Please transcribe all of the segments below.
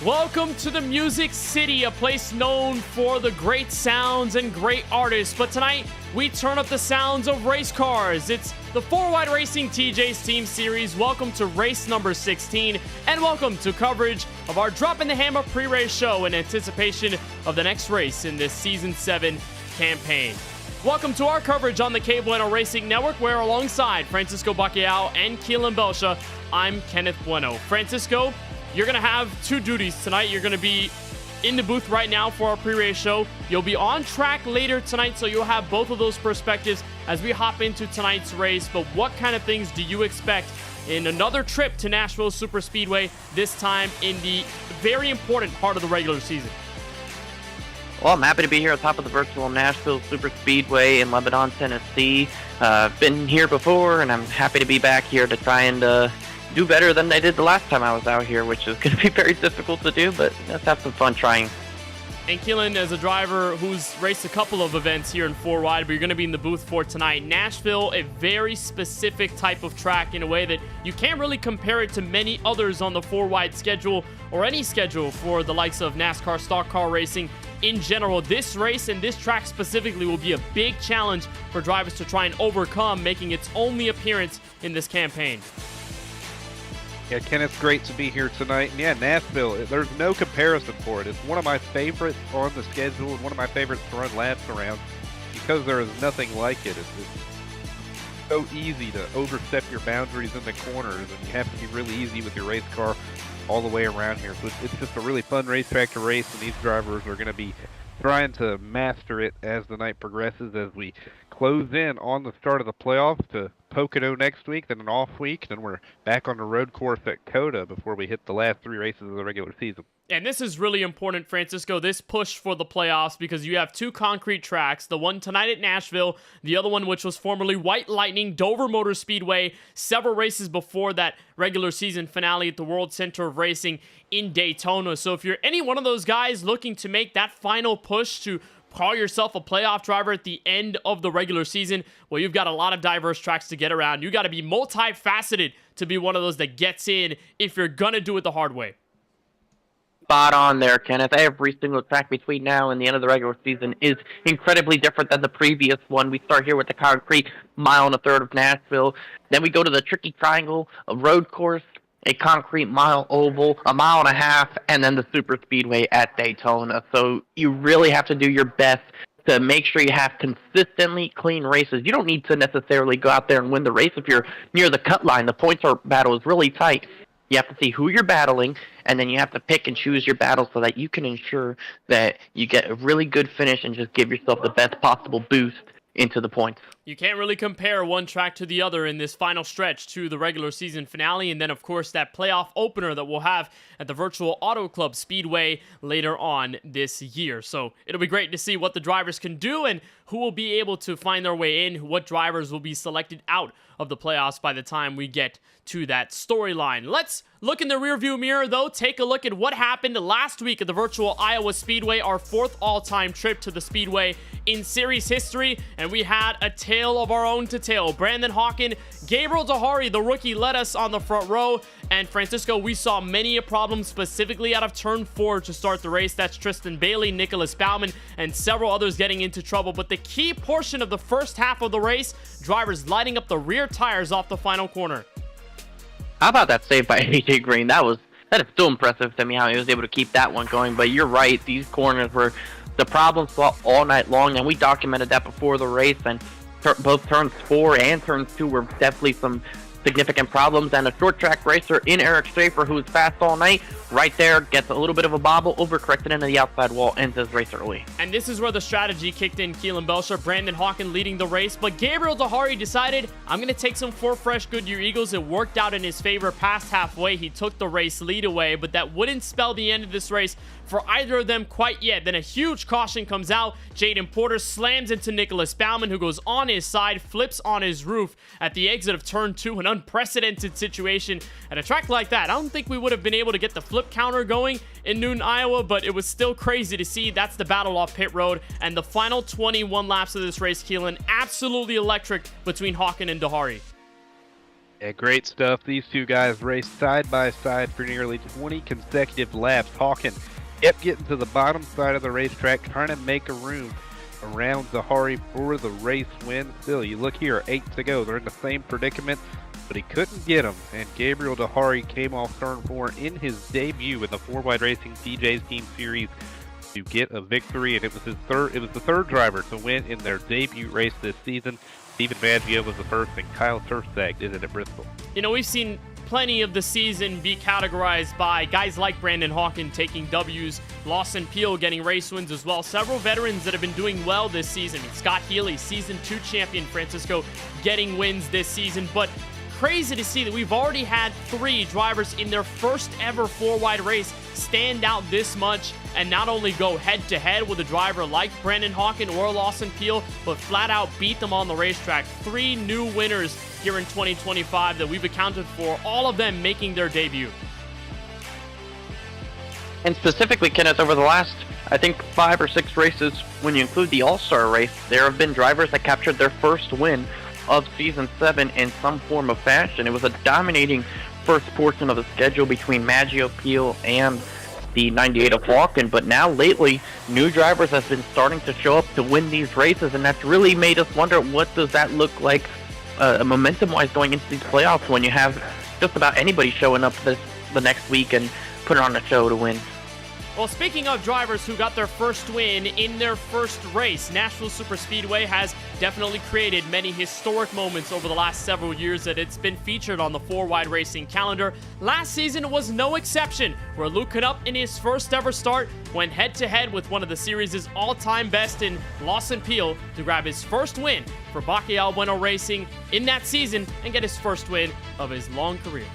Welcome to the Music City, a place known for the great sounds and great artists. But tonight, we turn up the sounds of race cars. It's the 4Wide Racing TJ's Team Series. Welcome to race number 16, and welcome to coverage of our Dropping the Hammer pre-race show in anticipation of the next race in this Season 7 campaign. Welcome to our coverage on the KBueno Racing Network, where alongside Francisco Bacalhau and Keelan Belsha, I'm Kenneth Bueno. Francisco, you're going to have two duties tonight. You're going to be in the booth right now for our pre-race show. You'll be on track later tonight, so you'll have both of those perspectives as we hop into tonight's race. But what kind of things do you expect in another trip to Nashville Superspeedway, this time in the very important part of the regular season? Well, I'm happy to be here on top of the virtual Nashville Superspeedway in Lebanon, Tennessee. Been here before, and I'm happy to be back here to try and do better than I did the last time I was out here, which is going to be very difficult to do, but let's have some fun trying. And Keelan, as a driver who's raced a couple of events here in 4Wide, but you're going to be in the booth for tonight. Nashville, a very specific type of track in a way that you can't really compare it to many others on the 4Wide schedule or any schedule for the likes of NASCAR stock car racing in general. This race and this track specifically will be a big challenge for drivers to try and overcome, making its only appearance in this campaign. Yeah, Ken, it's great to be here tonight. And yeah, Nashville, there's no comparison for it. It's one of my favorites on the schedule and one of my favorites to run laps around because there is nothing like it. It's so easy to overstep your boundaries in the corners, and you have to be really easy with your race car all the way around here. So it's just a really fun racetrack to race, and these drivers are going to be trying to master it as the night progresses, as we close in on the start of the playoffs to Pocono next week, then an off week, then we're back on the road course at Coda before we hit the last three races of the regular season. And this is really important, Francisco, this push for the playoffs, because you have two concrete tracks, the one tonight at Nashville, the other one which was formerly White Lightning, Dover Motor Speedway, several races before that regular season finale at the World Center of Racing in Daytona. So if you're any one of those guys looking to make that final push to call yourself a playoff driver at the end of the regular season, well, you've got a lot of diverse tracks to get around. You got to be multifaceted to be one of those that gets in if you're going to do it the hard way. Spot on there, Kenneth. Every single track between now and the end of the regular season is incredibly different than the previous one. We start here with the concrete mile and a third of Nashville. Then we go to the tricky triangle, a road course, a concrete mile oval, a mile and a half, and then the super speedway at Daytona. So you really have to do your best to make sure you have consistently clean races. You don't need to necessarily go out there and win the race if you're near the cut line. The points battle is really tight. You have to see who you're battling, and then you have to pick and choose your battles so that you can ensure that you get a really good finish and just give yourself the best possible boost into the points. You can't really compare one track to the other in this final stretch to the regular season finale, and then of course that playoff opener that we'll have at the virtual Auto Club Speedway later on this year. So it'll be great to see what the drivers can do and who will be able to find their way in, what drivers will be selected out of the playoffs by the time we get to that storyline. Let's look in the rearview mirror, though. Take a look at what happened last week at the virtual Iowa Speedway, our fourth all-time trip to the Speedway in series history, and we had a tale of our own to tell. Brandon Hawken, Gabriel Dahari, the rookie, led us on the front row, and Francisco, we saw many a problem specifically out of turn 4 to start the race. That's Tristan Bailey, Nicholas Bauman, and several others getting into trouble, but the key portion of the first half of the race, drivers lighting up the rear tires off the final corner. How about that save by AJ Green? That is still impressive to me how he was able to keep that one going. But you're right, these corners were the problem spot all night long, and we documented that before the race. And both turns 4 and turns 2 were definitely some significant problems. And a short track racer in Eric Schaefer, who was fast all night, right there gets a little bit of a bobble, overcorrected into the outside wall, ends his race early. And this is where the strategy kicked in. Keelan Belsha, Brandon Hawken leading the race, but Gabriel Dahari decided, I'm going to take some 4 fresh Goodyear Eagles. It worked out in his favor past halfway. He took the race lead away, but that wouldn't spell the end of this race for either of them quite yet. Then a huge caution comes out. Jaden Porter slams into Nicholas Bauman, who goes on his side, flips on his roof at the exit of turn 2. An unprecedented situation at a track like that. I don't think we would have been able to get the flip counter going in Newton, Iowa, but it was still crazy to see. That's the battle off pit road, and the final 21 laps of this race, Keelan, absolutely electric between Hawken and Dahari. Yeah, great stuff. These two guys raced side by side for nearly 20 consecutive laps. Hawken kept getting to the bottom side of the racetrack, trying to make a room around Zahari for the race win. Still, you look here, 8 to go. They're in the same predicament, but he couldn't get them. And Gabriel Zahari came off turn 4 in his debut in the 4Wide Racing TJ's Team Series to get a victory, and it was the third driver to win in their debut race this season. Steven Maggio was the first, and Kyle Turstag did it at Bristol. You know, we've seen plenty of the season be categorized by guys like Brandon Hawken taking W's, Lawson Peel getting race wins as well. Several veterans that have been doing well this season. I mean, Scott Healy, Season 2 champion, Francisco, getting wins this season. But crazy to see that we've already had 3 drivers in their first ever 4-wide race stand out this much and not only go head-to-head with a driver like Brandon Hawken or Lawson Peel, but flat out beat them on the racetrack. 3 new winners here in 2025 that we've accounted for, all of them making their debut. And specifically, Kenneth, over the last, I think, 5 or 6 races, when you include the All-Star race, there have been drivers that captured their first win of Season 7 in some form of fashion. It was a dominating first portion of the schedule between Maggio, Peel, and the 98 of Hawken, but now lately, new drivers have been starting to show up to win these races, and that's really made us wonder, what does that look like momentum-wise going into these playoffs when you have just about anybody showing up the next week and putting on a show to win. Well, speaking of drivers who got their first win in their first race, Nashville Superspeedway has definitely created many historic moments over the last several years that it's been featured on the 4-wide racing calendar. Last season was no exception, where Luke Canup in his first ever start went head-to-head with one of the series' all-time best in Lawson Peel to grab his first win for KBueno Racing in that season and get his first win of his long career.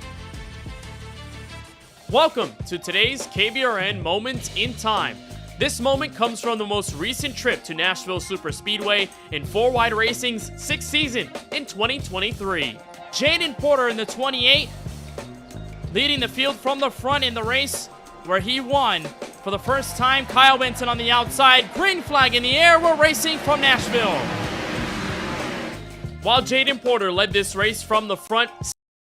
Welcome to today's KBRN Moment in Time. This moment comes from the most recent trip to Nashville Superspeedway in 4-wide racing's 6th season in 2023. Jaden Porter in the 28, leading the field from the front in the race where he won for the first time. Kyle Benson on the outside, green flag in the air, we're racing from Nashville. While Jaden Porter led this race from the front,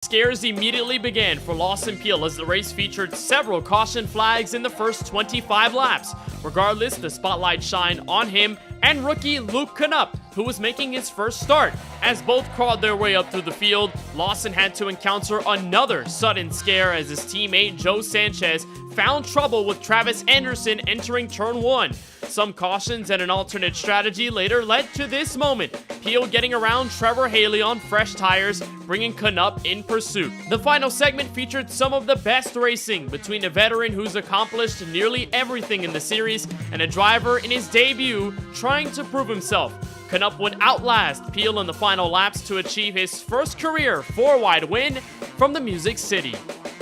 scares immediately began for Lawson Peel as the race featured several caution flags in the first 25 laps. Regardless, the spotlight shined on him and rookie Luke Canup, who was making his first start. As both crawled their way up through the field, Lawson had to encounter another sudden scare as his teammate Joe Sanchez found trouble with Travis Anderson entering turn 1. Some cautions and an alternate strategy later led to this moment. Peel getting around Trevor Haley on fresh tires, bringing Canup in pursuit. The final segment featured some of the best racing between a veteran who's accomplished nearly everything in the series and a driver in his debut trying to prove himself. Canup would outlast Peel in the final laps to achieve his first career 4-wide win from the Music City.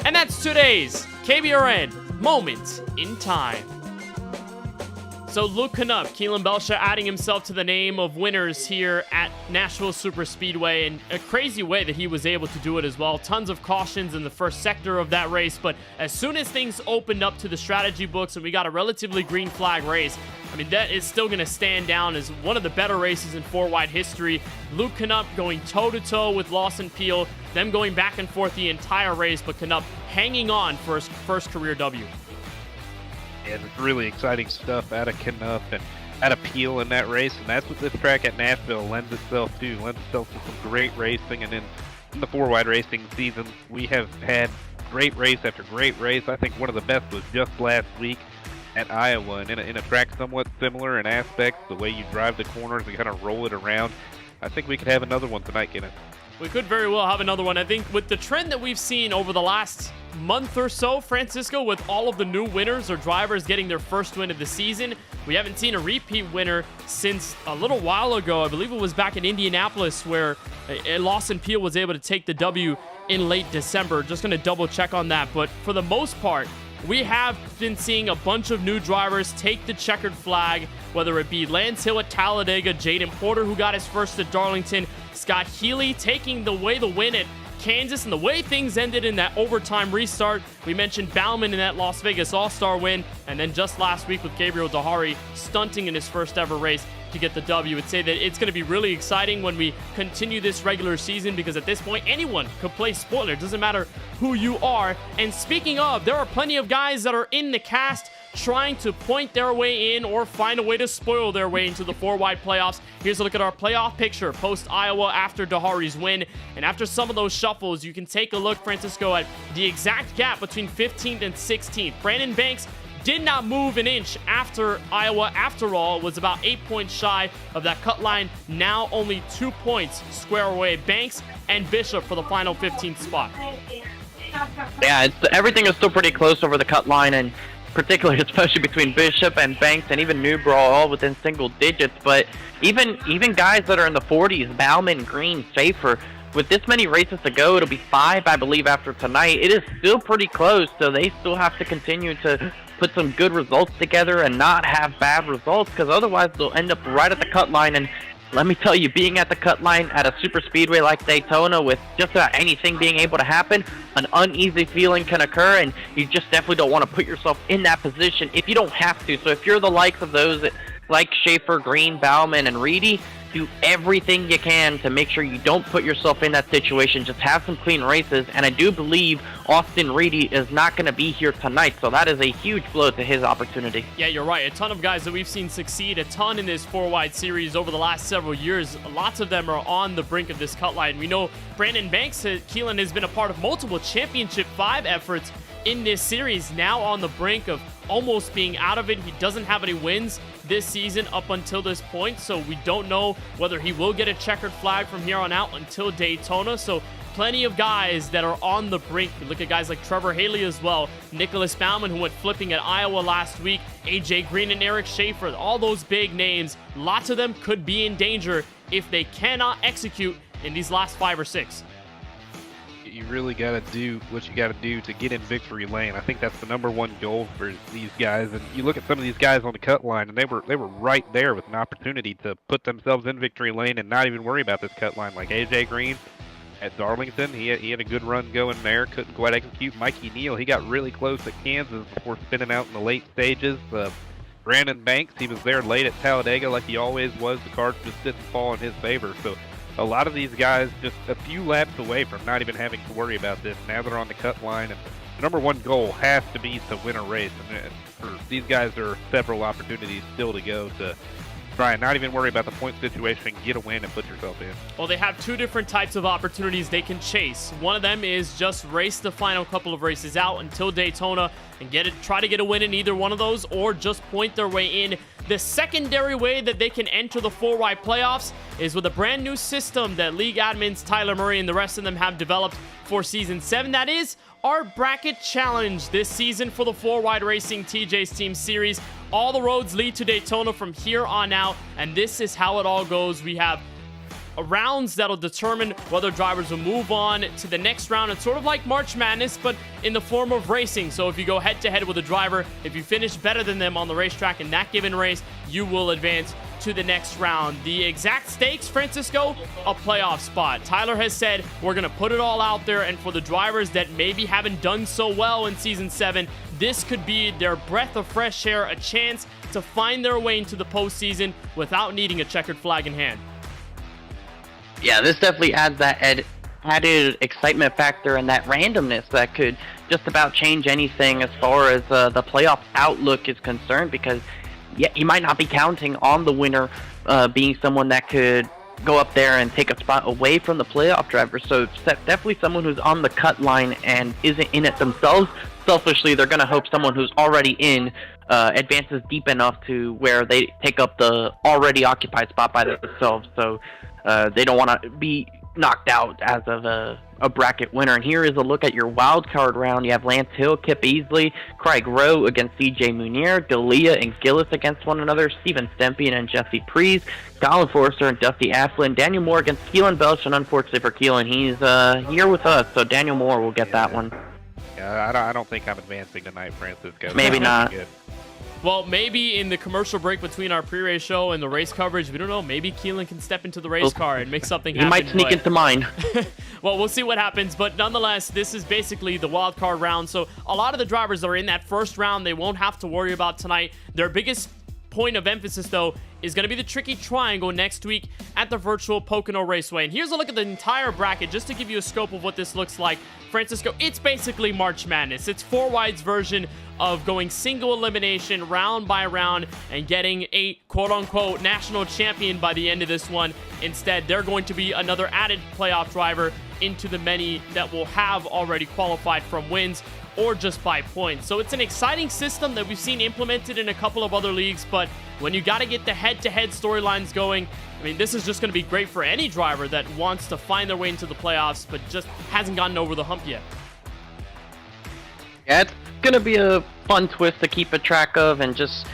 And that's today's KBRN Moment in Time. So Luke Canup, Keelan Belsha adding himself to the name of winners here at Nashville Superspeedway, and a crazy way that he was able to do it as well. Tons of cautions in the first sector of that race, but as soon as things opened up to the strategy books and we got a relatively green flag race, I mean, that is still going to stand down as one of the better races in 4-wide history. Luke Canup going toe-to-toe with Lawson Peel, them going back and forth the entire race, but Canup hanging on for his first career W. And it's really exciting stuff out of Canup and out of Peel in that race, and that's what this track at Nashville lends itself to. Lends itself to some great racing, and in the 4-wide racing season, we have had great race after great race. I think one of the best was just last week at Iowa, and in a track somewhat similar in aspects, the way you drive the corners and kind of roll it around. I think we could have another one tonight, Kenneth. We could very well have another one. I think with the trend that we've seen over the last month or so, Francisco, with all of the new winners or drivers getting their first win of the season, we haven't seen a repeat winner since a little while ago. I believe it was back in Indianapolis where Lawson Peel was able to take the W in late December. Just going to double check on that. But for the most part, we have been seeing a bunch of new drivers take the checkered flag, whether it be Lance Hill at Talladega, Jaden Porter, who got his first at Darlington, Scott Healy taking the win at Kansas, and the way things ended in that overtime restart. We mentioned Bauman in that Las Vegas All-Star win, and then just last week with Gabriel Zahari stunting in his first ever race to get the W. I'd say that it's going to be really exciting when we continue this regular season, because at this point, anyone could play spoiler. It doesn't matter who you are. And speaking of, there are plenty of guys that are in the cast trying to point their way in or find a way to spoil their way into the 4-wide playoffs. Here's a look at our playoff picture post-Iowa after Dahari's win. And after some of those shuffles, you can take a look, Francisco, at the exact gap between 15th and 16th. Brandon Banks did not move an inch after Iowa. After all, was about 8 points shy of that cut line. Now only 2 points square away Banks and Bishop for the final 15th spot. Yeah, everything is still pretty close over the cut line, and particularly especially between Bishop and Banks and even Newbraw, all within single digits. But even guys that are in the 40s, Bauman, Green, Schaefer, with this many races to go, it'll be 5, I believe, after tonight. It is still pretty close, so they still have to continue to put some good results together and not have bad results, because otherwise they'll end up right at the cut line. And let me tell you, being at the cut line at a super speedway like Daytona, with just about anything being able to happen, an uneasy feeling can occur, and you just definitely don't want to put yourself in that position if you don't have to. So if you're the likes of those that, like Schaefer, Green, Bauman, and Reedy, do everything you can to make sure you don't put yourself in that situation. Just have some clean races, and I do believe Austin Reedy is not going to be here tonight, so that is a huge blow to his opportunity. Yeah, you're right. A ton of guys that we've seen succeed a ton in this 4-wide series over the last several years. Lots of them are on the brink of this cut line. We know Brandon Banks, Keelan, has been a part of multiple Championship 5 efforts in this series, now on the brink of almost being out of it. He doesn't have any wins this season up until this point, so we don't know whether he will get a checkered flag from here on out until Daytona. So plenty of guys that are on the brink. We look at guys like Trevor Haley as well, Nicholas Bauman, who went flipping at Iowa last week, AJ Green and Eric Schaefer, all those big names. Lots of them could be in danger if they cannot execute in these last 5 or 6. You really got to do what you got to do to get in victory lane. I think that's the #1 goal for these guys. And you look at some of these guys on the cut line, and they were right there with an opportunity to put themselves in victory lane and not even worry about this cut line. Like AJ Green at Darlington, he had a good run going there, couldn't quite execute. Mikey Neal, he got really close at Kansas before spinning out in the late stages. Brandon Banks, he was there late at Talladega like he always was. The cards just didn't fall in his favor. So a lot of these guys just a few laps away from not even having to worry about this. Now they're on the cut line, and the #1 goal has to be to win a race. And for these guys, there are several opportunities still to go to try and not even worry about the point situation, get a win, and put yourself in. Well, they have 2 different types of opportunities they can chase. One of them is just race the final couple of races out until Daytona and try to get a win in either one of those, or just point their way in. The secondary way that they can enter the 4-wide playoffs is with a brand new system that league admins Tyler Murray and the rest of them have developed for Season 7. That is our bracket challenge this season for the 4-wide Racing TJ's Team Series. All the roads lead to Daytona from here on out, and this is how it all goes. We have rounds that'll determine whether drivers will move on to the next round. It's sort of like March Madness, but in the form of racing. So if you go head-to-head with a driver, if you finish better than them on the racetrack in that given race, you will advance to the next round. The exact stakes, Francisco, a playoff spot. Tyler has said we're going to put it all out there, and for the drivers that maybe haven't done so well in Season 7, this could be their breath of fresh air, a chance to find their way into the postseason without needing a checkered flag in hand. Yeah, this definitely adds that added excitement factor and that randomness that could just about change anything as far as the playoff outlook is concerned, because you might not be counting on the winner being someone that could go up there and take a spot away from the playoff driver. So definitely someone who's on the cut line and isn't in it themselves. Selfishly, they're going to hope someone who's already in advances deep enough to where they take up the already occupied spot by themselves. So they don't want to be knocked out as of a bracket winner. And here is a look at your wild card round. You have Lance Hill, Kip Easley, Craig Rowe against CJ Munier, D'Elia and Gillis against one another, Steven Stempian and Jesse Prees, Colin Forster and Dusty Asplin, Daniel Moore against Keelan Belch, and unfortunately for Keelan, he's here with us, so Daniel Moore will get that one. Yeah, I don't think I'm advancing tonight, Francisco. Maybe not. Good. Well, maybe in the commercial break between our pre-race show and the race coverage, we don't know, maybe Keelan can step into the race car and make something happen. He might sneak into mine. Well, we'll see what happens, but nonetheless, this is basically the wild card round, so a lot of the drivers that are in that first round, they won't have to worry about tonight. Their biggest point of emphasis, though, is going to be the Tricky Triangle next week at the virtual Pocono Raceway. And here's a look at the entire bracket just to give you a scope of what this looks like. Francisco, it's basically March Madness. It's 4Wide's version of going single elimination round by round and getting a quote-unquote national champion by the end of this one. Instead, they're going to be another added playoff driver into the many that will have already qualified from wins or just by points. So it's an exciting system that we've seen implemented in a couple of other leagues, but when you got to get the head-to-head storylines going, I mean, this is just going to be great for any driver that wants to find their way into the playoffs, but just hasn't gotten over the hump yet. Yeah, it's going to be a fun twist to keep a track of and just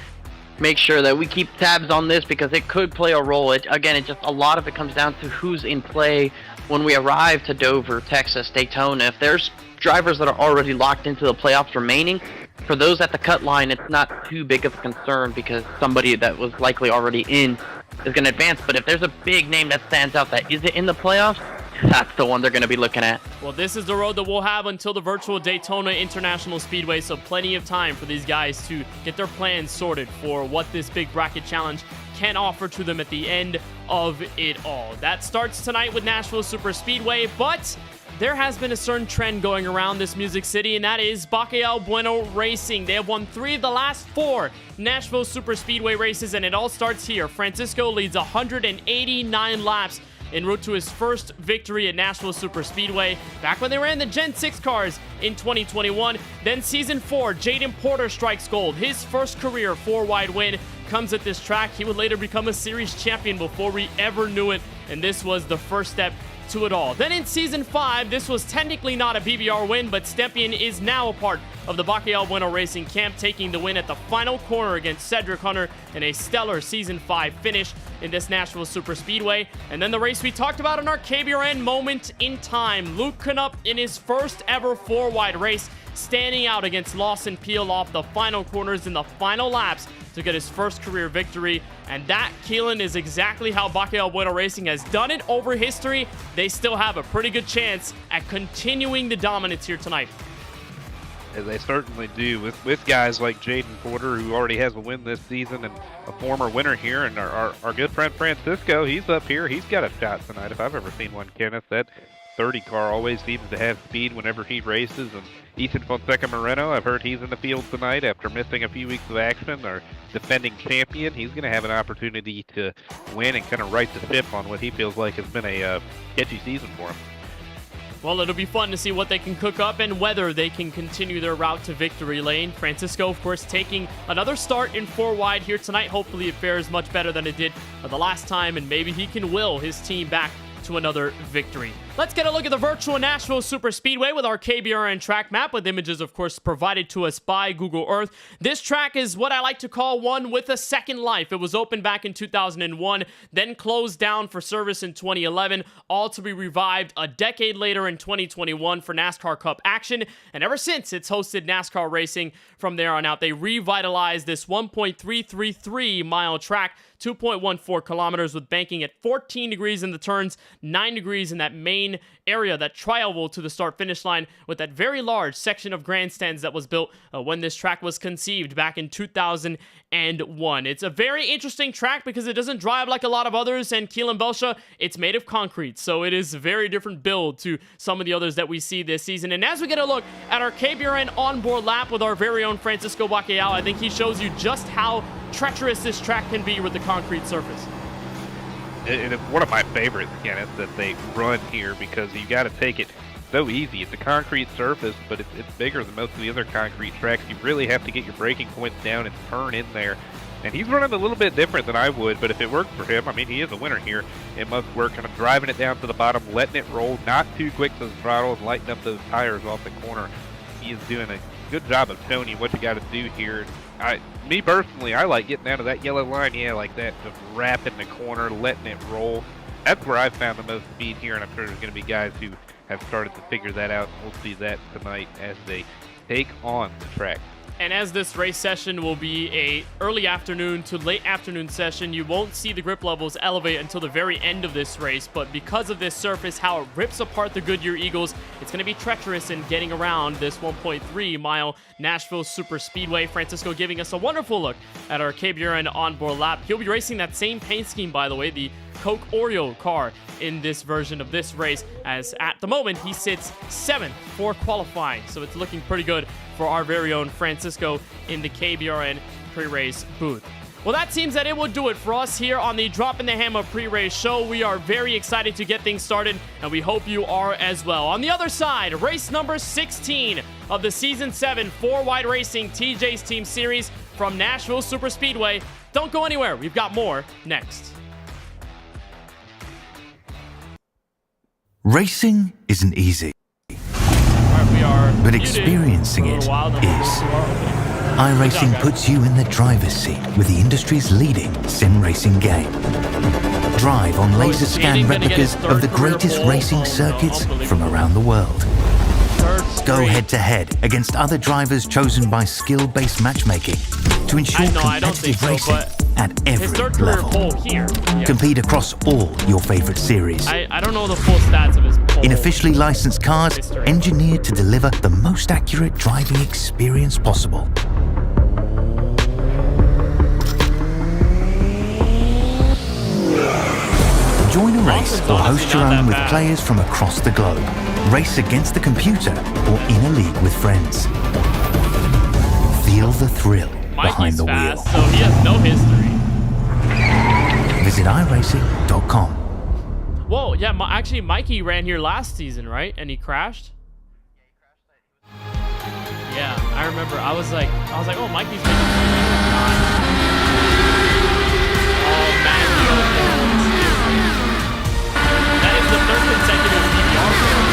make sure that we keep tabs on this because it could play a role. Again, a lot of it comes down to who's in play when we arrive to Dover, Texas, Daytona. If there's drivers that are already locked into the playoffs remaining, for those at the cut line, it's not too big of a concern because somebody that was likely already in is going to advance. But if there's a big name that stands out that isn't in the playoffs, that's the one they're going to be looking at. Well, this is the road that we'll have until the virtual Daytona International Speedway, so plenty of time for these guys to get their plans sorted for what this big bracket challenge can offer to them at the end of it all. That starts tonight with Nashville Super Speedway, but there has been a certain trend going around this Music City, and that is KBueno Racing. They have won 3 of the last 4 Nashville Super Speedway races, and it all starts here. Francisco leads 189 laps en route to his first victory at Nashville Super Speedway back when they ran the Gen 6 cars in 2021. Then Season 4, Jaden Porter strikes gold. His first career 4-wide win comes at this track. He would later become a series champion before we ever knew it, and this was the first step to it all. Then in Season 5, this was technically not a BBR win, but Stepien is now a part of the KBueno Racing camp, taking the win at the final corner against Cedric Hunter in a stellar Season 5 finish in this Nashville Super Speedway. And then the race we talked about in our KBRN moment in time, Luke Knupp in his first ever 4-wide race, standing out against Lawson Peel off the final corners in the final laps to get his first career victory. And that, Keelan, is exactly how KBueno Racing has done it over history. They still have a pretty good chance at continuing the dominance here tonight. They certainly do, with guys like Jaden Porter, who already has a win this season and a former winner here, and our good friend Francisco, he's up here. He's got a shot tonight if I've ever seen one, Kenneth. That 30 car always seems to have speed whenever he races. And Ethan Fonseca Moreno, I've heard he's in the field tonight after missing a few weeks of action. Our defending champion, he's going to have an opportunity to win and kind of right the ship on what he feels like has been a sketchy season for him. Well, it'll be fun to see what they can cook up and whether they can continue their route to victory lane. Francisco, of course, taking another start in 4-wide here tonight. Hopefully it fares much better than it did the last time, and maybe he can will his team back to another victory. Let's get a look at the virtual Nashville Super Speedway with our KBRN track map, with images, of course, provided to us by Google Earth. This track is what I like to call one with a second life. It was opened back in 2001, then closed down for service in 2011, all to be revived a decade later in 2021 for NASCAR Cup action. And ever since, it's hosted NASCAR racing from there on out. They revitalized this 1.333-mile track, 2.14 kilometers, with banking at 14 degrees in the turns, 9 degrees in that main area, that tri-oval to the start-finish line, with that very large section of grandstands that was built when this track was conceived back in 2001. It's a very interesting track because it doesn't drive like a lot of others, and Keelan Belsha, it's made of concrete, so it is a very different build to some of the others that we see this season. And as we get a look at our KBRN onboard lap with our very own Francisco Bacallao, I think he shows you just how treacherous this track can be with the concrete surface. And it's one of my favorites, Kenneth, that they run here because you got to take it so easy. It's a concrete surface, but it's bigger than most of the other concrete tracks. You really have to get your braking points down and turn in there. And he's running a little bit different than I would, but if it works for him, I mean, he is a winner here. It must work. Kind of driving it down to the bottom, letting it roll, not too quick to the throttle, and lighting up those tires off the corner. He is doing a good job of showing you what you got to do here. Me personally, I like getting down to that yellow line, like that, just wrapping the corner, letting it roll. That's where I've found the most speed here, and I'm sure there's going to be guys who have started to figure that out. We'll see that tonight as they take on the track. And as this race session will be a early afternoon to late afternoon session, you won't see the grip levels elevate until the very end of this race. But because of this surface, how it rips apart the Goodyear Eagles, it's going to be treacherous in getting around this 1.3 mile Nashville Super Speedway. Francisco giving us a wonderful look at our KBueno onboard lap. He'll be racing that same paint scheme, by the way, the Coke Oreo car in this version of this race, as at the moment he sits 7th for qualifying. So it's looking pretty good for our very own Francisco in the KBRN pre-race booth. Well, that seems that it will do it for us here on the Drop in the Hammer pre-race show. We are very excited to get things started, and we hope you are as well. On the other side, race number 16 of the Season 7 4-Wide Racing TJ's Team Series from Nashville Super Speedway. Don't go anywhere. We've got more next. Racing isn't easy, but experiencing it is. iRacing puts you in the driver's seat with the industry's leading sim racing game. Drive on laser scan replicas of the greatest racing circuits from around the world. Go head to head against other drivers chosen by skill-based matchmaking to ensure competitive racing at every level. Compete across all your favorite series. I don't know the full stats of his pole. In officially licensed cars, engineered to deliver the most accurate driving experience possible. Join a race or host your own with players from across the globe. Race against the computer or in a league with friends. Feel the thrill behind the wheel. So he has no history. Visit iRacing.com. Whoa, yeah, actually Mikey ran here last season, right? And he crashed? Yeah, I remember. I was like, oh, Mikey's making Oh, man, that is the third consecutive PBR goal.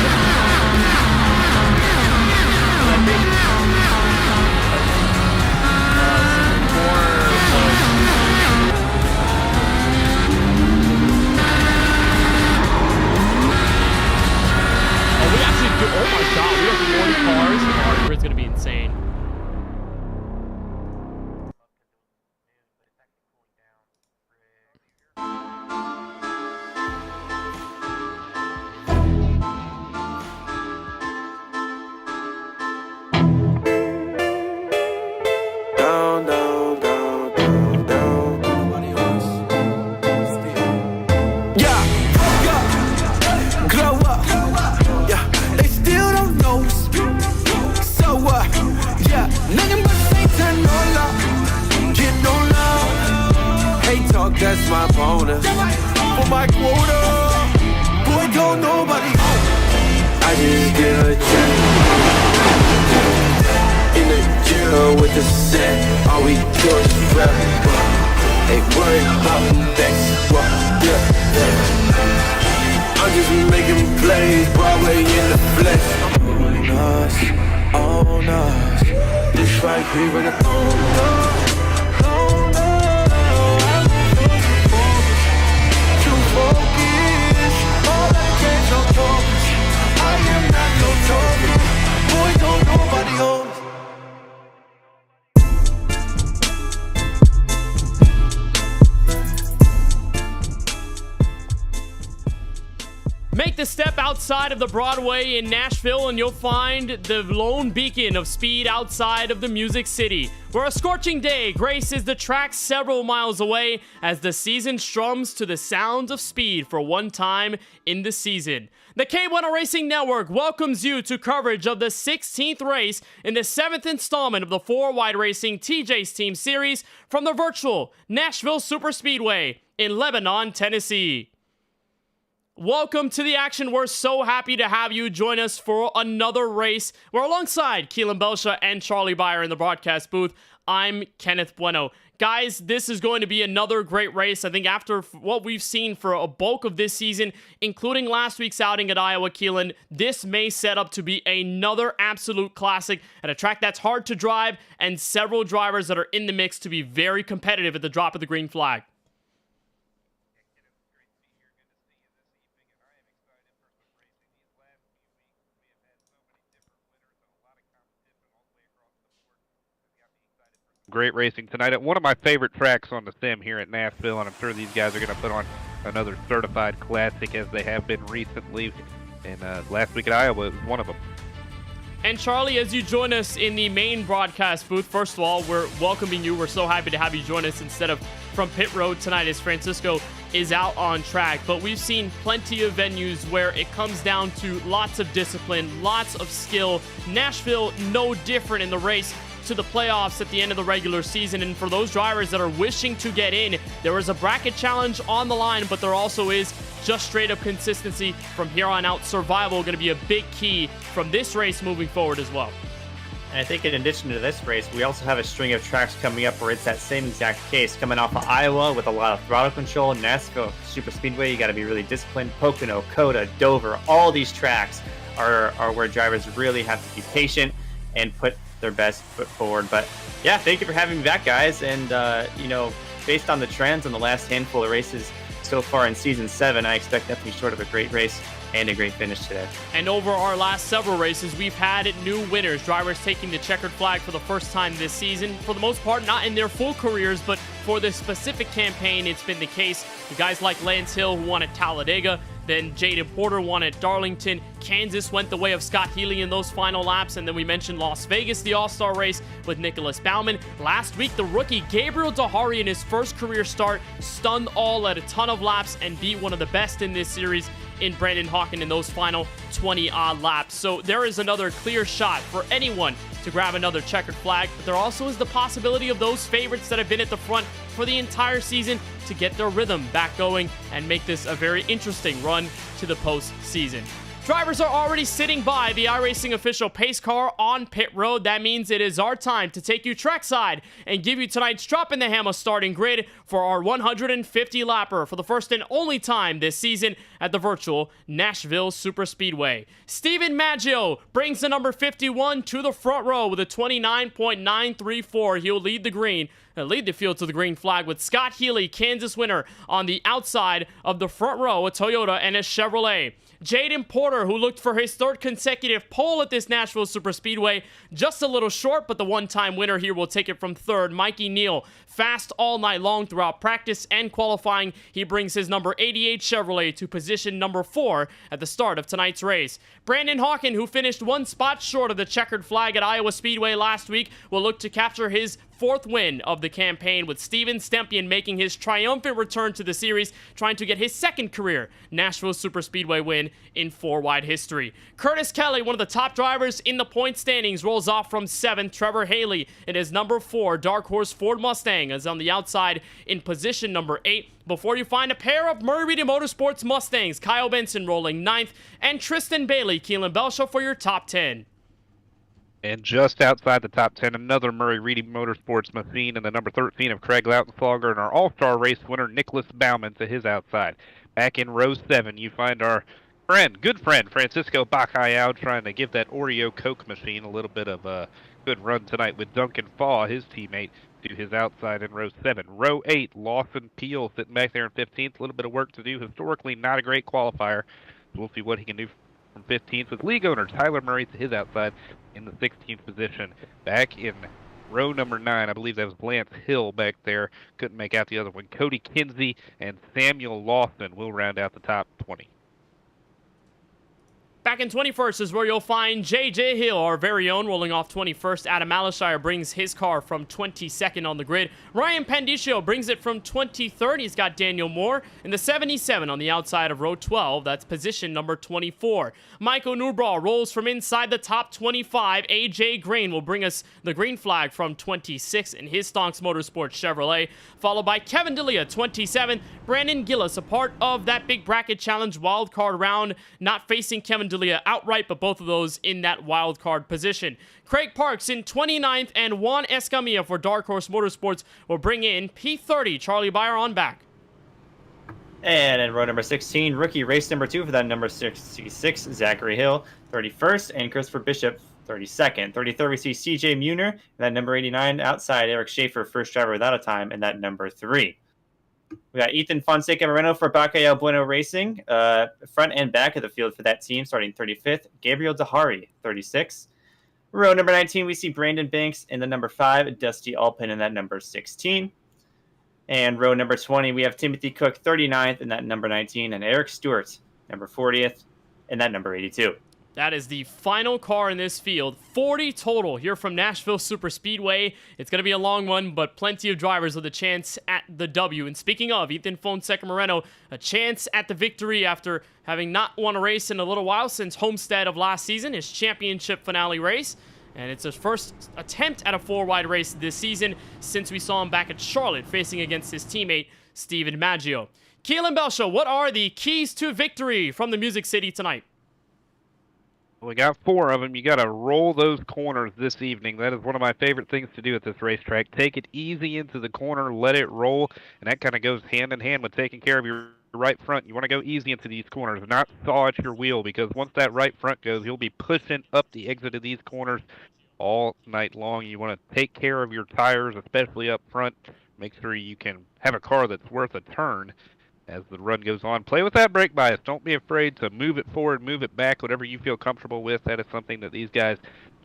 Oh my god, we have 40 cars. Oh, it's gonna be insane. That's my bonus for my quota. Boy, don't nobody home. I just get a check in the jail with the set. All we do is rap. Ain't worried about next. Yeah. I'm just making plays, Broadway in the flesh. On us. This right here in the corner. Make the step outside of the Broadway in Nashville and you'll find the lone beacon of speed outside of the Music City, where a scorching day graces the track several miles away as the season strums to the sounds of speed for one time in the season. The KBueno Racing Network welcomes you to coverage of the 16th race in the 7th installment of the 4-Wide Racing TJ's Team Series from the virtual Nashville Super Speedway in Lebanon, Tennessee. Welcome to the action. We're so happy to have you join us for another race. We're alongside Keelan Belsha and Charlie Byer in the broadcast booth. I'm Kenneth Bueno. Guys, this is going to be another great race. I think after what we've seen for a bulk of this season, including last week's outing at Iowa, Keelan, this may set up to be another absolute classic at a track that's hard to drive and several drivers that are in the mix to be very competitive at the drop of the green flag. great racing tonight at one of my favorite tracks on the sim here at Nashville, and I'm sure these guys are going to put on another certified classic as they have been recently. And last week at Iowa was one of them. And Charlie, as you join us in the main broadcast booth, first of all, we're welcoming you. We're so happy to have you join us instead of from pit road tonight as Francisco is out on track. But we've seen plenty of venues where it comes down to lots of discipline, lots of skill. Nashville, no different in the race to the playoffs at the end of the regular season. And for those drivers that are wishing to get in, there is a bracket challenge on the line, but there also is just straight up consistency from here on out. Survival going to be a big key from this race moving forward as well. And I think in addition to this race, we also have a string of tracks coming up where it's that same exact case. Coming off of Iowa with a lot of throttle control, Nashville Super Speedway, you got to be really disciplined. Pocono, Coda, Dover, all these tracks are where drivers really have to be patient and put their best foot forward. But yeah, thank you for having me back, guys. And based on the trends on the last handful of races so far in season 7, I expect nothing short of a great race and a great finish today. And over our last several races, we've had new winners, drivers taking the checkered flag for the first time this season. For the most part, not in their full careers, but for this specific campaign, it's been the case. The guys like Lance Hill, who won at Talladega, then Jaden Porter won at Darlington. Kansas went the way of Scott Healy in those final laps. And then we mentioned Las Vegas, the All-Star race with Nicholas Baumann. Last week, the rookie Gabriel Dahari in his first career start stunned all at a ton of laps and beat one of the best in this series in Brandon Hawken in those final 20-odd laps. So there is another clear shot for anyone to grab another checkered flag, but there also is the possibility of those favorites that have been at the front for the entire season to get their rhythm back going and make this a very interesting run to the postseason. Drivers are already sitting by the iRacing official pace car on pit road. That means it is our time to take you trackside and give you tonight's drop in the hammer starting grid for our 150 lapper for the first and only time this season at the virtual Nashville Super Speedway. Steven Maggio brings the number 51 to the front row with a 29.934. He'll lead the field to the green flag with Scott Healy, Kansas winner, on the outside of the front row, a Toyota and a Chevrolet. Jaden Porter, who looked for his third consecutive pole at this Nashville Super Speedway, just a little short, but the one-time winner here will take it from third. Mikey Neal, fast all night long throughout practice and qualifying. He brings his number 88 Chevrolet to position number 4 at the start of tonight's race. Brandon Hawken, who finished one spot short of the checkered flag at Iowa Speedway last week, will look to capture his 4th win of the campaign, with Steven Stempian making his triumphant return to the series, trying to get his 2nd career Nashville Super Speedway win in 4-wide history. Curtis Kelly, one of the top drivers in the point standings, rolls off from 7th. Trevor Haley in his number 4 Dark Horse Ford Mustang is on the outside in position number 8. Before you find a pair of Murray Reedy Motorsports Mustangs, Kyle Benson rolling 9th, and Tristan Bailey, Keelan Belshaw for your top 10. And just outside the top 10, another Murray Reedy Motorsports machine in the number 13 of Craig Lautenslager, and our all-star race winner, Nicholas Baumann, to his outside. Back in row 7, you find our good friend, Francisco Bacalhau, trying to give that Oreo Coke machine a little bit of a good run tonight with Duncan Faw, his teammate, to his outside in row 7. Row 8, Lawson Peel sitting back there in 15th. A little bit of work to do. Historically, not a great qualifier. We'll see what he can do from 15th with league owner Tyler Murray to his outside in the 16th position. Back in row number 9, I believe that was Lance Hill back there. Couldn't make out the other one. Cody Kinsey and Samuel Lawson will round out the top 20. Back in 21st is where you'll find J.J. Hill, our very own, rolling off 21st. Adam Alishire brings his car from 22nd on the grid. Ryan Pandicio brings it from 23rd. He's got Daniel Moore in the 77 on the outside of row 12. That's position number 24. Michael Newbraw rolls from inside the top 25. A.J. Green will bring us the green flag from 26 in his Stonks Motorsports Chevrolet, followed by Kevin D'Elia, 27. Brandon Gillis, a part of that big bracket challenge wildcard round, not facing Kevin D'Elia outright, but both of those in that wild card position. Craig Parks in 29th, and Juan Escamilla for Dark Horse Motorsports will bring in P30. Charlie Beyer on back. And in row number 16, rookie race number 2 for that number 66, Zachary Hill, 31st, and Christopher Bishop, 32nd. 33rd, we see CJ Muner, that number 89, outside Eric Schaefer, first driver without a time, and that number 3. We got Ethan Fonseca Moreno for KBueno Racing, front and back of the field for that team, starting 35th. Gabriel Dahari, 36th. Row number 19, we see Brandon Banks in the number 5, Dusty Alpin in that number 16. And row number 20, we have Timothy Cook 39th in that number 19, and Eric Stewart, number 40th in that number 82. That is the final car in this field. 40 total here from Nashville Super Speedway. It's going to be a long one, but plenty of drivers with a chance at the W. And speaking of, Ethan Fonseca Moreno, a chance at the victory after having not won a race in a little while since Homestead of last season, his championship finale race. And it's his first attempt at a four-wide race this season since we saw him back at Charlotte facing against his teammate, Steven Maggio. Keelan Belshaw, what are the keys to victory from the Music City tonight? We got 4 of them. You got to roll those corners this evening. That is one of my favorite things to do at this racetrack. Take it easy into the corner, let it roll, and that kind of goes hand in hand with taking care of your right front. You want to go easy into these corners, not saw at your wheel, because once that right front goes, you'll be pushing up the exit of these corners all night long. You want to take care of your tires, especially up front. Make sure you can have a car that's worth a turn as the run goes on. Play with that brake bias. Don't be afraid to move it forward, move it back, whatever you feel comfortable with. That is something that these guys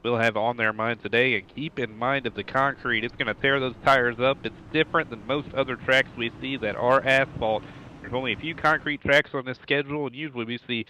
will have on their mind today. And keep in mind of the concrete. It's going to tear those tires up. It's different than most other tracks we see that are asphalt. There's only a few concrete tracks on this schedule, and usually we see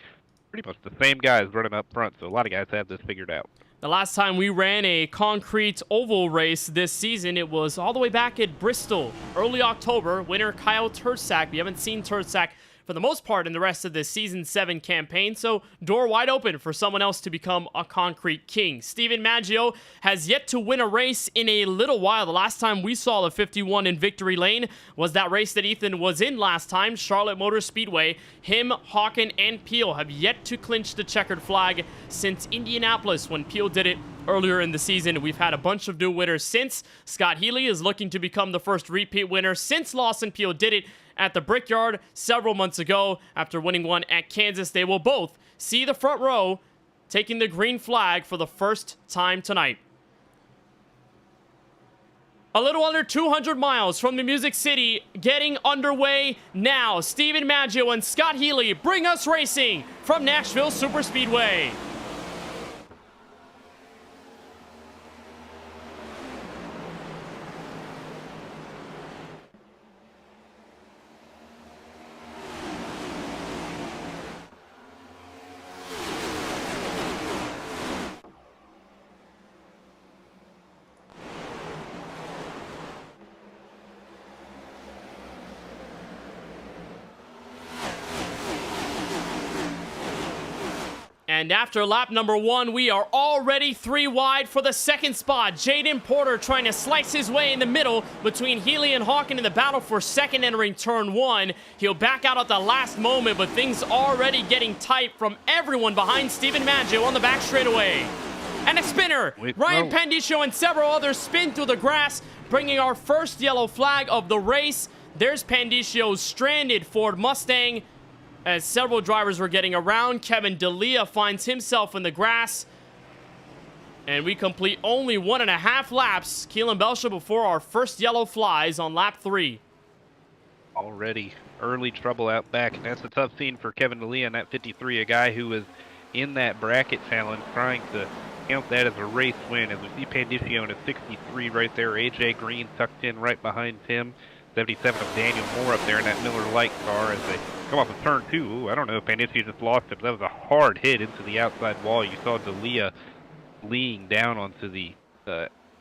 pretty much the same guys running up front. So a lot of guys have this figured out. The last time we ran a concrete oval race this season, it was all the way back at Bristol, early October. Winner Kyle Tursak. We haven't seen Tursak for the most part in the rest of the Season 7 campaign, so door wide open for someone else to become a concrete king. Steven Maggio has yet to win a race in a little while. The last time we saw the 51 in victory lane was that race that Ethan was in last time, Charlotte Motor Speedway. Him, Hawken, and Peel have yet to clinch the checkered flag since Indianapolis when Peel did it earlier in the season. We've had a bunch of new winners since. Scott Healy is looking to become the first repeat winner since Lawson Peel did it at the Brickyard several months ago after winning one at Kansas. They will both see the front row taking the green flag for the first time tonight. A little under 200 miles from the Music City, getting underway now. Steven Maggio and Scott Healy bring us racing from Nashville Super Speedway. And after lap number 1, we are already 3 wide for the second spot. Jaden Porter trying to slice his way in the middle between Healy and Hawken in the battle for second entering turn 1. He'll back out at the last moment, but things already getting tight from everyone behind Steven Maggio on the back straightaway. And a spinner. Ryan Pandiscio and several others spin through the grass, bringing our first yellow flag of the race. There's Pandiscio's stranded Ford Mustang. As several drivers were getting around, Kevin D'Elia finds himself in the grass. And we complete only 1.5 laps. Keelan Belshaw before our first yellow flies on lap 3. Already early trouble out back, and that's a tough scene for Kevin D'Elia in that 53, a guy who was in that bracket challenge trying to count that as a race win. As we see Pandiscio in a 63 right there, AJ Green tucked in right behind him. 77 of Daniel Moore up there in that Miller Lite car as they come off of turn 2. Ooh, I don't know if Pandiscio just lost it, but that was a hard hit into the outside wall. You saw D'Elia leaning down onto the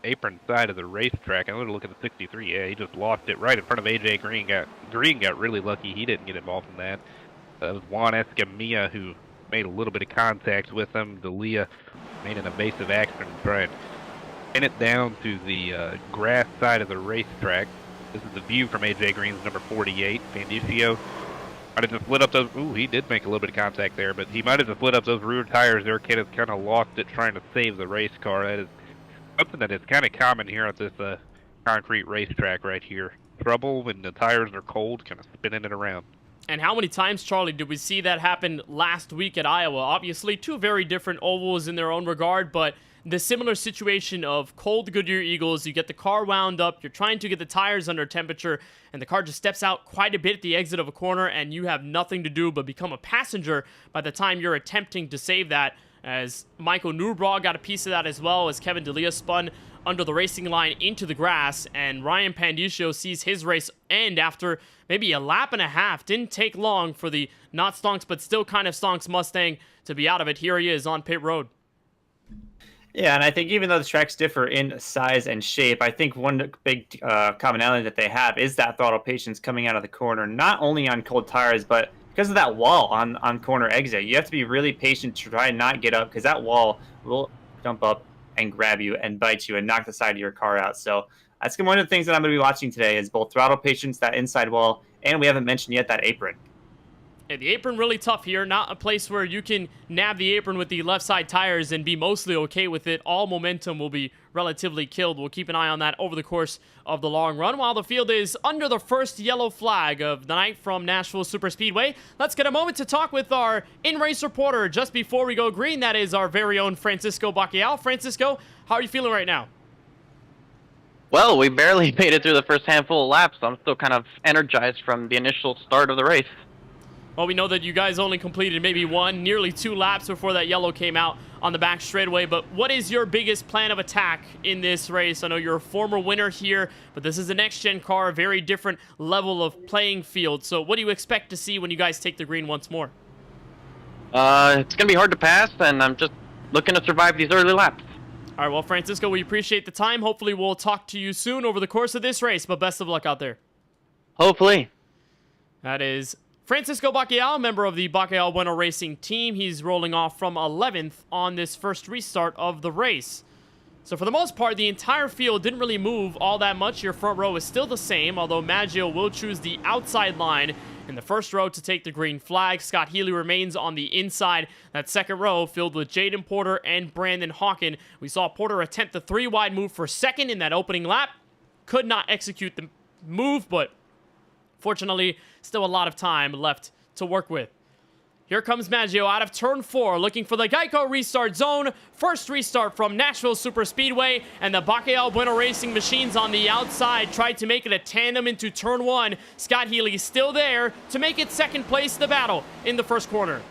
apron side of the racetrack. I want to look at the 63. Yeah, he just lost it right in front of AJ Green. Green got really lucky. He didn't get involved in that. It was Juan Escamilla who made a little bit of contact with him. D'Elia made an evasive action to try and pin it down to the grass side of the racetrack. This is the view from AJ Green's number 48. Pandiscio might have just lit up those. Ooh, he did make a little bit of contact there, but he might have just lit up those rear tires there. Kenneth kind of lost it trying to save the race car. That is something that is kind of common here at this concrete racetrack right here. Trouble when the tires are cold, kind of spinning it around. And how many times, Charlie, did we see that happen last week at Iowa? Obviously, two very different ovals in their own regard, but the similar situation of cold Goodyear Eagles, you get the car wound up, you're trying to get the tires under temperature, and the car just steps out quite a bit at the exit of a corner, and you have nothing to do but become a passenger by the time you're attempting to save that. as Michael Newbraw got a piece of that as well, as Kevin D'Elia spun under the racing line into the grass, and Ryan Pandicio sees his race end after maybe a lap and a half. Didn't take long for the not stonks, but still kind of stonks Mustang to be out of it. Here he is on pit road. Yeah, and I think even though the tracks differ in size and shape, I think one big commonality that they have is that throttle patience coming out of the corner, not only on cold tires, but because of that wall on corner exit. You have to be really patient to try and not get up, because that wall will jump up and grab you and bite you and knock the side of your car out. So that's one of the things that I'm going to be watching today is both throttle patience, that inside wall, and we haven't mentioned yet that apron. Yeah, the apron really tough here. Not a place where you can nab the apron with the left side tires and be mostly okay with it. All momentum will be relatively killed. We'll keep an eye on that over the course of the long run. While the field is under the first yellow flag of the night from Nashville Superspeedway, let's get a moment to talk with our in-race reporter just before we go green. That is our very own Francisco Bacalhau. Francisco, how are you feeling right now? Well, we barely made it through the first handful of laps. I'm still kind of energized from the initial start of the race. Well, we know that you guys only completed maybe nearly 2 laps before that yellow came out on the back straightaway. But what is your biggest plan of attack in this race? I know you're a former winner here, but this is a next-gen car, a very different level of playing field. So what do you expect to see when you guys take the green once more? It's going to be hard to pass, and I'm just looking to survive these early laps. All right, well, Francisco, we appreciate the time. Hopefully we'll talk to you soon over the course of this race, but best of luck out there. Hopefully. That is Francisco Bacalhau, member of the KBueno Racing team. He's rolling off from 11th on this first restart of the race. So for the most part, the entire field didn't really move all that much. Your front row is still the same, although Maggio will choose the outside line in the first row to take the green flag. Scott Healy remains on the inside. That second row filled with Jaden Porter and Brandon Hawken. We saw Porter attempt the 3-wide move for second in that opening lap. Could not execute the move, but fortunately, still a lot of time left to work with. Here comes Maggio out of turn 4, looking for the Geico restart zone. First restart from Nashville Superspeedway, and the KBueno Racing machines on the outside tried to make it a tandem into turn 1. Scott Healy still there to make it second place of the battle in the first corner.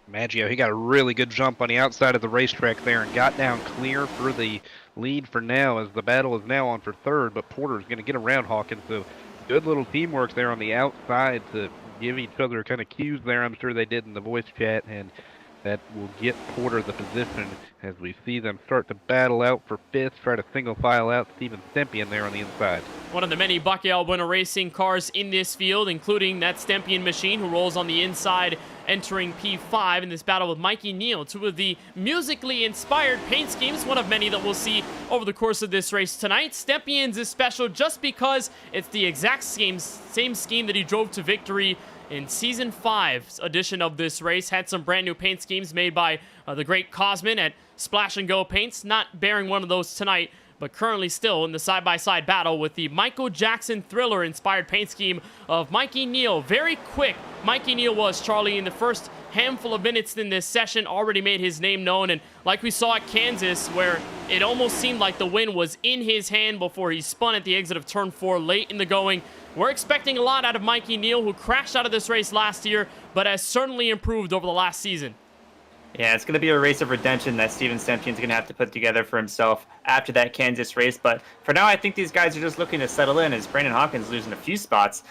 Maggio, he got a really good jump on the outside of the racetrack there and got down clear for the lead for now, as the battle is now on for third, but Porter's going to get around Hawkins, so good little teamwork there on the outside to give each other kind of cues there. I'm sure they did in the voice chat, and that will get Porter the position as we see them start to battle out for fifth, try to single file out Steven Stempian there on the inside. One of the many KBueno Racing cars in this field, including that Stempian machine who rolls on the inside, entering P5 in this battle with Mikey Neal. Two of the musically inspired paint schemes, one of many that we'll see over the course of this race tonight. Stempian's is special just because it's the exact same scheme that he drove to victory in Season 5's edition of this race. Had some brand new paint schemes made by the great Cosman at Splash and Go Paints. Not bearing one of those tonight, but currently still in the side-by-side battle with the Michael Jackson Thriller-inspired paint scheme of Mikey Neal. Very quick Mikey Neal was, Charlie, in the first handful of minutes in this session, already made his name known. And like we saw at Kansas, where it almost seemed like the win was in his hand before he spun at the exit of turn 4 late in the going. We're expecting a lot out of Mikey Neal, who crashed out of this race last year, but has certainly improved over the last season. Yeah, it's going to be a race of redemption that Steven Stempian's going to have to put together for himself after that Kansas race. But for now, I think these guys are just looking to settle in, as Brandon Hawkins losing a few spots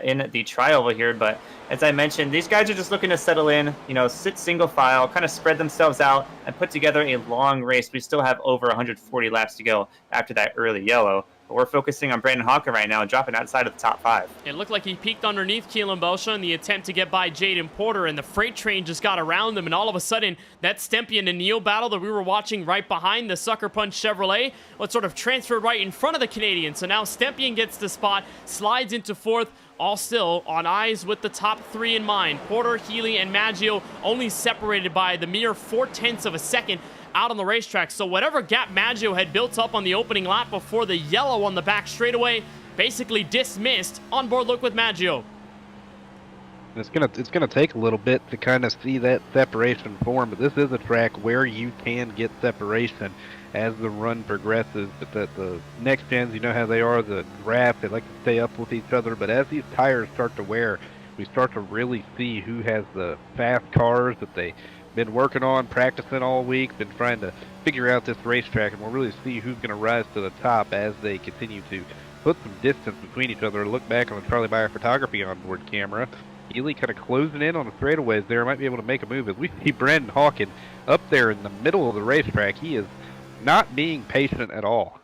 in the tri-oval here. But as I mentioned, these guys are just looking to settle in, sit single file, kind of spread themselves out and put together a long race. We still have over 140 laps to go after that early yellow. But we're focusing on Brandon Hawken right now, dropping outside of the top 5. It looked like he peeked underneath Keelan Belsha in the attempt to get by Jaden Porter, and the freight train just got around him, and all of a sudden, that Stempian and Neal battle that we were watching right behind the Sucker Punch Chevrolet was sort of transferred right in front of the Canadian. So now Stempian gets the spot, slides into 4th, all still on eyes with the top 3 in mind. Porter, Healy, and Maggio only separated by the mere 0.4 of a second out on the racetrack. So whatever gap Maggio had built up on the opening lap before the yellow on the back straightaway, basically dismissed. Onboard look with Maggio. It's gonna take a little bit to kind of see that separation form, but this is a track where you can get separation as the run progresses. But the next gens, you know how they are, the draft, they like to stay up with each other. But as these tires start to wear, we start to really see who has the fast cars that they been working on, practicing all week, been trying to figure out this racetrack, and we'll really see who's going to rise to the top as they continue to put some distance between each other. Look back on the Charlie Bayer photography onboard camera. Ely kind of closing in on the straightaways there, might be able to make a move. As we see Brandon Hawkins up there in the middle of the racetrack, he is not being patient at all.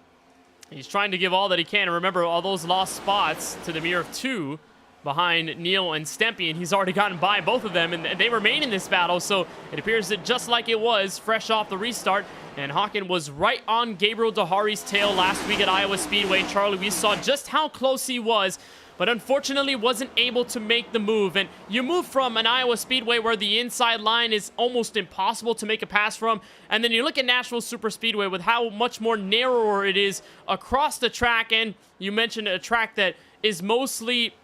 He's trying to give all that he can. And remember, all those lost spots to the mere of 2 behind Neal and Stempy, and he's already gotten by both of them, and they remain in this battle. So it appears that just like it was, fresh off the restart, and Hawkins was right on Gabriel Dahari's tail last week at Iowa Speedway. Charlie, we saw just how close he was, but unfortunately wasn't able to make the move. And you move from an Iowa Speedway where the inside line is almost impossible to make a pass from, and then you look at Nashville Super Speedway with how much more narrower it is across the track, and you mentioned a track that is mostly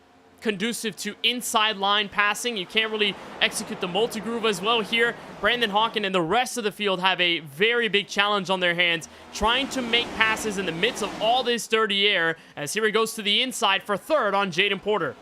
conducive to inside line passing. You can't really execute the multi-groove as well here. Brandon Hawkins and the rest of the field have a very big challenge on their hands, trying to make passes in the midst of all this dirty air, as here he goes to the inside for third on Jaden Porter.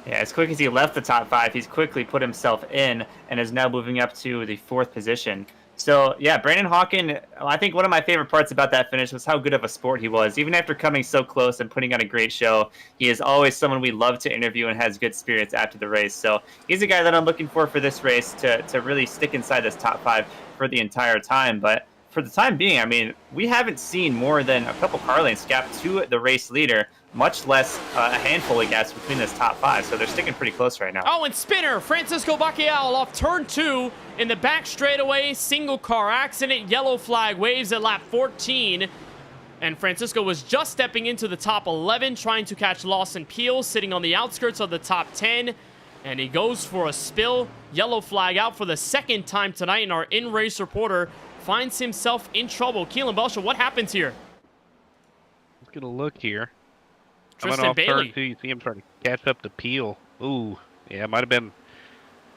Yeah, as quick as he left the top 5, he's quickly put himself in and is now moving up to the 4th position. So, yeah, Brandon Hawkins, I think one of my favorite parts about that finish was how good of a sport he was. Even after coming so close and putting on a great show, he is always someone we love to interview and has good spirits after the race. So he's a guy that I'm looking for this race to really stick inside this top 5 for the entire time. But for the time being, I mean, we haven't seen more than a couple car lengths gap to the race leader, much less a handful of gaps between this top 5. So they're sticking pretty close right now. Oh, and spinner, Francisco Bacalhau off turn 2 in the back straightaway, single car accident, yellow flag waves at lap 14. And Francisco was just stepping into the top 11, trying to catch Lawson Peel, sitting on the outskirts of the top 10. And he goes for a spill. Yellow flag out for the 2nd time tonight, and our in-race reporter finds himself in trouble. Keelan Belsha, what happens here? Let's get a look here. Tristan Coming off Bailey. turn 2, you see him trying to catch up to Peel. Ooh, yeah, might have been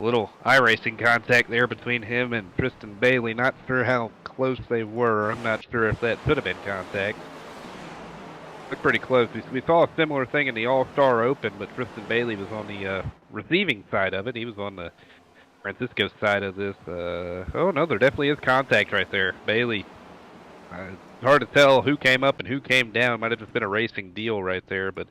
a little iRacing contact there between him and Tristan Bailey. Not sure how close they were. I'm not sure if that could have been contact. Looked pretty close. We saw a similar thing in the All-Star Open, but Tristan Bailey was on the receiving side of it. He was on the Francisco side of this. Oh, no, there definitely is contact right there. Bailey, it's hard to tell who came up and who came down. Might have just been a racing deal right there, but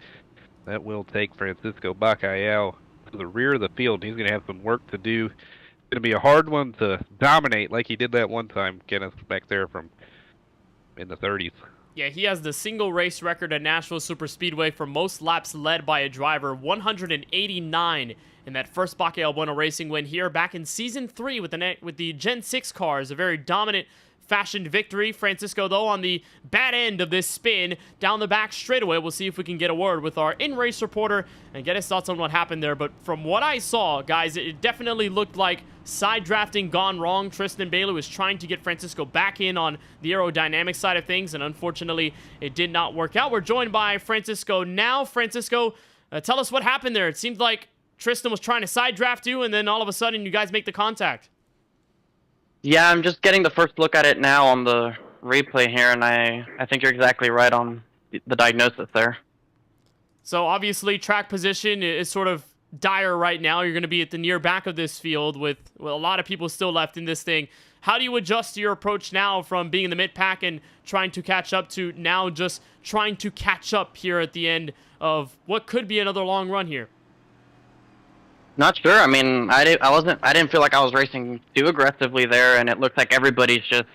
that will take Francisco Bacalhau to the rear of the field. He's going to have some work to do. It's going to be a hard one to dominate like he did that one time, Kenneth, back there from in the 30s. Yeah, he has the single race record at Nashville Super Speedway for most laps led by a driver, 189 in that first KBueno Racing win here back in Season 3 with the Gen 6 cars. A very dominant fashioned victory. Francisco, though, on the bad end of this spin down the back straightaway. We'll see if we can get a word with our in-race reporter and get his thoughts on what happened there. But from what I saw, guys, it definitely looked like side drafting gone wrong. Tristan Bailey was trying to get Francisco back in on the aerodynamic side of things, and unfortunately, it did not work out. We're joined by Francisco now. Francisco, tell us what happened there. It seemed like Tristan was trying to side draft you, and then all of a sudden, you guys make the contact. Yeah, I'm just getting the first look at it now on the replay here, and I think you're exactly right on the diagnosis there. So obviously track position is sort of dire right now. You're going to be at the near back of this field with a lot of people still left in this thing. How do you adjust your approach now from being in the mid-pack and trying to catch up to now just trying to catch up here at the end of what could be another long run here? Not sure. I mean, I didn't feel like I was racing too aggressively there, and it looks like everybody's just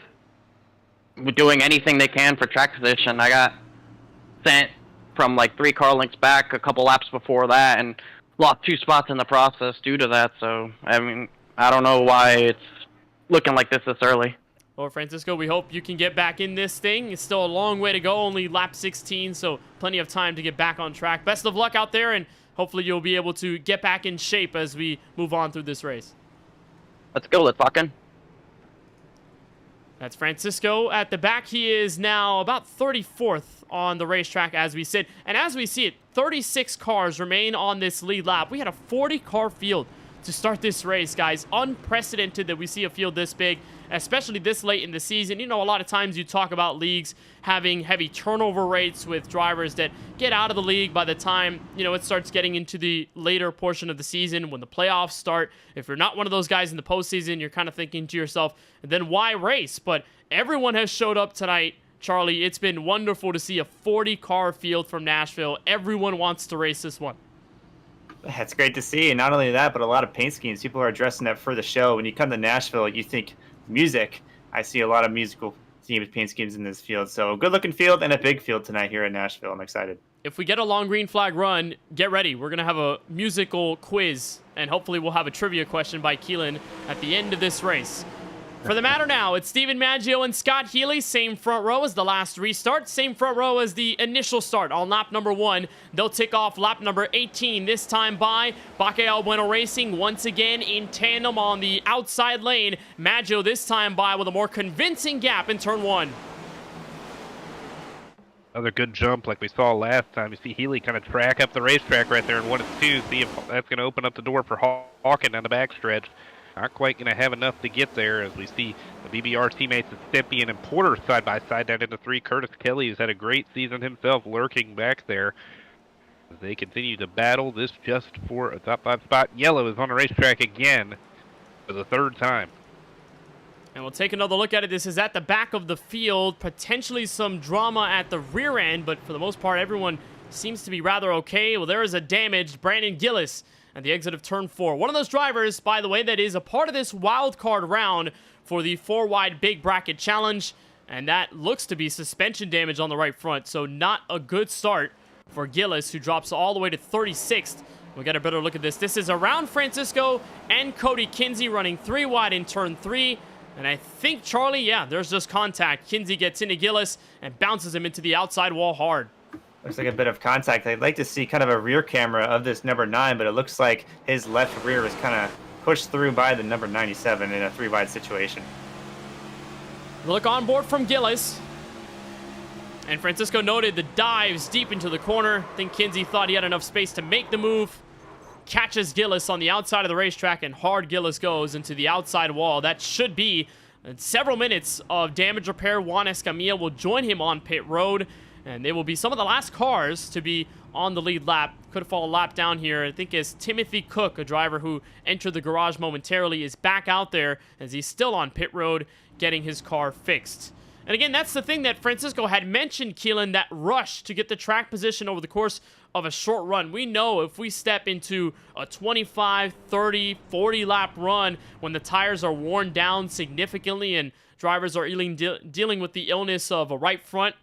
doing anything they can for track position. I got sent from like 3 car lengths back a couple laps before that, and lost 2 spots in the process due to that. So, I mean, I don't know why it's looking like this early. Well, Francisco, we hope you can get back in this thing. It's still a long way to go, only lap 16, so plenty of time to get back on track. Best of luck out there, and hopefully you'll be able to get back in shape as we move on through this race. Let's go. Let's lock in. That's Francisco at the back. He is now about 34th on the racetrack as we sit. And as we see it, 36 cars remain on this lead lap. We had a 40-car field to start this race, guys. Unprecedented that we see a field this big. especially this late in the season. You know, a lot of times you talk about leagues having heavy turnover rates with drivers that get out of the league by the time, you know, it starts getting into the later portion of the season when the playoffs start. If you're not one of those guys in the postseason, you're kind of thinking to yourself, then why race? But everyone has showed up tonight. Charlie, it's been wonderful to see a 40-car field from Nashville. Everyone wants to race this one. That's great to see. And not only that, but a lot of paint schemes. People are dressing up for the show. When you come to Nashville, you think music. I see a lot of musical themed paint schemes in this field. So good-looking field and a big field tonight here in Nashville. I'm excited. If we get a long green flag run, get ready. We're going to have a musical quiz, and hopefully we'll have a trivia question by Keelan at the end of this race. For the matter now, it's Steven Maggio and Scott Healy. Same front row as the last restart. Same front row as the initial start on lap number 1. They'll tick off lap number 18, this time by KBueno Racing. Once again in tandem on the outside lane. Maggio this time by with a more convincing gap in turn 1. Another good jump like we saw last time. You see Healy kind of track up the racetrack right there in 1 and 2. See if that's going to open up the door for Hawken down the backstretch. Not quite going to have enough to get there as we see the BBR teammates of Stepien and Porter side by side down into 3. Curtis Kelly has had a great season himself lurking back there. As they continue to battle this just for a top 5 spot. Yellow is on the racetrack again for the 3rd time. And we'll take another look at it. This is at the back of the field. Potentially some drama at the rear end, but for the most part, everyone seems to be rather okay. Well, there is a damaged Brandon Gillis at the exit of turn 4. One of those drivers, by the way, that is a part of this wild card round for the 4-wide big bracket challenge. And that looks to be suspension damage on the right front. So not a good start for Gillis, who drops all the way to 36th. We'll get a better look at this. This is around Francisco and Cody Kinsey running 3 wide in turn 3. And I think, Charlie, yeah, there's just contact. Kinsey gets into Gillis and bounces him into the outside wall hard. Looks like a bit of contact. I'd like to see kind of a rear camera of this number 9, but it looks like his left rear was kind of pushed through by the number 97 in a 3-wide situation. Look on board from Gillis. And Francisco noted the dives deep into the corner. I think Kinsey thought he had enough space to make the move. Catches Gillis on the outside of the racetrack, and hard Gillis goes into the outside wall. That should be several minutes of damage repair. Juan Escamilla will join him on pit road. And they will be some of the last cars to be on the lead lap. Could fall a lap down here, I think, as Timothy Cook, a driver who entered the garage momentarily, is back out there as he's still on pit road getting his car fixed. And again, that's the thing that Francisco had mentioned, Keelan, that rush to get the track position over the course of a short run. We know if we step into a 25, 30, 40 lap run when the tires are worn down significantly and drivers are dealing with the illness of a right front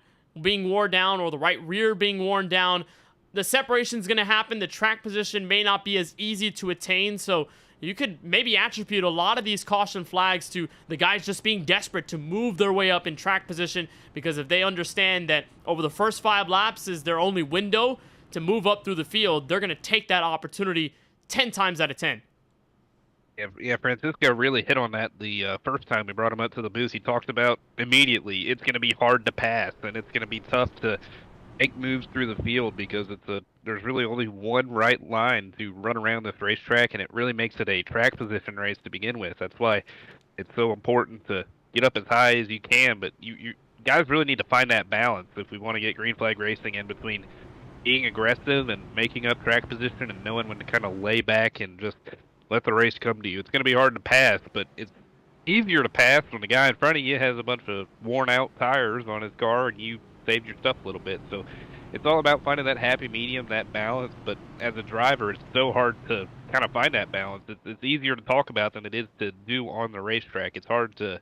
being worn down or the right rear being worn down, the separation is going to happen. The track position may not be as easy to attain, so you could maybe attribute a lot of these caution flags to the guys just being desperate to move their way up in track position, because if they understand that over the first 5 laps is their only window to move up through the field, they're going to take that opportunity 10 times out of 10. Yeah, Francisco really hit on that the first time we brought him up to the booth. He talked about immediately it's going to be hard to pass, and it's going to be tough to make moves through the field because there's really only one right line to run around this racetrack, and it really makes it a track position race to begin with. That's why it's so important to get up as high as you can, but you guys really need to find that balance if we want to get green flag racing in between being aggressive and making up track position and knowing when to kind of lay back and just let the race come to you. It's going to be hard to pass, but it's easier to pass when the guy in front of you has a bunch of worn-out tires on his car and you saved your stuff a little bit. So it's all about finding that happy medium, that balance, but as a driver, it's so hard to kind of find that balance. It's easier to talk about than it is to do on the racetrack. It's hard to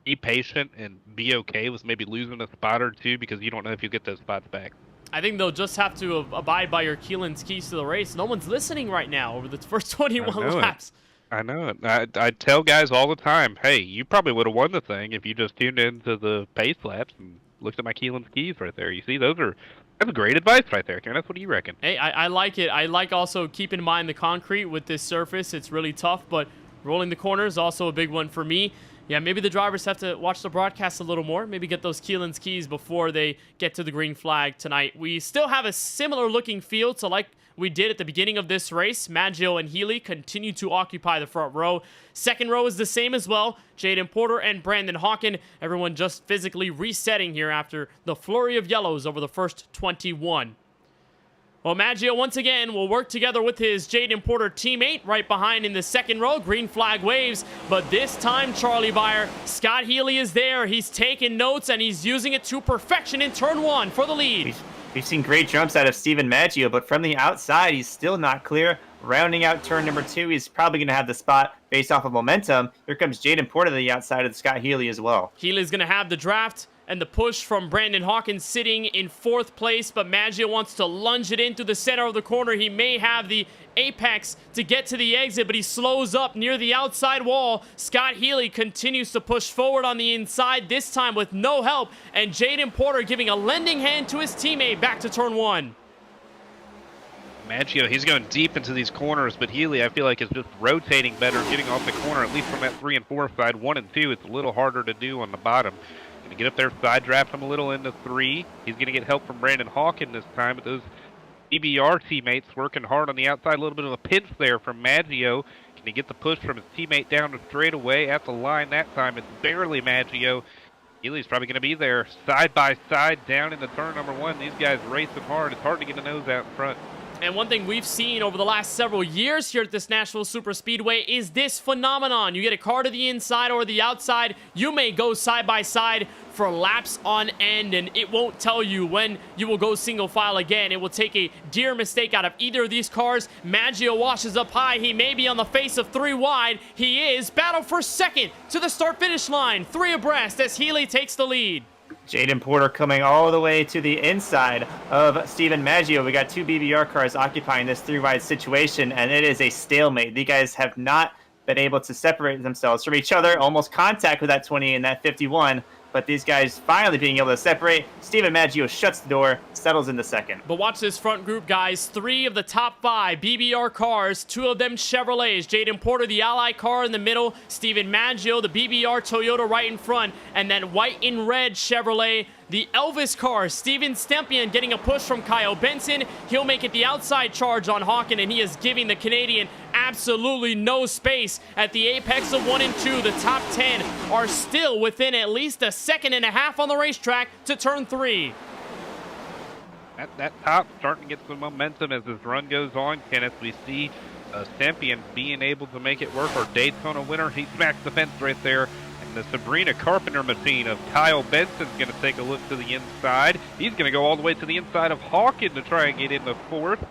be patient and be okay with maybe losing a spot or two because you don't know if you'll get those spots back. I think they'll just have to abide by your Keelan's keys to the race. No one's listening right now over the first 21 laps. I know it. I tell guys all the time, hey, you probably would have won the thing if you just tuned into the pace laps and looked at my Keelan's keys right there. You see, that's great advice right there, Kenneth. What do you reckon? Hey, I like it. I like also keeping in mind the concrete with this surface. It's really tough, but rolling the corners also a big one for me. Yeah, maybe the drivers have to watch the broadcast a little more. Maybe get those Keelan's keys before they get to the green flag tonight. We still have a similar looking field, so like we did at the beginning of this race. Maggio and Healy continue to occupy the front row. Second row is the same as well. Jaden Porter and Brandon Hawken, everyone just physically resetting here after the flurry of yellows over the first 21. Well, Maggio once again will work together with his Jaden Porter teammate right behind in the second row. Green flag waves, but this time, Charlie Beyer, Scott Healy is there. He's taking notes, and he's using it to perfection in turn 1 for the lead. We've seen great jumps out of Steven Maggio, but from the outside, he's still not clear. Rounding out turn number 2, he's probably going to have the spot based off of momentum. Here comes Jaden Porter to the outside of Scott Healy as well. Healy's going to have the draft and the push from Brandon Hawkins sitting in 4th place, but Maggio wants to lunge it into the center of the corner. He may have the apex to get to the exit, but he slows up near the outside wall. Scott Healy continues to push forward on the inside, this time with no help, and Jaden Porter giving a lending hand to his teammate back to turn 1. Maggio, he's going deep into these corners, but Healy, I feel like, is just rotating better, getting off the corner, at least from that 3 and 4 side. 1 and 2, it's a little harder to do on the bottom. Going to get up there, side draft him a little into 3. He's going to get help from Brandon Hawken this time, but those BBR teammates working hard on the outside. A little bit of a pinch there from Maggio. Can he get the push from his teammate down the straightaway at the line that time? It's barely Maggio. Healy's probably going to be there side by side down into turn number 1. These guys racing hard. It's hard to get a nose out in front. And one thing we've seen over the last several years here at this Nashville Super Speedway is this phenomenon. You get a car to the inside or the outside, you may go side by side for laps on end, and it won't tell you when you will go single file again. It will take a deer mistake out of either of these cars. Maggio washes up high. He may be on the face of 3 wide. He is. Battle for second to the start-finish line. 3 abreast as Healy takes the lead. Jaden Porter coming all the way to the inside of Steven Maggio. We got 2 BBR cars occupying this 3-wide situation, and it is a stalemate. The guys have not been able to separate themselves from each other. Almost contact with that 20 and that 51. But these guys finally being able to separate. Steven Maggio shuts the door, settles in the second. But watch this front group, guys. 3 of the top 5 BBR cars, 2 of them Chevrolets. Jaden Porter, the Ally car in the middle. Steven Maggio, the BBR Toyota right in front. And then white and red Chevrolet, the Elvis car. Steven Stempian getting a push from Kyle Benson. He'll make it the outside charge on Hawken, and he is giving the Canadian absolutely no space at the apex of 1 and 2. The top 10 are still within at least a second and a half on the racetrack to turn 3. That top starting to get some momentum as this run goes on, Kenneth. We see Stempian being able to make it work. Our Daytona winner, he smacks the fence right there. And the Sabrina Carpenter machine of Kyle Benson's going to take a look to the inside. He's going to go all the way to the inside of Hawken to try and get in the 4th.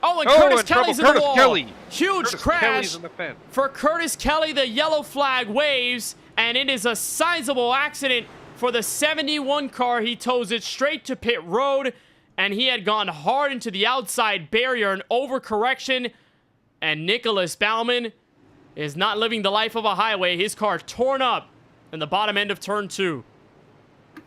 Oh, and Curtis Kelly's in the Curtis wall. Kelly. Huge Curtis crash Kelly's in the fence. for Curtis Kelly. The yellow flag waves, and it is a sizable accident for the 71 car. He tows it straight to pit road, and he had gone hard into the outside barrier, an overcorrection, and Nicholas Bauman is not living the life of a highway. His car torn up in the bottom end of turn 2.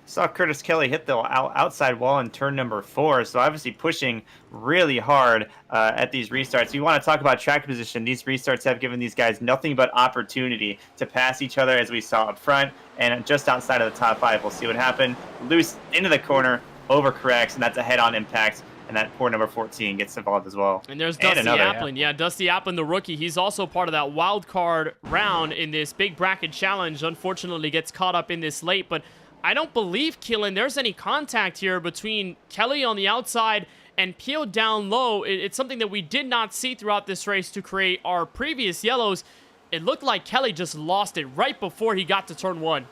Saw Curtis Kelly hit the outside wall in turn number 4, so obviously pushing really hard at these restarts. You want to talk about track position. These restarts have given these guys nothing but opportunity to pass each other, as we saw up front, and just outside of the top 5. We'll see what happened. Loose into the corner, overcorrects, and that's a head-on impact, and that poor number 14 gets involved as well. And there's Dusty Applin. Yeah, Dusty Applin, the rookie. He's also part of that wild card round in this big bracket challenge. Unfortunately, gets caught up in this late, but I don't believe, Keelan, there's any contact here between Kelly on the outside and Peel down low. It's something that we did not see throughout this race to create our previous yellows. It looked like Kelly just lost it right before he got to turn 1.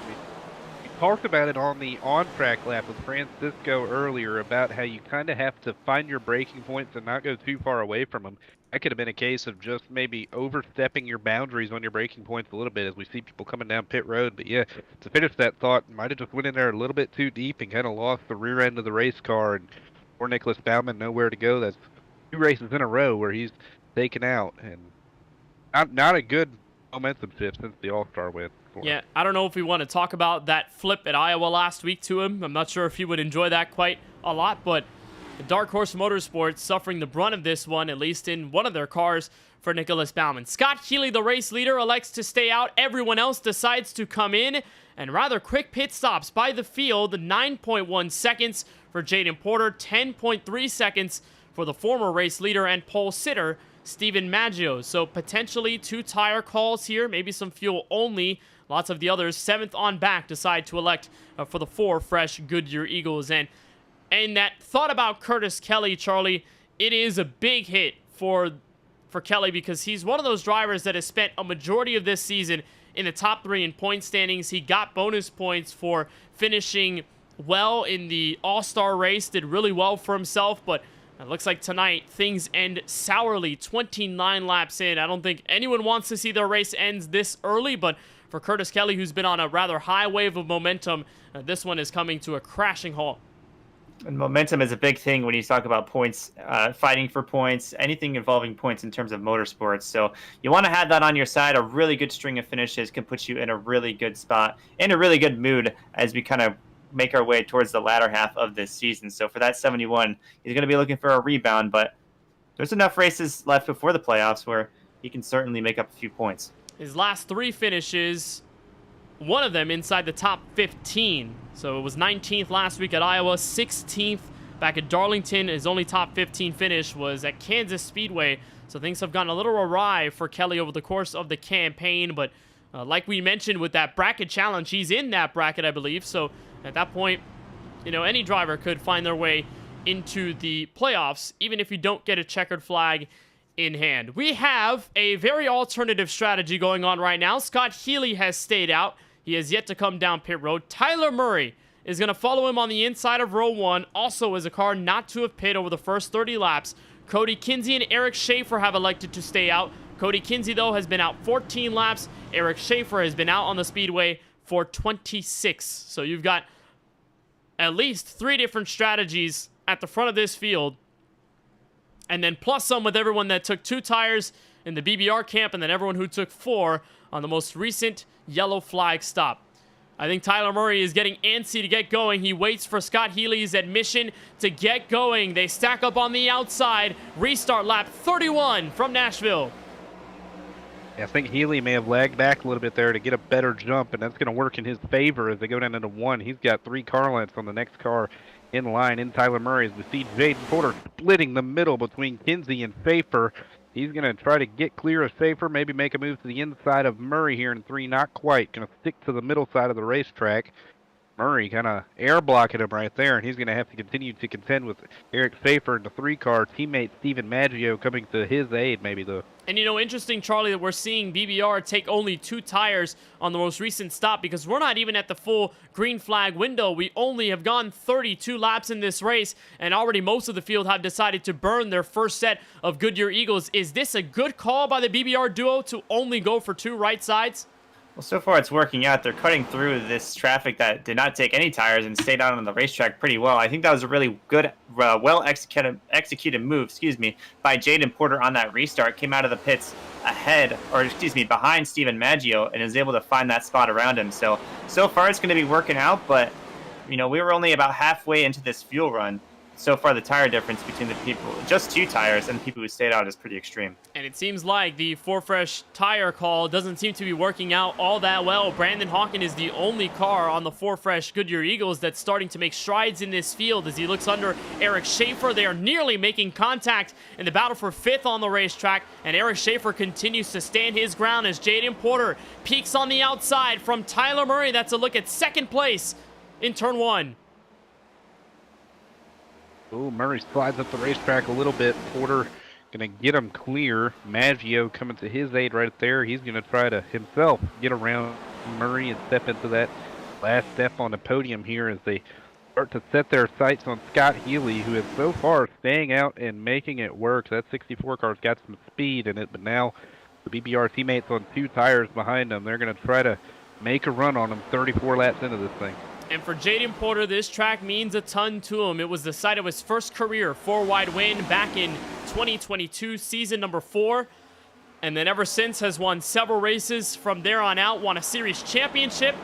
We talked about it on the on-track lap with Francisco earlier about how you kind of have to find your braking points and not go too far away from them. That could have been a case of just maybe overstepping your boundaries on your braking points a little bit as we see people coming down pit road. But yeah, to finish that thought, might have just went in there a little bit too deep and kind of lost the rear end of the race car. And poor Nicholas Bauman, nowhere to go. That's 2 races in a row where he's taken out. And not a good momentum shift since the All-Star win. Yeah, I don't know if we want to talk about that flip at Iowa last week to him. I'm not sure if he would enjoy that quite a lot, but Dark Horse Motorsports suffering the brunt of this one, at least in one of their cars, for Nicholas Baumann. Scott Healy, the race leader, elects to stay out. Everyone else decides to come in, and rather quick pit stops by the field. 9.1 seconds for Jaden Porter, 10.3 seconds for the former race leader and pole sitter, Steven Maggio. So potentially 2 tire calls here, maybe some fuel only. Lots of the others, 7th on back, decide to elect for the 4 fresh Goodyear Eagles. And that thought about Curtis Kelly, Charlie, it is a big hit for Kelly, because he's one of those drivers that has spent a majority of this season in the top 3 in point standings. He got bonus points for finishing well in the All-Star race, did really well for himself, but it looks like tonight things end sourly, 29 laps in. I don't think anyone wants to see their race ends this early, but for Curtis Kelly, who's been on a rather high wave of momentum, this one is coming to a crashing halt. And momentum is a big thing when you talk about points, fighting for points, anything involving points in terms of motorsports. So you want to have that on your side. A really good string of finishes can put you in a really good spot, in a really good mood as we kind of make our way towards the latter half of this season. So for that 71, he's going to be looking for a rebound, but there's enough races left before the playoffs where he can certainly make up a few points. His last 3 finishes, one of them inside the top 15. So it was 19th last week at Iowa, 16th back at Darlington. His only top 15 finish was at Kansas Speedway. So things have gone a little awry for Kelly over the course of the campaign. But like we mentioned with that bracket challenge, he's in that bracket, I believe. So at that point, you know, any driver could find their way into the playoffs, even if you don't get a checkered flag in hand. We have a very alternative strategy going on right now. Scott Healy has stayed out. He has yet to come down pit road. Tyler Murray is going to follow him on the inside of row 1, also as a car not to have pit over the first 30 laps. Cody Kinsey and Eric Schaefer have elected to stay out. Cody Kinsey, though, has been out 14 laps. Eric Schaefer has been out on the speedway for 26. So you've got at least 3 different strategies at the front of this field. And then plus some with everyone that took 2 tires in the BBR camp, and then everyone who took 4 on the most recent yellow flag stop. I think Tyler Murray is getting antsy to get going. He waits for Scott Healy's admission to get going. They stack up on the outside. Restart lap 31 from Nashville. Yeah, I think Healy may have lagged back a little bit there to get a better jump, and that's going to work in his favor as they go down into 1. He's got 3 car lengths on the next car in line in Tyler Murray as we see Jaden Porter splitting the middle between Kinsey and Schaefer. He's going to try to get clear of Schaefer, maybe make a move to the inside of Murray here in 3. Not quite. Going to stick to the middle side of the racetrack. Murray kind of air blocking him right there, and he's going to have to continue to contend with Eric Schaefer in the 3 car. Teammate Steven Maggio coming to his aid, maybe, though. And, you know, interesting, Charlie, that we're seeing BBR take only 2 tires on the most recent stop, because we're not even at the full green flag window. We only have gone 32 laps in this race, and already most of the field have decided to burn their first set of Goodyear Eagles. Is this a good call by the BBR duo to only go for 2 right sides? Well, so far it's working out. They're cutting through this traffic that did not take any tires and stayed out on the racetrack pretty well. I think that was a really good, well-executed move, by Jaden Porter on that restart. Came out of the pits behind Steven Maggio and is able to find that spot around him. So far it's going to be working out, but, you know, we were only about halfway into this fuel run. So far, the tire difference between the people, just 2 tires, and the people who stayed out is pretty extreme. And it seems like the 4 fresh tire call doesn't seem to be working out all that well. Brandon Hawken is the only car on the 4 fresh Goodyear Eagles that's starting to make strides in this field as he looks under Eric Schaefer. They are nearly making contact in the battle for 5th on the racetrack, and Eric Schaefer continues to stand his ground as Jaden Porter peeks on the outside from Tyler Murray. That's a look at 2nd place in turn 1. Oh, Murray slides up the racetrack a little bit. Porter going to get him clear. Maggio coming to his aid right there. He's going to try to himself get around Murray and step into that last step on the podium here as they start to set their sights on Scott Healy, who is so far staying out and making it work. That 64 car's got some speed in it, but now the BBR teammates on 2 tires behind them. They're going to try to make a run on him 34 laps into this thing. And for Jaden Porter, this track means a ton to him. It was the site of his first career 4-wide win back in 2022, season number 4. And then ever since has won several races from there on out, won a series championship,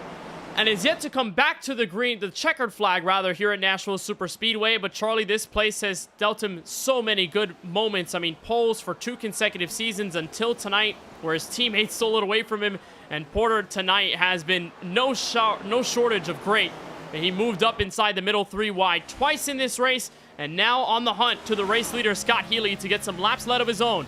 and is yet to come back to the checkered flag rather, here at Nashville Super Speedway. But Charlie, this place has dealt him so many good moments. I mean, poles for 2 consecutive seasons until tonight, where his teammates stole it away from him. And Porter tonight has been no shortage of great. He moved up inside the middle 3 wide twice in this race, and now on the hunt to the race leader Scott Healy to get some laps led of his own.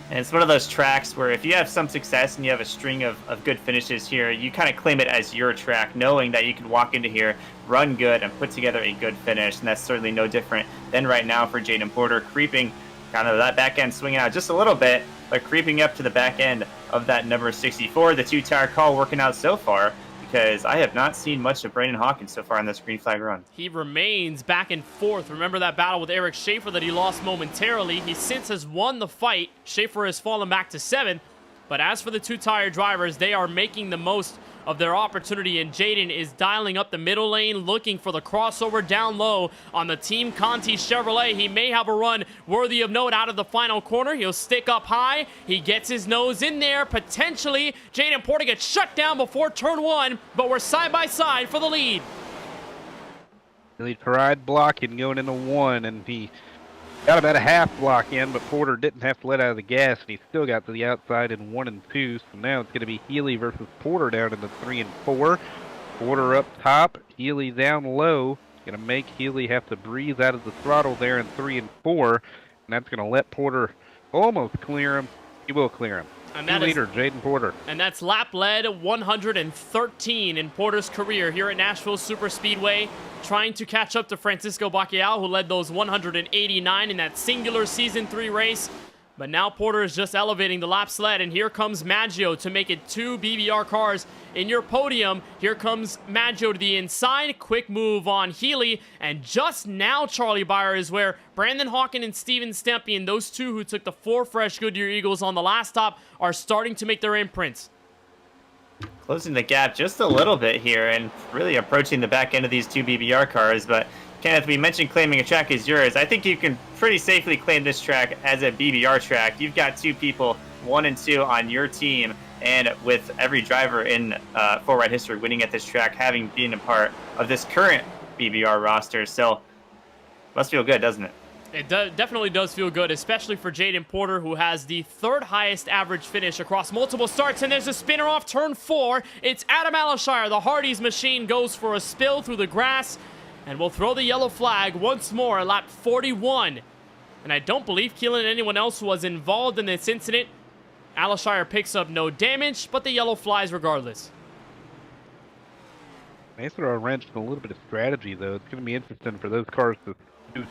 And it's one of those tracks where if you have some success and you have a string of good finishes here, you kind of claim it as your track, knowing that you can walk into here, run good, and put together a good finish. And that's certainly no different than right now for Jaden Porter, creeping kind of that back end, swinging out just a little bit, but creeping up to the back end of that number 64. The 2-tire call working out so far, because I have not seen much of Brandon Hawkins so far on this green flag run. He remains back and forth. Remember that battle with Eric Schaefer that he lost momentarily? He since has won the fight. Schaefer has fallen back to 7th. But as for the 2-tire drivers, they are making the most of their opportunity, and Jaden is dialing up the middle lane, looking for the crossover down low on the Team Conti Chevrolet. He may have a run worthy of note out of the final corner. He'll stick up high. He gets his nose in there. Potentially, Jaden Porter gets shut down before turn 1, but we're side by side for the lead. He tried blocking going into 1, and he got about a half block in, but Porter didn't have to let out of the gas, and he still got to the outside in 1 and 2. So now it's going to be Healy versus Porter down in the 3 and 4. Porter up top, Healy down low. Going to make Healy have to breathe out of the throttle there in 3 and 4, and that's going to let Porter almost clear him. He will clear him. And that leader, Jaden Porter. And that's lap led 113 in Porter's career here at Nashville Super Speedway, trying to catch up to Francisco Bacalhau, who led those 189 in that singular Season 3 race. But now Porter is just elevating the lap sled, and here comes Maggio to make it 2 BBR cars in your podium. Here comes Maggio to the inside. Quick move on Healy, and just now Charlie Beyer is where Brandon Hawkins and Steven Stempian, those 2 who took the 4 fresh Goodyear Eagles on the last stop, are starting to make their imprints. Closing the gap just a little bit here and really approaching the back end of these 2 BBR cars. But Kenneth, we mentioned claiming a track is yours. I think you can pretty safely claim this track as a BBR track. You've got 2 people, 1 and 2 on your team, and with every driver in full ride history winning at this track, having been a part of this current BBR roster. So must feel good, doesn't it? It definitely does feel good, especially for Jaden Porter, who has the 3rd highest average finish across multiple starts. And there's a spinner off turn 4. It's Adam Alashire. The Hardee's machine goes for a spill through the grass, and we'll throw the yellow flag once more at lap 41. And I don't believe Keelan and anyone else was involved in this incident. Alashire picks up no damage, but the yellow flies regardless. They throw a wrench and a little bit of strategy, though. It's going to be interesting for those cars who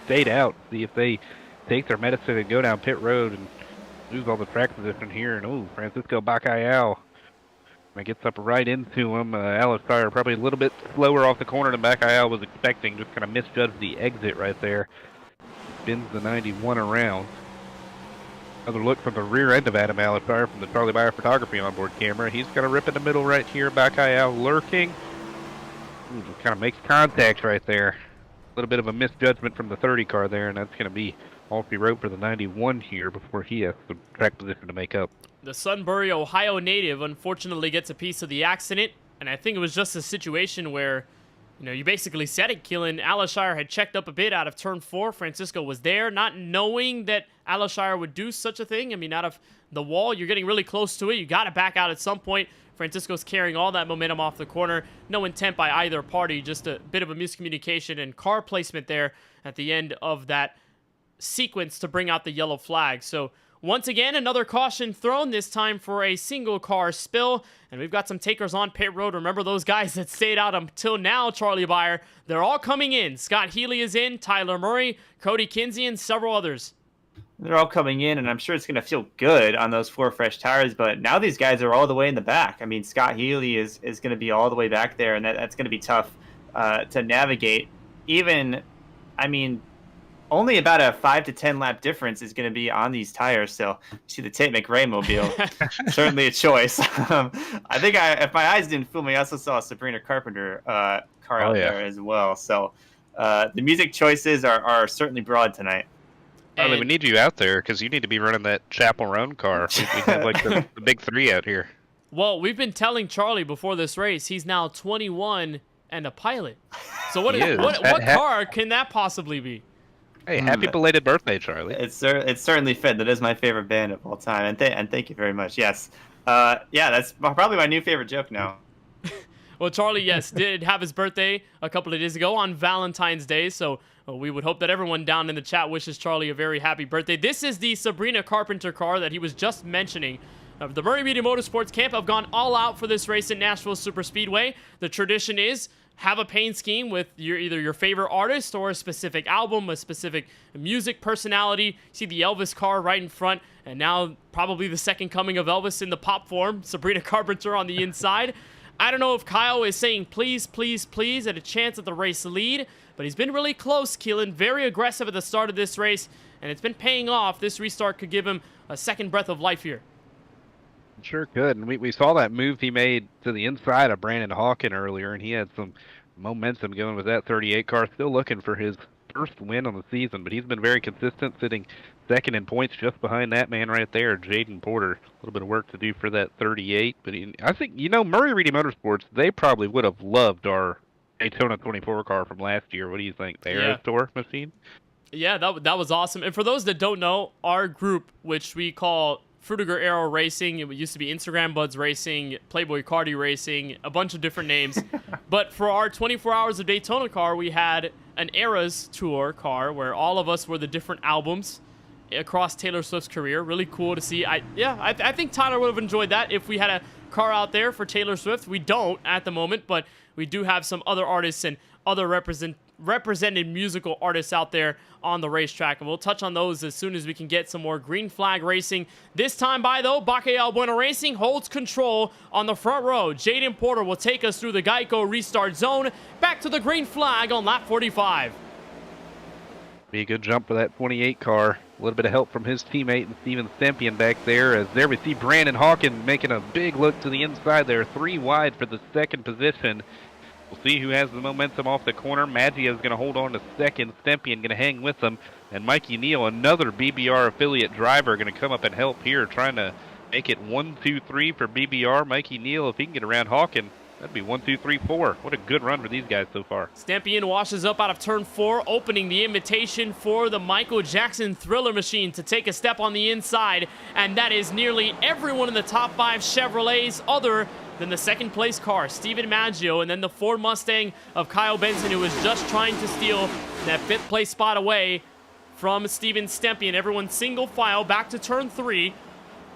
stayed out, see if they take their medicine and go down pit road and lose all the track position here. And, oh, Francisco Bacalhau gets up right into him. Alashire probably a little bit slower off the corner than Bacalhau was expecting. Just kind of misjudged the exit right there. Spins the 91 around. Another look from the rear end of Adam Alashire from the Charlie Beyer photography onboard camera. He's got a rip in the middle right here. Bacalhau lurking. Ooh, just kind of makes contact right there. A little bit of a misjudgment from the 30 car there, and that's going to be all she wrote for the 91 here before he has the track position to make up. The Sunbury, Ohio native unfortunately gets a piece of the accident, and I think it was just a situation where, you know, you basically said it, Keelan. Alashire had checked up a bit out of turn 4. Francisco was there, not knowing that Alashire would do such a thing. I mean, out of the wall, you're getting really close to it. You got to back out at some point. Francisco's carrying all that momentum off the corner. No intent by either party, just a bit of a miscommunication and car placement there at the end of that sequence to bring out the yellow flag. So once again, another caution thrown, this time for a single car spill. And we've got some takers on pit road. Remember those guys that stayed out until now, Charlie Beyer. They're all coming in. Scott Healy is in, Tyler Murray, Cody Kinsey, and several others. They're all coming in, and I'm sure it's going to feel good on those 4 fresh tires, but now these guys are all the way in the back. I mean, Scott Healy is going to be all the way back there, and that's going to be tough to navigate. Even, I mean, only about a 5 to 10 lap difference is going to be on these tires, so you see the Tate McRae mobile. Certainly a choice. I think if my eyes didn't fool me, I also saw a Sabrina Carpenter car out there as well. So the music choices are certainly broad tonight. Harley, we need you out there because you need to be running that Chapel Roan car. We have like the big 3 out here. Well, we've been telling Charlie before this race he's now 21 and a pilot. So what car can that possibly be? Hey, happy belated birthday, Charlie. It's certainly fit. That is my favorite band of all time, and thank you very much. Yes, yeah, that's probably my new favorite joke now. Well, Charlie, yes, did have his birthday a couple of days ago on Valentine's Day, so we would hope that everyone down in the chat wishes Charlie a very happy birthday. This is the Sabrina Carpenter car that he was just mentioning. The Murray Media Motorsports camp have gone all out for this race at Nashville Superspeedway. The tradition is have a paint scheme with either your favorite artist or a specific album, a specific music personality. See the Elvis car right in front, and now probably the second coming of Elvis in the pop form, Sabrina Carpenter on the inside. I don't know if Kyle is saying please, please, please at a chance at the race lead, but he's been really close, Keelan. Very aggressive at the start of this race, and it's been paying off. This restart could give him a second breath of life here. Sure could, and we saw that move he made to the inside of Brandon Hawken earlier, and he had some momentum going with that 38 car. Still looking for his first win on the season, but he's been very consistent, sitting second in points just behind that man right there, Jaden Porter. A little bit of work to do for that 38, but I think, Murray Reedy Motorsports, they probably would have loved our Daytona 24 car from last year. What do you think? The Aerostor machine? Yeah, that was awesome. And for those that don't know, our group, which we call Fruitiger Aero Racing, it used to be Instagram Buds Racing, Playboy Cardi Racing, a bunch of different names. But for our 24 Hours of Daytona car, we had an Eras Tour car where all of us were the different albums across Taylor Swift's career. Really cool to see. I think Tyler would have enjoyed that if we had a car out there for Taylor Swift. We don't at the moment, but we do have some other artists and other represented musical artists out there on the racetrack, and we'll touch on those as soon as we can get some more green flag racing. This time by, though, KBueno Racing holds control on the front row. Jaden Porter will take us through the Geico restart zone, back to the green flag on lap 45. Be a good jump for that 28 car. A little bit of help from his teammate and Steven Stempian back there. As there we see Brandon Hawken making a big look to the inside there. 3 wide for the second position. We'll see who has the momentum off the corner. Maggio is going to hold on to second. Stempian going to hang with them. And Mikey Neal, another BBR affiliate driver, going to come up and help here, trying to make it 1, 2, 3 for BBR. Mikey Neal, if he can get around Hawken, that'd be 1, 2, 3, 4. What a good run for these guys so far. Stempian washes up out of turn 4, opening the invitation for the Michael Jackson Thriller machine to take a step on the inside. And that is nearly everyone in the top 5 Chevrolets other than the second place car, Steven Maggio, and then the Ford Mustang of Kyle Benson, who was just trying to steal that 5th place spot away from Steven Stempian. Everyone single file back to turn 3.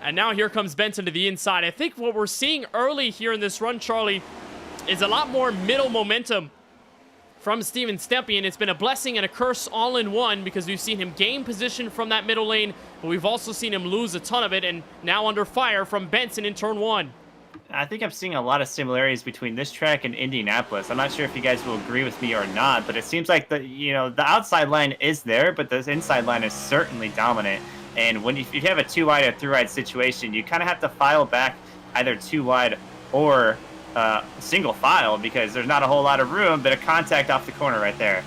And now here comes Benson to the inside. I think what we're seeing early here in this run, Charlie, is a lot more middle momentum from Steven Stempian. It's been a blessing and a curse all in one, because we've seen him gain position from that middle lane, but we've also seen him lose a ton of it, and now under fire from Benson in turn 1. I think I'm seeing a lot of similarities between this track and Indianapolis. I'm not sure if you guys will agree with me or not, but it seems like the outside line is there, but the inside line is certainly dominant. And when if you have a 2 wide or 3 wide situation, you kind of have to file back either 2 wide or single file, because there's not a whole lot of room, but a contact off the corner right there.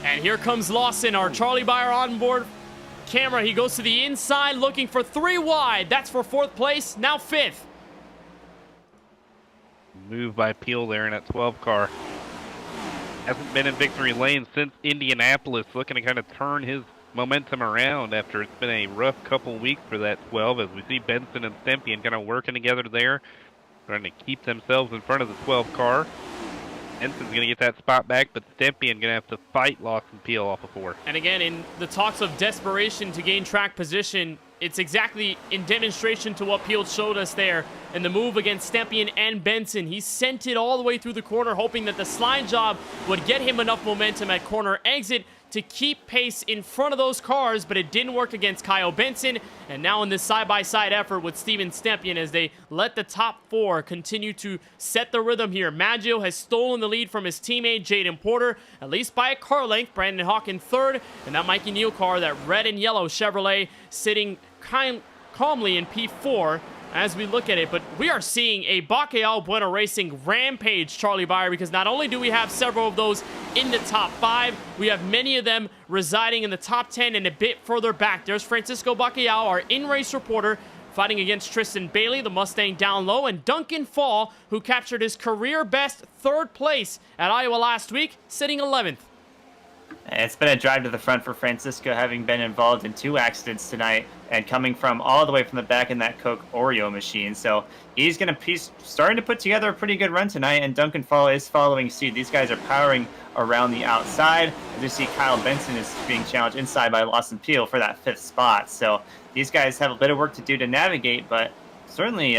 And here comes Lawson, our Charlie Beyer onboard camera. He goes to the inside looking for 3 wide. That's for 4th place, now 5th. Move by Peel there in that 12 car. Hasn't been in victory lane since Indianapolis, looking to kind of turn his momentum around after it's been a rough couple weeks for that 12, as we see Benson and Stempian kind of working together there, trying to keep themselves in front of the 12 car. Benson's going to get that spot back, but Stempian going to have to fight Lawson Peel off of 4. And again, in the talks of desperation to gain track position, it's exactly in demonstration to what Peel showed us there in the move against Stempian and Benson. He sent it all the way through the corner, hoping that the slide job would get him enough momentum at corner exit to keep pace in front of those cars, but it didn't work against Kyle Benson. And now in this side-by-side effort with Steven Stempian, as they let the top 4 continue to set the rhythm here. Maggio has stolen the lead from his teammate Jaden Porter, at least by a car length. Brandon Hawken 3rd, and that Mikey Neal car, that red and yellow Chevrolet, sitting calmly in P4 as we look at it. But we are seeing a KBueno Racing rampage, Charlie Beyer, because not only do we have several of those in the top 5, we have many of them residing in the top 10 and a bit further back. There's Francisco Bacalhau, our in-race reporter fighting against Tristan Bailey, the Mustang down low, and Duncan Fall, who captured his career-best 3rd place at Iowa last week, sitting 11th. It's been a drive to the front for Francisco, having been involved in 2 accidents tonight and coming from all the way from the back in that Coke Oreo machine. So he's starting to put together a pretty good run tonight, and Duncan Fall is following suit. These guys are powering around the outside. As you see, Kyle Benson is being challenged inside by Lawson Peel for that 5th spot. So these guys have a bit of work to do to navigate, but certainly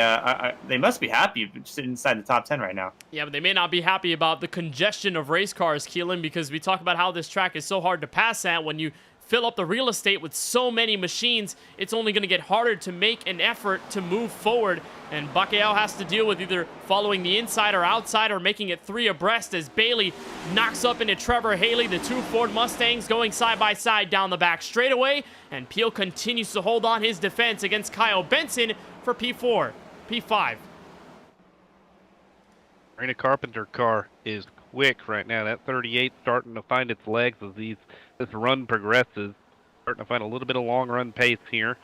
they must be happy sitting inside the top 10 right now. Yeah, but they may not be happy about the congestion of race cars, Keelan, because we talk about how this track is so hard to pass at. When you fill up the real estate with so many machines, it's only going to get harder to make an effort to move forward. And Bacalhau has to deal with either following the inside or outside or making it 3 abreast as Bailey knocks up into Trevor Haley, the 2 Ford Mustangs going side by side down the back straightaway. And Peel continues to hold on his defense against Kyle Benson for P4, P5. Raina Carpenter car is quick right now. That 38 starting to find its legs as this run progresses. Starting to find a little bit of long run pace here.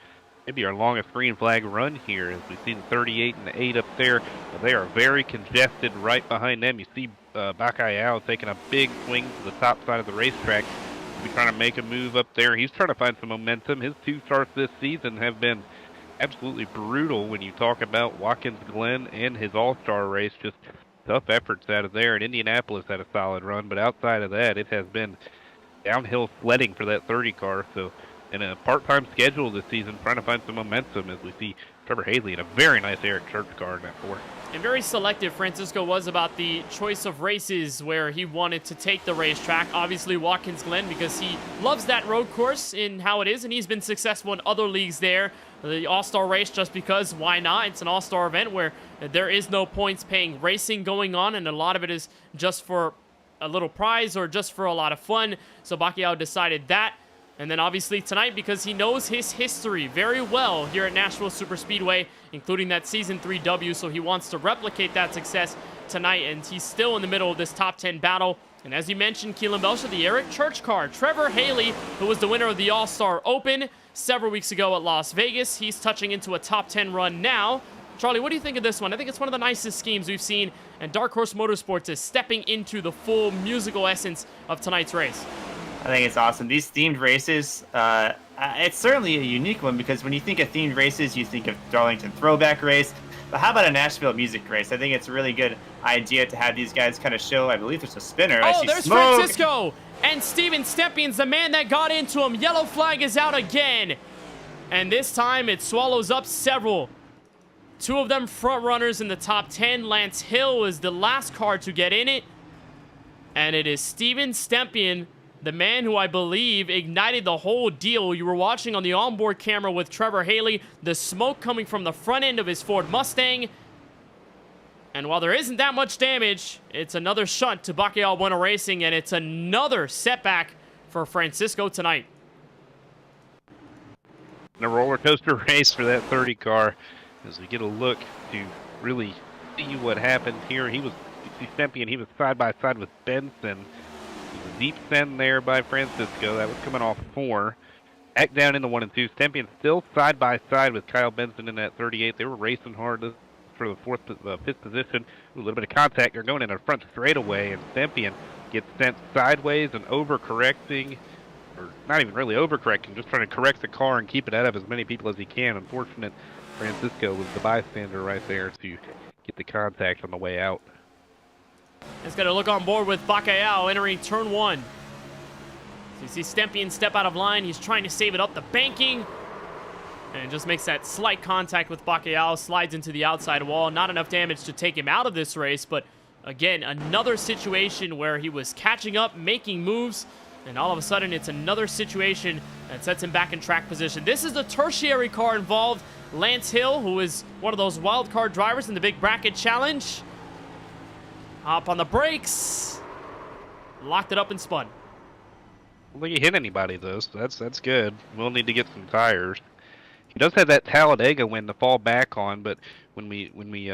Maybe our longest green flag run here as we see the 38 and the 8 up there. But they are very congested right behind them. You see Bacalhau taking a big swing to the top side of the racetrack. He's trying to make a move up there. He's trying to find some momentum. His 2 starts this season have been absolutely brutal when you talk about Watkins Glen and his all-star race. Just tough efforts out of there. And Indianapolis had a solid run, but outside of that, it has been downhill sledding for that 30 car. So in a part-time schedule this season, trying to find some momentum as we see Trevor Haley in a very nice Eric Church car in that 4. And very selective Francisco was about the choice of races where he wanted to take the racetrack. Obviously Watkins Glen, because he loves that road course in how it is, and he's been successful in other leagues there. The All-Star race, just because, why not? It's an All-Star event where there is no points-paying racing going on, and a lot of it is just for a little prize or just for a lot of fun. So Bacalhau decided that. And then obviously tonight, because he knows his history very well here at Nashville Superspeedway, including that Season 3 W, so he wants to replicate that success tonight, and he's still in the middle of this top 10 battle. And as you mentioned, Keelan Belcher, the Eric Church car, Trevor Haley, who was the winner of the All-Star Open several weeks ago at Las Vegas. He's touching into a top 10 run now. Charlie, what do you think of this one? I think it's one of the nicest schemes we've seen, and Dark Horse Motorsports is stepping into the full musical essence of tonight's race. I think it's awesome. These themed races, it's certainly a unique one, because when you think of themed races, you think of Darlington Throwback Race. But how about a Nashville music race? I think it's a really good idea to have these guys kind of show. I believe there's a spinner. Oh, there's smoke. Francisco! And Steven Stempion's the man that got into him. Yellow flag is out again. And this time it swallows up several. 2 of them front runners in the top 10. Lance Hill is the last car to get in it. And it is Steven Stempion, the man who I believe ignited the whole deal. You were watching on the onboard camera with Trevor Haley, the smoke coming from the front end of his Ford Mustang. And while there isn't that much damage, it's another shunt to KBueno Racing, and it's another setback for Francisco tonight. In a roller coaster race for that 30 car as we get a look to really see what happened here. He was side by side with Benson. Deep send there by Francisco. That was coming off 4. Back down into 1 and 2. Stempion still side by side with Kyle Benson in that 38. They were racing hard for the 5th position. A little bit of contact. They're going in a front straightaway, and Stempion gets sent sideways and overcorrecting, or not even really overcorrecting, just trying to correct the car and keep it out of as many people as he can. Unfortunate, Francisco was the bystander right there to get the contact on the way out. He's got to look on board with Bacalhau entering turn 1. So you see Stempion step out of line. He's trying to save it up the banking. And it just makes that slight contact with Bacalhau, slides into the outside wall. Not enough damage to take him out of this race, but again, another situation where he was catching up, making moves, and all of a sudden it's another situation that sets him back in track position. This is the tertiary car involved. Lance Hill, who is one of those wild card drivers in the Big Bracket Challenge. Hop on the brakes. Locked it up and spun. Well, he hit anybody though, so that's good. We'll need to get some tires. He does have that Talladega win to fall back on, but when we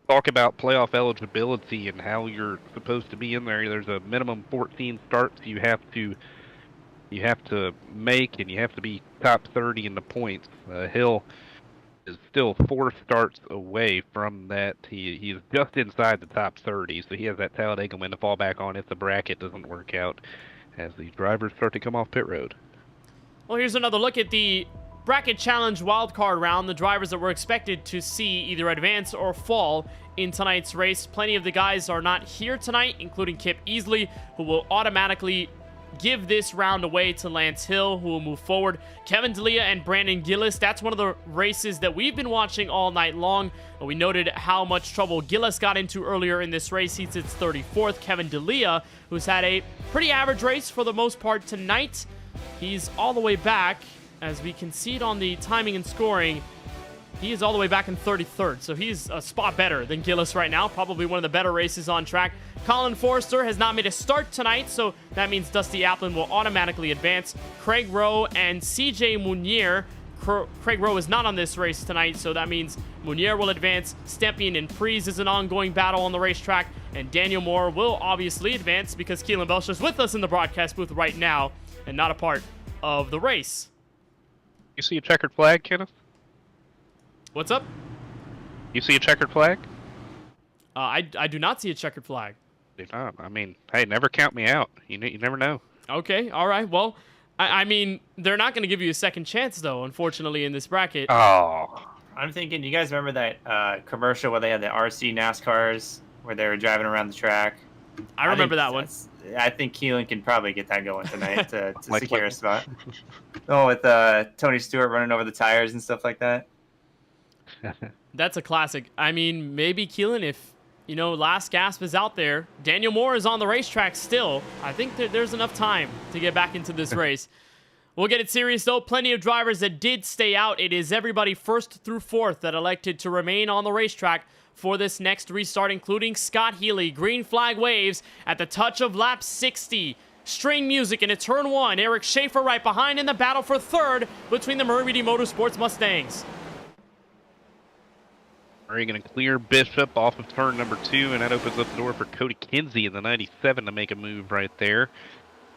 talk about playoff eligibility and how you're supposed to be in there, there's a minimum 14 starts you have to make, and you have to be top 30 in the points. Hill is still 4 starts away from that. He's just inside the top 30, so he has that Talladega win to fall back on if the bracket doesn't work out as the drivers start to come off pit road. Well, here's another look at the Bracket Challenge wildcard round. The drivers that we're expected to see either advance or fall in tonight's race. Plenty of the guys are not here tonight, including Kip Easley, who will automatically give this round away to Lance Hill, who will move forward. Kevin D'Elia and Brandon Gillis, that's one of the races that we've been watching all night long. We noted how much trouble Gillis got into earlier in this race. He sits 34th. Kevin D'Elia, who's had a pretty average race for the most part tonight, he's all the way back. As we can see it on the timing and scoring, he is all the way back in 33rd, so he's a spot better than Gillis right now. Probably one of the better races on track. Colin Forrester has not made a start tonight, so that means Dusty Applin will automatically advance. Craig Rowe and CJ Munier. Craig Rowe is not on this race tonight, so that means Munier will advance. Stepien and Prees is an ongoing battle on the racetrack, and Daniel Moore will obviously advance because Keelan Belcher is with us in the broadcast booth right now and not a part of the race. You see a checkered flag, Kenneth? What's up? You see a checkered flag? I do not see a checkered flag. Do not. I mean, hey, never count me out. You never know. Okay, all right. Well, I mean, they're not going to give you a second chance, though, unfortunately, in this bracket. Oh. I'm thinking, you guys remember that commercial where they had the RC NASCARs where they were driving around the track? I remember that one. I think Keelan can probably get that going tonight to Like secure what? a spot. Oh, with Tony Stewart running over the tires and stuff like that. That's a classic. I mean, maybe Keelan, if, last gasp is out there. Daniel Moore is on the racetrack still. I think there's enough time to get back into this race. We'll get it serious, though. Plenty of drivers that did stay out. It is everybody 1st through 4th that elected to remain on the racetrack for this next restart, including Scott Healy. Green flag waves at the touch of lap 60. String music into turn 1. Eric Schaefer right behind in the battle for 3rd between the Murray Motorsports Mustangs. Murray going to clear Bishop off of turn number 2, and that opens up the door for Cody Kinsey in the 97 to make a move right there.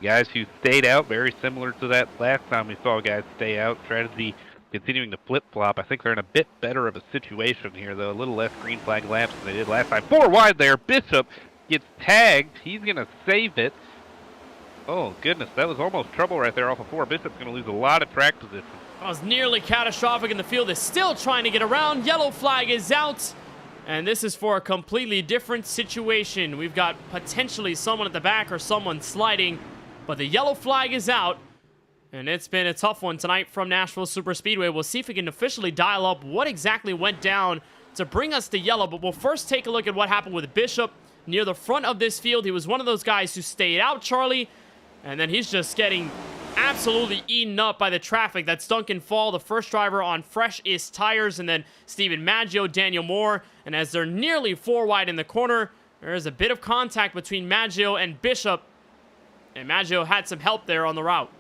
Guys who stayed out, very similar to that last time we saw guys stay out. Strategy continuing to flip-flop. I think they're in a bit better of a situation here, though. A little less green flag laps than they did last time. 4 wide there. Bishop gets tagged. He's going to save it. Oh, goodness. That was almost trouble right there off of 4. Bishop's going to lose a lot of track position. That was nearly catastrophic, and the field is still trying to get around. Yellow flag is out, and this is for a completely different situation. We've got potentially someone at the back or someone sliding, but the yellow flag is out, and it's been a tough one tonight from Nashville Superspeedway. We'll see if we can officially dial up what exactly went down to bring us to yellow, but we'll first take a look at what happened with Bishop near the front of this field. He was one of those guys who stayed out, Charlie, and then he's just getting absolutely eaten up by the traffic. That's Duncan Fall, the first driver on Fresh-Ist tires, and then Steven Maggio, Daniel Moore, and as they're nearly 4 wide in the corner, there's a bit of contact between Maggio and Bishop, and Maggio had some help there on the route.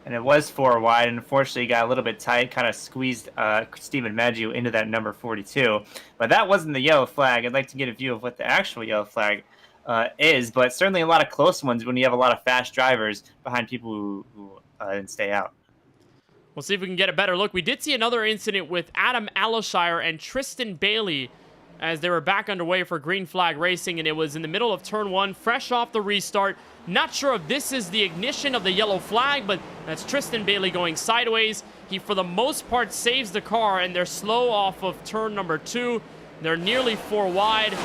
And it was 4 wide, and unfortunately he got a little bit tight, kind of squeezed Steven Maggio into that number 42. But that wasn't the yellow flag. I'd like to get a view of what the actual yellow flag is, but certainly a lot of close ones when you have a lot of fast drivers behind people who didn't stay out. We'll see if we can get a better look. We did see another incident with Adam Aleshire and Tristan Bailey as they were back underway for green flag racing, and it was in the middle of turn 1, fresh off the restart. Not sure if this is the ignition of the yellow flag, but that's Tristan Bailey going sideways. He, for the most part, saves the car, and they're slow off of turn number 2. They're nearly 4 wide.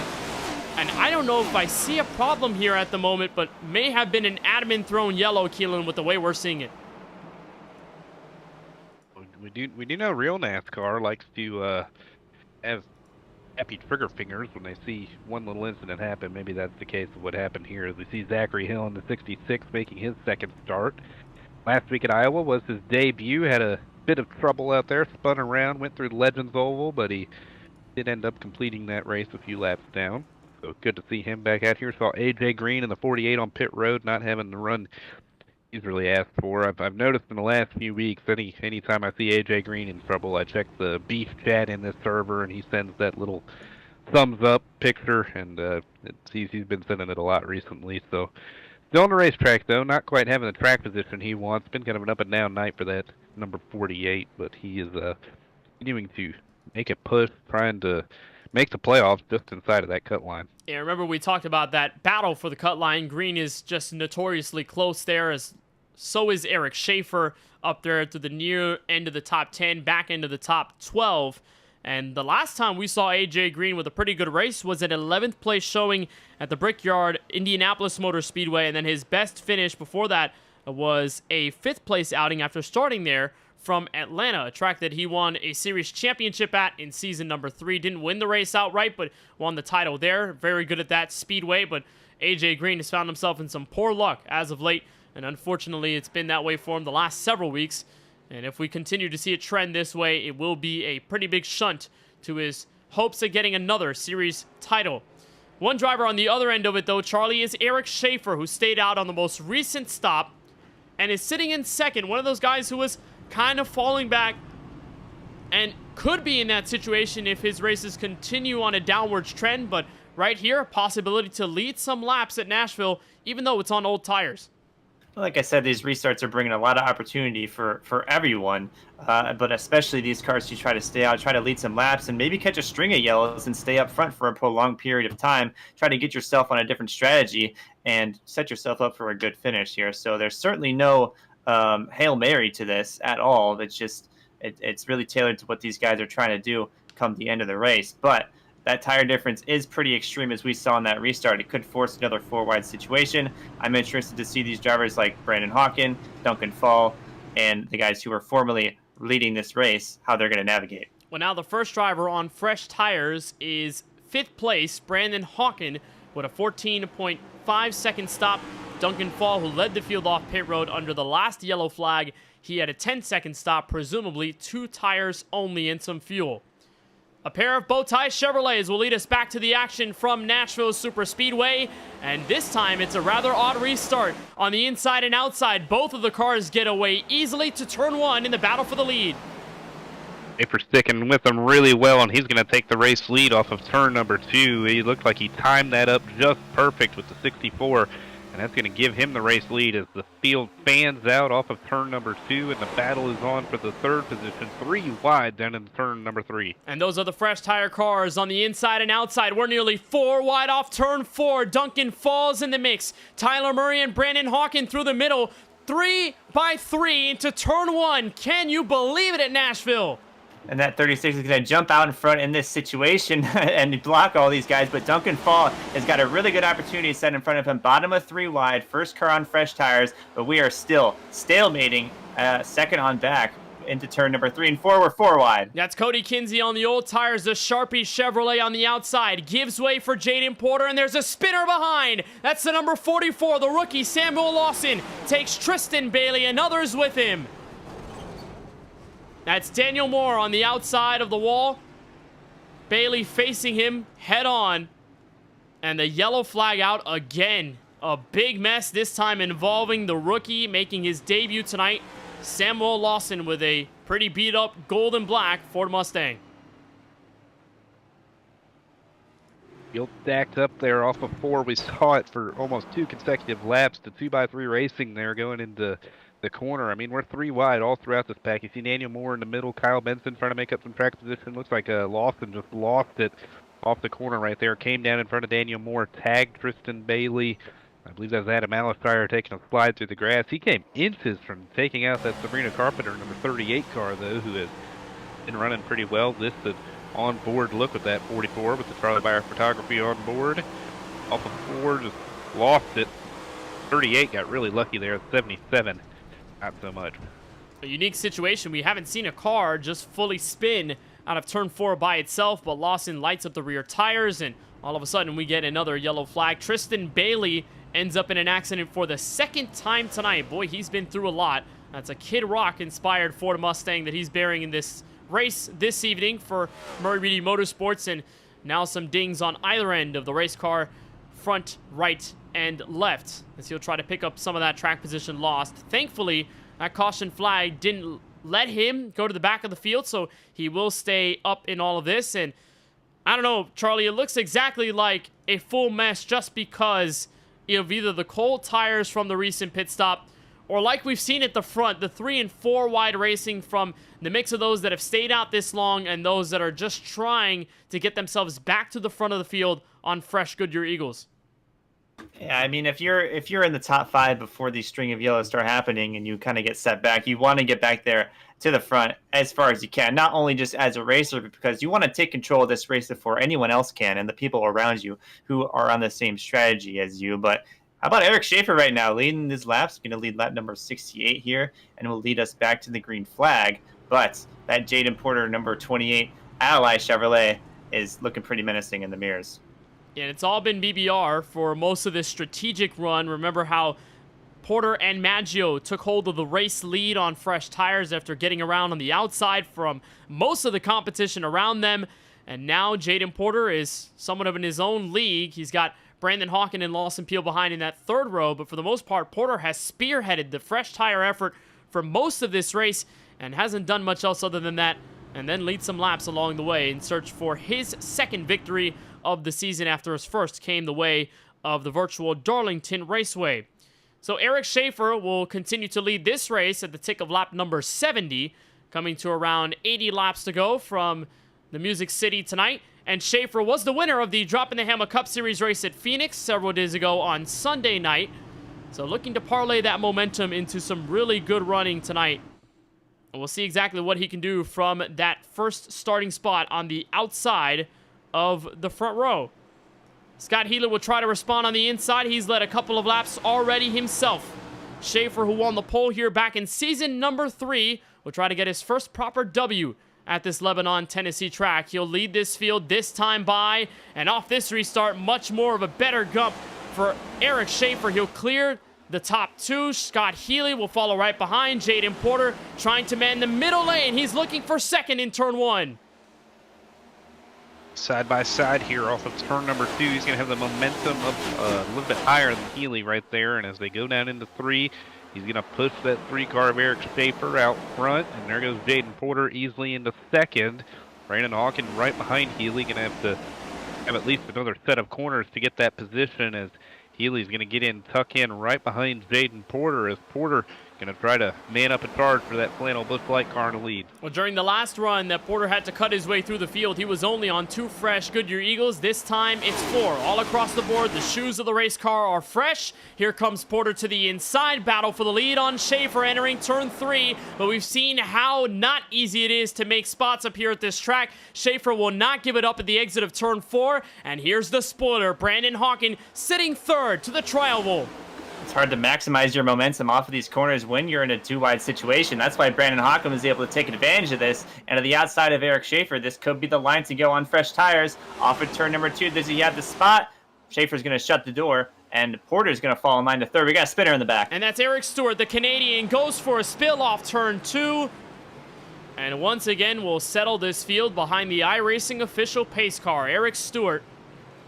And I don't know if I see a problem here at the moment, but may have been an admin thrown yellow, Keelan, with the way we're seeing it. We do know real NASCAR likes to have happy trigger fingers when they see one little incident happen. Maybe that's the case of what happened here, as we see Zachary Hill in the 66 making his 2nd start. Last week at Iowa was his debut. Had a bit of trouble out there, spun around, went through the Legends Oval, but he did end up completing that race a few laps down. So good to see him back out here. Saw AJ Green in the 48 on pit road, not having the run he's really asked for. I've noticed in the last few weeks, anytime I see AJ Green in trouble, I check the beef chat in this server, and he sends that little thumbs up picture, and he's been sending it a lot recently. So still on the racetrack, though, not quite having the track position he wants. Been kind of an up and down night for that number 48, but he is continuing to make a push, trying to make the playoffs just inside of that cut line. Yeah, remember we talked about that battle for the cut line. Green is just notoriously close there, as so is Eric Schaefer up there to the near end of the top 10, back end of the top 12. And the last time we saw AJ Green with a pretty good race was an 11th place showing at the Brickyard Indianapolis Motor Speedway, and then his best finish before that was a 5th place outing after starting there from Atlanta, a track that he won a series championship at in season number 3. Didn't win the race outright, but won the title there. Very good at that speedway, but AJ Green has found himself in some poor luck as of late, and unfortunately it's been that way for him the last several weeks. And if we continue to see a trend this way, it will be a pretty big shunt to his hopes of getting another series title. One driver on the other end of it, though, Charlie, is Eric Schaefer, who stayed out on the most recent stop and is sitting in second. One of those guys who was kind of falling back and could be in that situation if his races continue on a downwards trend. But right here, a possibility to lead some laps at Nashville, even though it's on old tires. Like I said, these restarts are bringing a lot of opportunity for everyone, but especially these cars who try to stay out, try to lead some laps, and maybe catch a string of yellows and stay up front for a prolonged period of time. Try to get yourself on a different strategy and set yourself up for a good finish here. So there's certainly no Hail Mary to this at all. It's just it's really tailored to what these guys are trying to do come the end of the race. But that tire difference is pretty extreme, as we saw in that restart. It could force another 4-wide situation. I'm interested to see these drivers like Brandon Hawken, Duncan Fall, and the guys who are formerly leading this race, how they're going to navigate. Well, now the first driver on fresh tires is 5th place, Brandon Hawken, with a 14.5 second stop. Duncan Fall, who led the field off pit road under the last yellow flag, he had a 10-second stop, presumably 2 tires only and some fuel. A pair of bow-tie Chevrolets will lead us back to the action from Nashville Superspeedway, and this time it's a rather odd restart. On the inside and outside, both of the cars get away easily to turn 1 in the battle for the lead. Schaefer sticking with him really well, and he's going to take the race lead off of turn number 2. He looked like he timed that up just perfect with the 64, and that's going to give him the race lead as the field fans out off of turn number 2, and the battle is on for the 3rd position, 3 wide down in turn number 3. And those are the fresh tire cars on the inside and outside. We're nearly 4 wide off turn 4. Duncan Falls in the mix. Tyler Murray and Brandon Hawken through the middle. 3 by 3 into turn 1. Can you believe it at Nashville? And that 36 is going to jump out in front in this situation and block all these guys. But Duncan Fall has got a really good opportunity set in front of him. Bottom of 3 wide, first car on fresh tires. But we are still stalemating second on back into turn number 3 and 4. We're 4 wide. That's Cody Kinsey on the old tires. The Sharpie Chevrolet on the outside gives way for Jaden Porter, and there's a spinner behind. That's the number 44, the rookie Samuel Lawson. Takes Tristan Bailey and others with him. That's Daniel Moore on the outside of the wall. Bailey facing him head on. And the yellow flag out again. A big mess, this time involving the rookie making his debut tonight, Samuel Lawson, with a pretty beat up gold and black Ford Mustang. Field stacked up there off of 4. We saw it for almost 2 consecutive laps. The 2x3 racing there going into the corner. I mean, we're 3 wide all throughout this pack. You see Daniel Moore in the middle, Kyle Benson trying to make up some track position. Looks like Lawson just lost it off the corner right there. Came down in front of Daniel Moore, tagged Tristan Bailey. I believe that was Adam Alistire taking a slide through the grass. He came inches from taking out that Sabrina Carpenter number 38 car, though, who has been running pretty well. This is on-board look at that 44 with the Charlie Bayer photography on board. Off of 4, just lost it. 38 got really lucky there at 77. Not so much. A unique situation. We haven't seen a car just fully spin out of turn 4 by itself, but Lawson lights up the rear tires, and all of a sudden we get another yellow flag. Tristan Bailey ends up in an accident for the 2nd time tonight. Boy, he's been through a lot. That's a Kid Rock inspired Ford Mustang that he's bearing in this race this evening for Murray Reedy Motorsports, and now some dings on either end of the race car, front, right, and left, as he'll try to pick up some of that track position lost. Thankfully, that caution flag didn't let him go to the back of the field, so he will stay up in all of this. And I don't know, Charlie, it looks exactly like a full mess just because of either the cold tires from the recent pit stop or like we've seen at the front, the 3 and 4 wide racing from the mix of those that have stayed out this long and those that are just trying to get themselves back to the front of the field on fresh Goodyear Eagles. Yeah, I mean, if you're in the top 5 before these string of yellows start happening and you kind of get set back, you want to get back there to the front as far as you can, not only just as a racer, but because you want to take control of this race before anyone else can and the people around you who are on the same strategy as you. But how about Eric Schaefer right now leading his laps? Going to lead lap number 68 here and will lead us back to the green flag. But that Jaden Porter number 28 Ally Chevrolet is looking pretty menacing in the mirrors. Yeah, and it's all been BBR for most of this strategic run. Remember how Porter and Maggio took hold of the race lead on fresh tires after getting around on the outside from most of the competition around them. And now Jaden Porter is somewhat of in his own league. He's got Brandon Hawken and Lawson Peel behind in that third row. But for the most part, Porter has spearheaded the fresh tire effort for most of this race and hasn't done much else other than that. And then lead some laps along the way in search for his second victory of the season after his first came the way of the virtual Darlington Raceway. So Eric Schaefer will continue to lead this race at the tick of lap number 70, coming to around 80 laps to go from the Music City tonight. And Schaefer was the winner of the Drop in the Hammer Cup Series race at Phoenix several days ago on Sunday night. So looking to parlay that momentum into some really good running tonight. And we'll see exactly what he can do from that first starting spot on the outside of the front row. Scott Healy will try to respond on the inside. He's led a couple of laps already himself. Schaefer, who won the pole here back in season number 3, will try to get his first proper W at this Lebanon, Tennessee track. He'll lead this field this time by, and off this restart, much more of a better gump for Eric Schaefer. He'll clear the top 2. Scott Healy will follow right behind. Jaden Porter trying to man the middle lane. He's looking for second in turn 1. Side by side here off of turn number 2. He's going to have the momentum up a little bit higher than Healy right there. And as they go down into 3, he's going to push that 3 car of Eric Schaefer out front. And there goes Jaden Porter easily into second. Brandon Hawken right behind Healy. Going to have at least another set of corners to get that position as Healy's going to get in, tuck in right behind Jaden Porter as Porter going to try to man up and charge for that flannel Busch Light car to lead. Well, during the last run that Porter had to cut his way through the field, he was only on 2 fresh Goodyear Eagles. This time, it's 4. All across the board, the shoes of the race car are fresh. Here comes Porter to the inside. Battle for the lead on Schaefer entering turn 3. But we've seen how not easy it is to make spots up here at this track. Schaefer will not give it up at the exit of turn 4. And here's the spoiler. Brandon Hawken sitting third to the trial wall. It's hard to maximize your momentum off of these corners when you're in a 2-wide situation. That's why Brandon Hawken was able to take advantage of this. And to the outside of Eric Schaefer, this could be the line to go on fresh tires. Off of turn number 2, does he have the spot? Schaefer's going to shut the door, and Porter's going to fall in line to third. We got a spinner in the back. And that's Eric Stewart, the Canadian, goes for a spill off turn 2. And once again, we'll settle this field behind the iRacing official pace car. Eric Stewart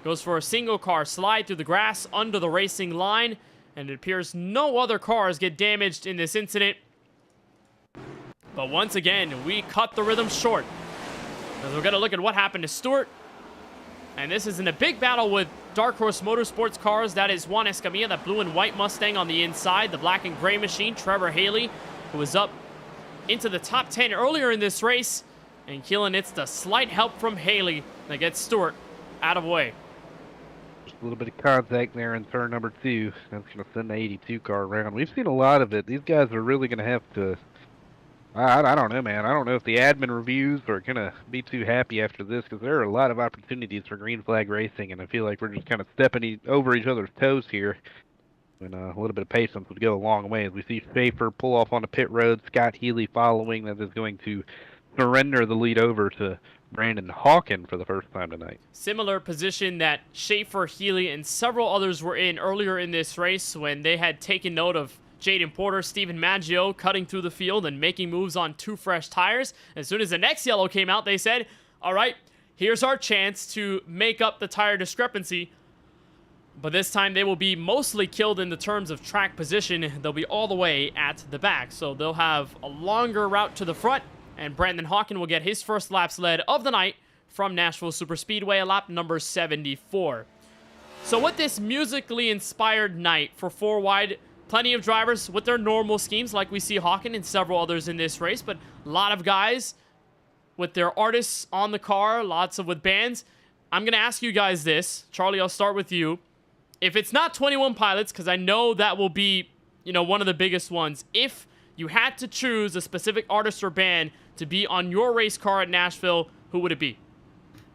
goes for a single car slide through the grass under the racing line. And it appears no other cars get damaged in this incident. But once again, we cut the rhythm short. As we're going to look at what happened to Stewart. And this is in a big battle with Dark Horse Motorsports cars. That is Juan Escamilla, that blue and white Mustang on the inside. The black and gray machine, Trevor Haley, who was up into the top 10 earlier in this race. And Keelan, it's the slight help from Haley that gets Stewart out of the way. A little bit of contact there in turn number 2. That's going to send the 82 car around. We've seen a lot of it. These guys are really going to have to... I don't know, man. I don't know if the admin reviews are going to be too happy after this, because there are a lot of opportunities for green flag racing, and I feel like we're just kind of stepping over each other's toes here. And a little bit of patience would go a long way as we see Schaefer pull off on the pit road. Scott Healy following. That is going to surrender the lead over to Brandon Hawken for the first time tonight. Similar position that Schaefer, Healy, and several others were in earlier in this race when they had taken note of Jaden Porter, Stephen Maggio cutting through the field and making moves on 2 fresh tires. As soon as the next yellow came out, they said, all right, here's our chance to make up the tire discrepancy. But this time they will be mostly killed in the terms of track position. They'll be all the way at the back. So they'll have a longer route to the front. And Brandon Hawken will get his first laps led of the night from Nashville Superspeedway, lap number 74. So with this musically inspired night for 4 wide plenty of drivers with their normal schemes, like we see Hawken and several others in this race, but a lot of guys with their artists on the car, lots of with bands. I'm going to ask you guys this. Charlie, I'll start with you. If it's not 21 Pilots, because I know that will be, one of the biggest ones, if you had to choose a specific artist or band to be on your race car at Nashville, who would it be?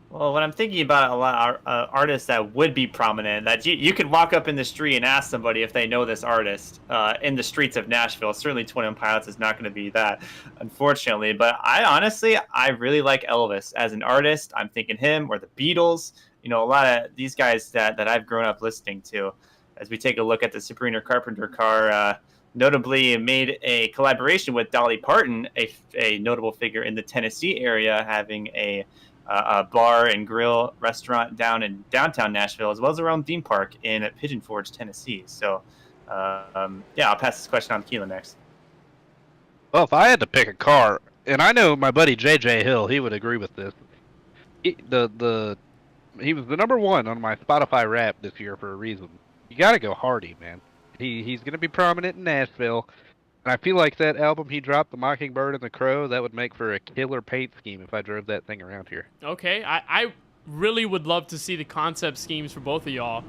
Well, when I'm thinking about a lot of artists that would be prominent, that you could walk up in the street and ask somebody if they know this artist in the streets of Nashville. Certainly 21 Pilots is not going to be that, unfortunately. But I really like Elvis as an artist. I'm thinking him or the Beatles. A lot of these guys that I've grown up listening to. As we take a look at the Sabrina Carpenter car, notably made a collaboration with Dolly Parton, a notable figure in the Tennessee area, having a bar and grill restaurant down in downtown Nashville, as well as around theme park in Pigeon Forge, Tennessee. So, I'll pass this question on to Keelan next. Well, if I had to pick a car, and I know my buddy JJ Hill, he would agree with this. He was the number one on my Spotify rap this year for a reason. You got to go Hardy, man. He's going to be prominent in Nashville. And I feel like that album he dropped, The Mockingbird and the Crow, that would make for a killer paint scheme if I drove that thing around here. Okay, I really would love to see the concept schemes for both of y'all.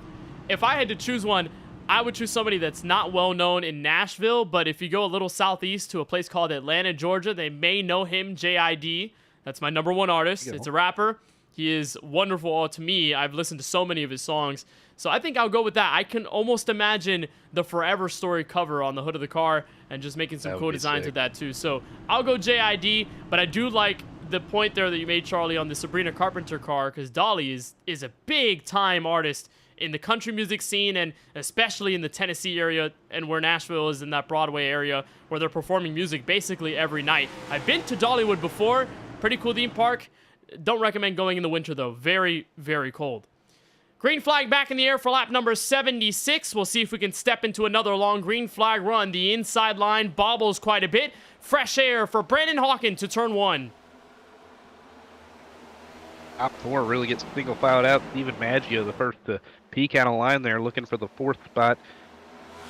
If I had to choose one, I would choose somebody that's not well known in Nashville, but if you go a little southeast to a place called Atlanta, Georgia, they may know him, JID. That's my number one artist. It's a rapper. He is wonderful to me. I've listened to so many of his songs. So I think I'll go with that. I can almost imagine the Forever Story cover on the hood of the car and just making some cool designs with that too. So I'll go JID, but I do like the point there that you made, Charlie, on the Sabrina Carpenter car, because Dolly is a big-time artist in the country music scene, and especially in the Tennessee area and where Nashville is in that Broadway area where they're performing music basically every night. I've been to Dollywood before. Pretty cool theme park. Don't recommend going in the winter, though. Very, very cold. Green flag back in the air for lap number 76. We'll see if we can step into another long green flag run. The inside line bobbles quite a bit. Fresh air for Brandon Hawken to turn 1. Top 4 really gets single filed out. Steven Maggio, the first to peek out of line there, looking for the 4th spot.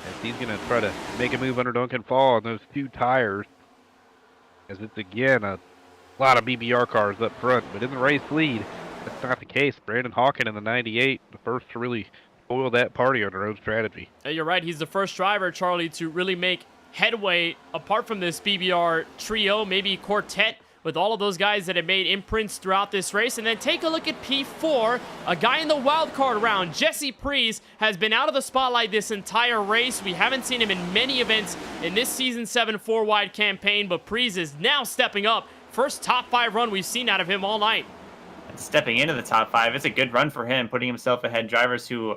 As he's going to try to make a move under Duncan Fall on those 2 tires. As it's again a lot of BBR cars up front, but in the race lead, that's not the case. Brandon Hawken in the 98, the first to really spoil that party on their own strategy. You're right. He's the first driver, Charlie, to really make headway apart from this BBR trio, maybe quartet, with all of those guys that have made imprints throughout this race. And then take a look at P4, a guy in the wild card round. Jesse Prees has been out of the spotlight this entire race. We haven't seen him in many events in this Season 7 4-wide campaign, but Prees is now stepping up. First top 5 run we've seen out of him all night. Stepping into the top 5, it's a good run for him, putting himself ahead of drivers who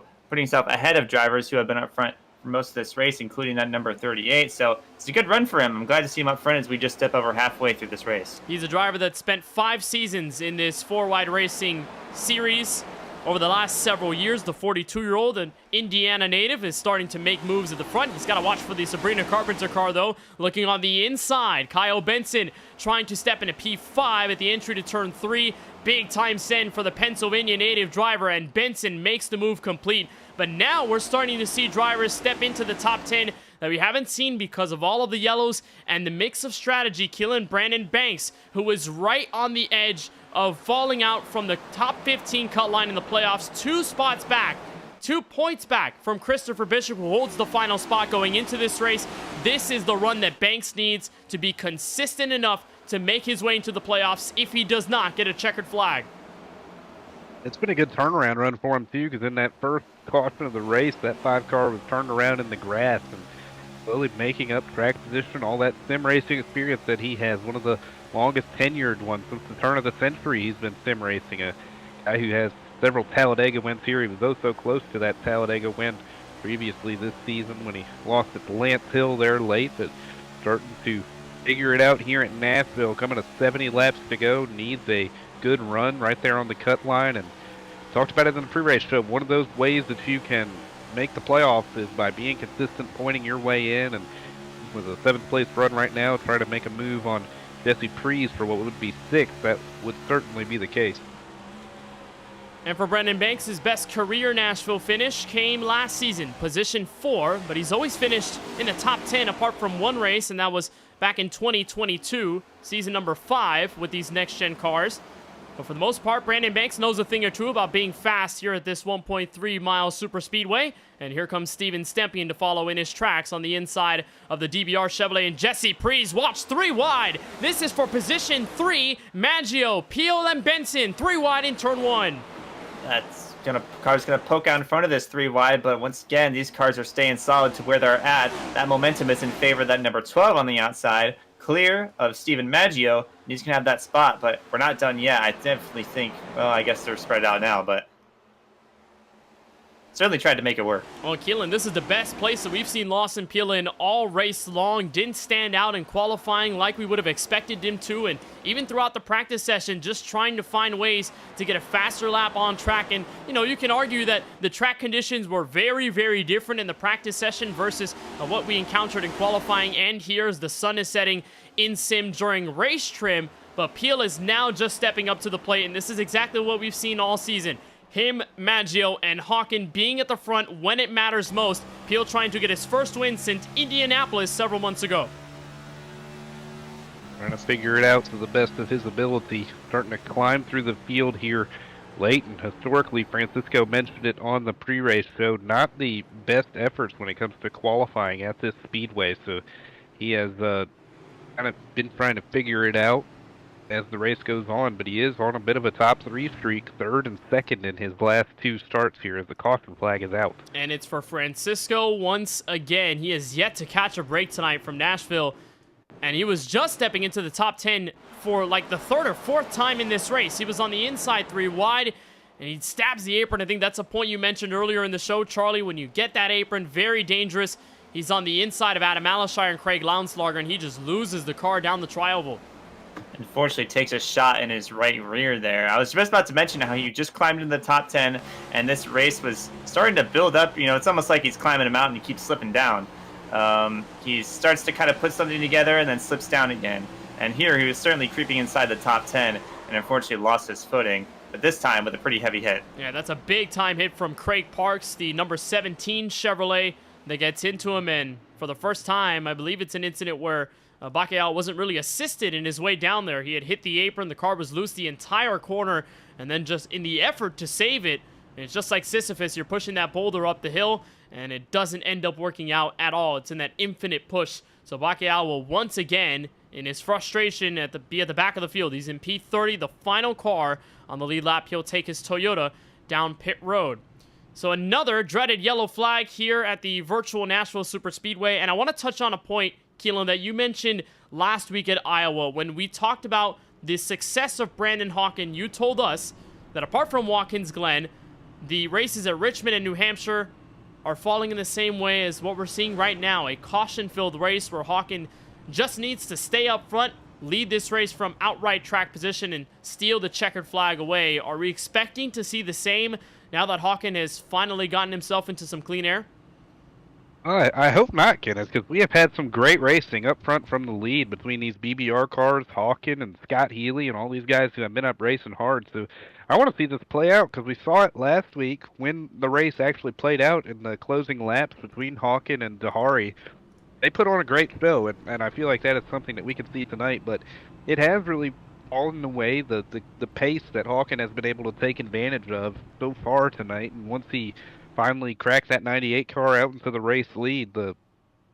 have been up front for most of this race, including that number 38. So it's a good run for him. I'm glad to see him up front as we just step over halfway through this race. He's a driver that spent 5 seasons in this 4-wide racing series over the last several years. The 42-year-old, an Indiana native, is starting to make moves at the front. He's got to watch for the Sabrina Carpenter car, though. Looking on the inside, Kyle Benson trying to step into P5 at the entry to turn 3. Big time send for the Pennsylvania native driver, and Benson makes the move complete. But now we're starting to see drivers step into the top 10 that we haven't seen because of all of the yellows and the mix of strategy killing Brandon Banks, who was right on the edge of falling out from the top 15 cut line in the playoffs. 2 spots back, 2 points back from Christopher Bishop, who holds the final spot going into this race. This is the run that Banks needs to be consistent enough to make his way into the playoffs if he does not get a checkered flag. It's been a good turnaround run for him, too, because in that first caution of the race, that 5 car was turned around in the grass and slowly making up track position, all that sim racing experience that he has. One of the longest tenured ones since the turn of the century he's been sim racing. A guy who has several Talladega wins here. He was so close to that Talladega win previously this season when he lost it to Lance Hill there late, but starting to figure it out here at Nashville. Coming to 70 laps to go, needs a good run right there on the cut line. And talked about it in the pre-race show. One of those ways that you can make the playoffs is by being consistent, pointing your way in. And with a 7th place run right now, try to make a move on Jesse Prees for what would be 6th. That would certainly be the case. And for Brandon Banks, his best career Nashville finish came last season, position 4, but he's always finished in the top 10 apart from one race, and that was back in 2022, season number 5 with these next-gen cars. But for the most part, Brandon Banks knows a thing or two about being fast here at this 1.3-mile super speedway. And here comes Steven Stempien to follow in his tracks on the inside of the DBR Chevrolet. And Jesse Prees, watch, 3 wide. This is for position 3, Maggio, Peel, and Benson, 3 wide in turn 1. Car's gonna poke out in front of this 3 wide, but once again, these cars are staying solid to where they're at. That momentum is in favor of that number 12 on the outside. Clear of Steven Maggio. He's gonna have that spot, but we're not done yet. I definitely think, well, I guess they're spread out now, but certainly tried to make it work. Well, Keelan, this is the best place that we've seen Lawson Peelan all race long. Didn't stand out in qualifying like we would have expected him to, and even throughout the practice session, just trying to find ways to get a faster lap on track. And, you know, you can argue that the track conditions were very, very different in the practice session versus what we encountered in qualifying. And here as the sun is setting in sim during race trim, but Peel is now just stepping up to the plate, and this is exactly what we've seen all season. Him, Maggio, and Hawken being at the front when it matters most. Peel trying to get his first win since Indianapolis several months ago. Trying to figure it out to the best of his ability. Starting to climb through the field here late, and historically, Francisco mentioned it on the pre-race show, not the best efforts when it comes to qualifying at this speedway. So he has kind of been trying to figure it out as the race goes on, but he is on a bit of a top 3 streak, 3rd and 2nd in his last 2 starts here as the caution flag is out. And it's for Francisco once again. He has yet to catch a break tonight from Nashville, and he was just stepping into the top 10 for like the 3rd or 4th time in this race. He was on the inside 3 wide, and he stabs the apron. I think that's a point you mentioned earlier in the show, Charlie. When you get that apron, very dangerous. He's on the inside of Adam Alashire and Craig Lounslager, and he just loses the car down the tri-oval. Unfortunately, takes a shot in his right rear there. I was just about to mention how he just climbed into the top 10, and this race was starting to build up. You know, it's almost like he's climbing a mountain and he keeps slipping down. He starts to kind of put something together and then slips down again. And here he was certainly creeping inside the top 10 and unfortunately lost his footing, but this time with a pretty heavy hit. Yeah, that's a big-time hit from Craig Parks, the number 17 Chevrolet that gets into him, and for the first time, I believe it's an incident where Bacalhau wasn't really assisted in his way down there. He had hit the apron, the car was loose the entire corner, and then just in the effort to save it, it's just like Sisyphus, you're pushing that boulder up the hill, and it doesn't end up working out at all. It's in that infinite push. So Bacalhau will once again, in his frustration, be at the back of the field. He's in P30, the final car on the lead lap. He'll take his Toyota down pit road. So another dreaded yellow flag here at the virtual Nashville Superspeedway, and I want to touch on a point, Keelan, that you mentioned last week at Iowa when we talked about the success of Brandon Hawken. You told us that apart from Watkins Glen, the races at Richmond and New Hampshire are falling in the same way as what we're seeing right now, a caution-filled race where Hawken just needs to stay up front, lead this race from outright track position, and steal the checkered flag away. Are we expecting to see the same now that Hawken has finally gotten himself into some clean air? I hope not, Kenneth, because we have had some great racing up front from the lead between these BBR cars, Hawken and Scott Healy, and all these guys who have been up racing hard. So I want to see this play out because we saw it last week when the race actually played out in the closing laps between Hawken and Dahari. They put on a great show, and I feel like that is something that we can see tonight, but it has really fallen away, the pace that Hawken has been able to take advantage of so far tonight, and once he finally crack that 98 car out into the race lead,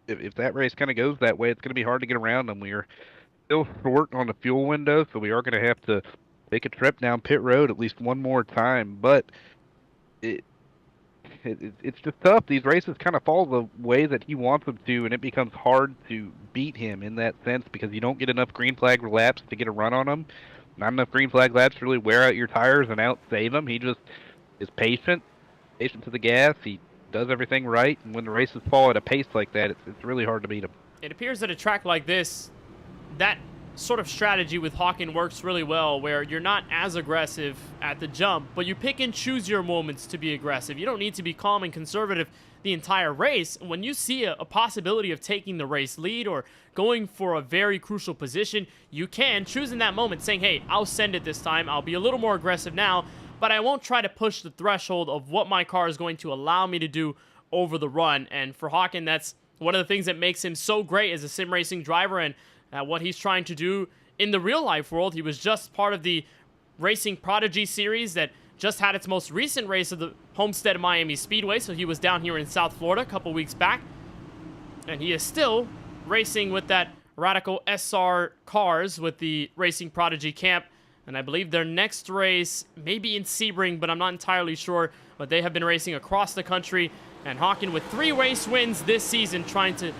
if that race kind of goes that way, it's going to be hard to get around them. We are still short on the fuel window, so we are going to have to make a trip down pit road at least one more time, but it's just tough. These races kind of fall the way that he wants them to, and it becomes hard to beat him in that sense because you don't get enough green flag laps to get a run on him. Not enough green flag laps to really wear out your tires and out-save him. He just is patient to the gas. He does everything right, and when the races fall at a pace like that, it's really hard to beat him. It appears that a track like this, that sort of strategy with Hawken works really well, where you're not as aggressive at the jump, but you pick and choose your moments to be aggressive. You don't need to be calm and conservative the entire race. When you see a possibility of taking the race lead or going for a very crucial position, you can choose in that moment saying, hey, I'll send it this time. I'll be a little more aggressive now. but I won't try to push the threshold of what my car is going to allow me to do over the run. And for Hawken, that's one of the things that makes him so great as a sim racing driver, and what he's trying to do in the real life world. He was just part of the Racing Prodigy series that just had its most recent race of the Homestead Miami Speedway, so he was down here in South Florida a couple weeks back, and he is still racing with that Radical SR cars with the Racing Prodigy camp, and I believe their next race may be in Sebring, but I'm not entirely sure, but they have been racing across the country, and Hawken with 3 race wins this season, trying to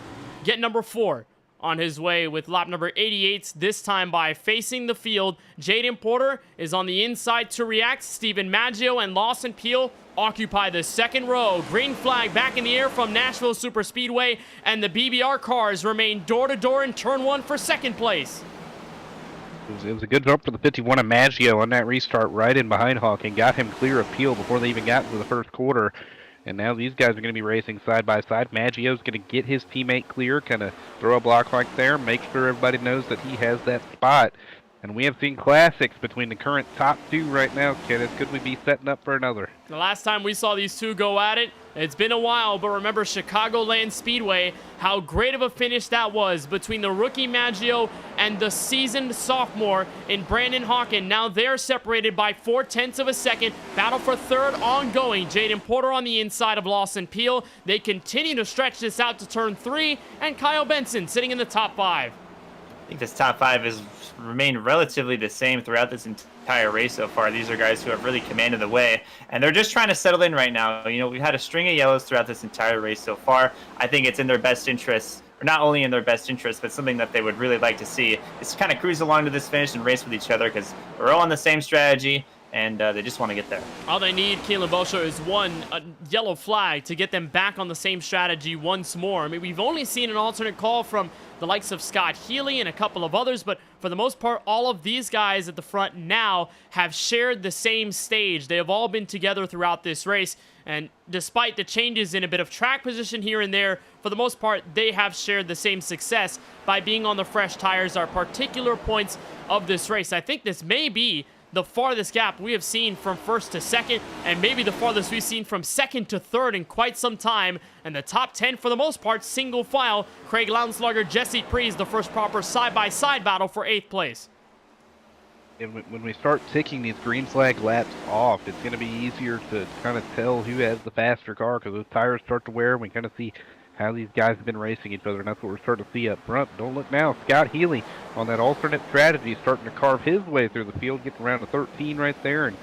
get number 4 on his way with lap number 88, this time by facing the field. Jaden Porter is on the inside to react. Steven Maggio and Lawson Peel occupy the second row. Green flag back in the air from Nashville Superspeedway, and the BBR cars remain door-to-door in turn 1 for second place. It was a good jump for the 51 of Maggio on that restart right in behind Hawken. Got him clear of Peel before they even got into the first quarter. And now these guys are going to be racing side by side. Maggio's going to get his teammate clear, kind of throw a block right there, make sure everybody knows that he has that spot. And we have seen classics between the current top 2 right now, Kenneth. Could we be setting up for another? The last time we saw these two go at it, it's been a while, but remember Chicagoland Speedway, how great of a finish that was between the rookie Maggio and the seasoned sophomore in Brandon Hawken. Now they're separated by 0.4 of a second. Battle for third ongoing. Jaden Porter on the inside of Lawson Peel. They continue to stretch this out to turn 3, and Kyle Benson sitting in the top 5. I think this top 5 has remained relatively the same throughout this entire race so far. These are guys who have really commanded the way, and they're just trying to settle in right now. You know, we've had a string of yellows throughout this entire race so far. I think it's in their best interest, or not only in their best interest, but something that they would really like to see is to kind of cruise along to this finish and race with each other, because we're all on the same strategy, and they just want to get there. All they need, Keelan Bosho, is one yellow flag to get them back on the same strategy once more. I mean, we've only seen an alternate call from the likes of Scott Healy and a couple of others, but for the most part, all of these guys at the front now have shared the same stage. They have all been together throughout this race, and despite the changes in a bit of track position here and there, for the most part, they have shared the same success by being on the fresh tires at particular points of this race. I think this may be the farthest gap we have seen from first to second, and maybe the farthest we've seen from second to third in quite some time. And the top 10, for the most part, single file. Craig Lounslugger, Jesse Prees, the first proper side-by-side battle for 8th place. And when we start ticking these green flag laps off, it's going to be easier to kind of tell who has the faster car, because those tires start to wear, and we kind of see how these guys have been racing each other, and that's what we're starting to see up front. Don't look now. Scott Healy on that alternate strategy, starting to carve his way through the field, getting around to 13 right there, and,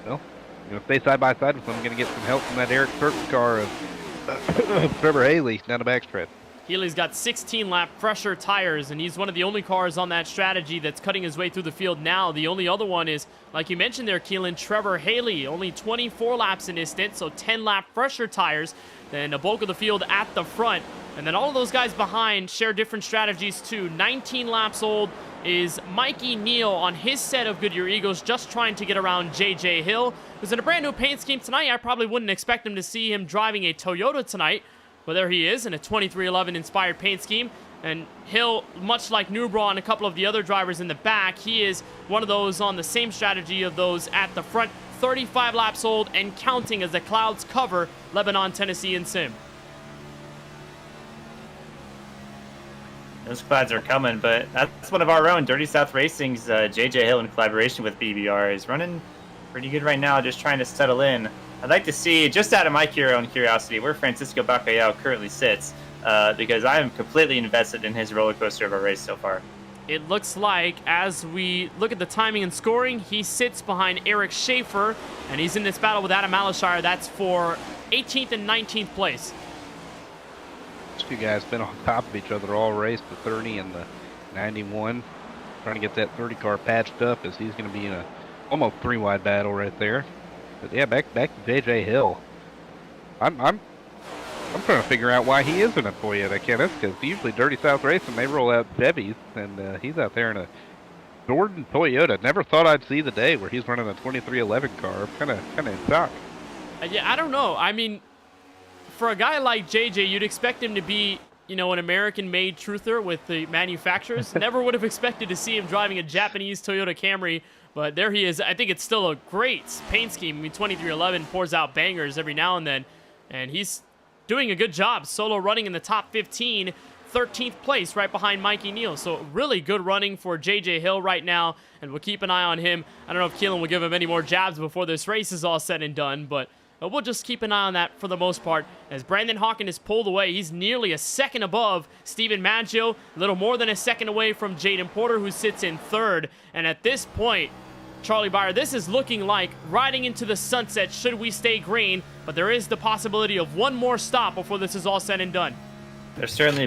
well, you know, stay side by side with them. I'm going to get some help from that Eric Turk's car of Trevor Haley down the backstretch. Healy's got 16-lap fresher tires, and he's one of the only cars on that strategy that's cutting his way through the field now. The only other one is, like you mentioned there, Keelan, Trevor Haley, only 24 laps in his stint, so 10-lap fresher tires than the bulk of the field at the front. And then all of those guys behind share different strategies too. 19 laps old is Mikey Neal on his set of Goodyear Eagles, just trying to get around J.J. Hill, who's in a brand new paint scheme tonight. I probably wouldn't expect him to see him driving a Toyota tonight, but there he is in a 2311 inspired paint scheme. And Hill, much like Newbra and a couple of the other drivers in the back, he is one of those on the same strategy of those at the front. 35 laps old and counting as the clouds cover Lebanon, Tennessee, and Sim. Those clouds are coming, but that's one of our own, Dirty South Racing's J.J. Hill in collaboration with BBR is running pretty good right now, just trying to settle in. I'd like to see, just out of my own curiosity, where Francisco Bacallao currently sits, because I am completely invested in his roller coaster of a race so far. It looks like, as we look at the timing and scoring, he sits behind Eric Schaefer, and he's in this battle with Adam Alashire. That's for 18th and 19th place. These two guys been on top of each other all race, the 30 and the 91. Trying to get that 30 car patched up, as he's going to be in a almost 3-wide battle right there. But yeah, back to J.J. Hill. I'm trying to figure out why he isn't a Toyota, Kenneth, because usually Dirty South Racing, they roll out Chevys, and he's out there in a Jordan Toyota. Never thought I'd see the day where he's running a 2311 car. Kind of in shock. Yeah, I don't know. I mean, for a guy like JJ, you'd expect him to be, you know, an American-made truther with the manufacturers. Never would have expected to see him driving a Japanese Toyota Camry But there he is. I think it's still a great paint scheme. I mean, 2311 pours out bangers every now and then, and he's doing a good job solo running in the top 15, 13th place right behind Mikey Neal. So really good running for JJ Hill right now, and we'll keep an eye on him. I don't know if Keelan will give him any more jabs before this race is all said and done, but we'll just keep an eye on that for the most part. As Brandon Hawken is pulled away, he's nearly a second above Steven Maggio, a little more than a second away from Jaden Porter, who sits in third. And at this point, Charlie Byer, this is looking like riding into the sunset should we stay green, but there is the possibility of one more stop before this is all said and done. There certainly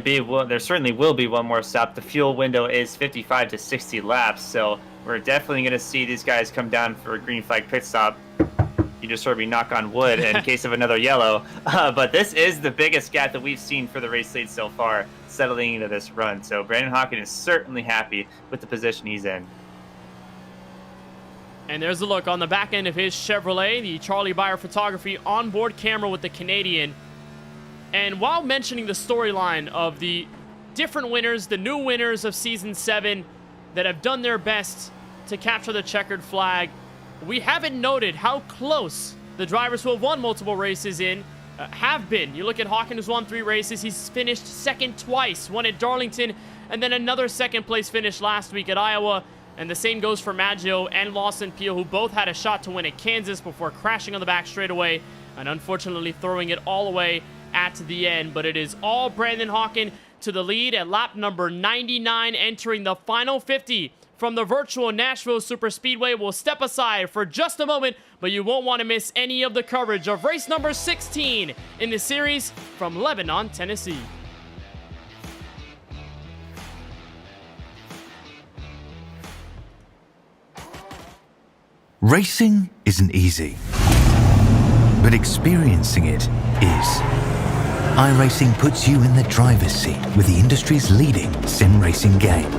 will be one more stop. The fuel window is 55 to 60 laps, so we're definitely going to see these guys come down for a green flag pit stop. You just heard me knock on wood in case of another yellow. But this is the biggest gap that we've seen for the race lead so far, settling into this run. So Brandon Hawken is certainly happy with the position he's in. And there's a look on the back end of his Chevrolet, the Charlie Byer Photography onboard camera with the Canadian. And while mentioning the storyline of the different winners, the new winners of Season 7 that have done their best to capture the checkered flag, we haven't noted how close the drivers who have won multiple races have been. You look at Hawken, who's won 3 races. He's finished second twice, one at Darlington, and then another second place finish last week at Iowa. And the same goes for Maggio and Lawson Peel, who both had a shot to win at Kansas before crashing on the back straightaway and unfortunately throwing it all away at the end. But it is all Brandon Hawken to the lead at lap number 99, entering the final 50 from the virtual Nashville Superspeedway. We'll step aside for just a moment, but you won't want to miss any of the coverage of race number 16 in the series from Lebanon, Tennessee. Racing isn't easy, but experiencing it is. iRacing puts you in the driver's seat with the industry's leading sim racing game.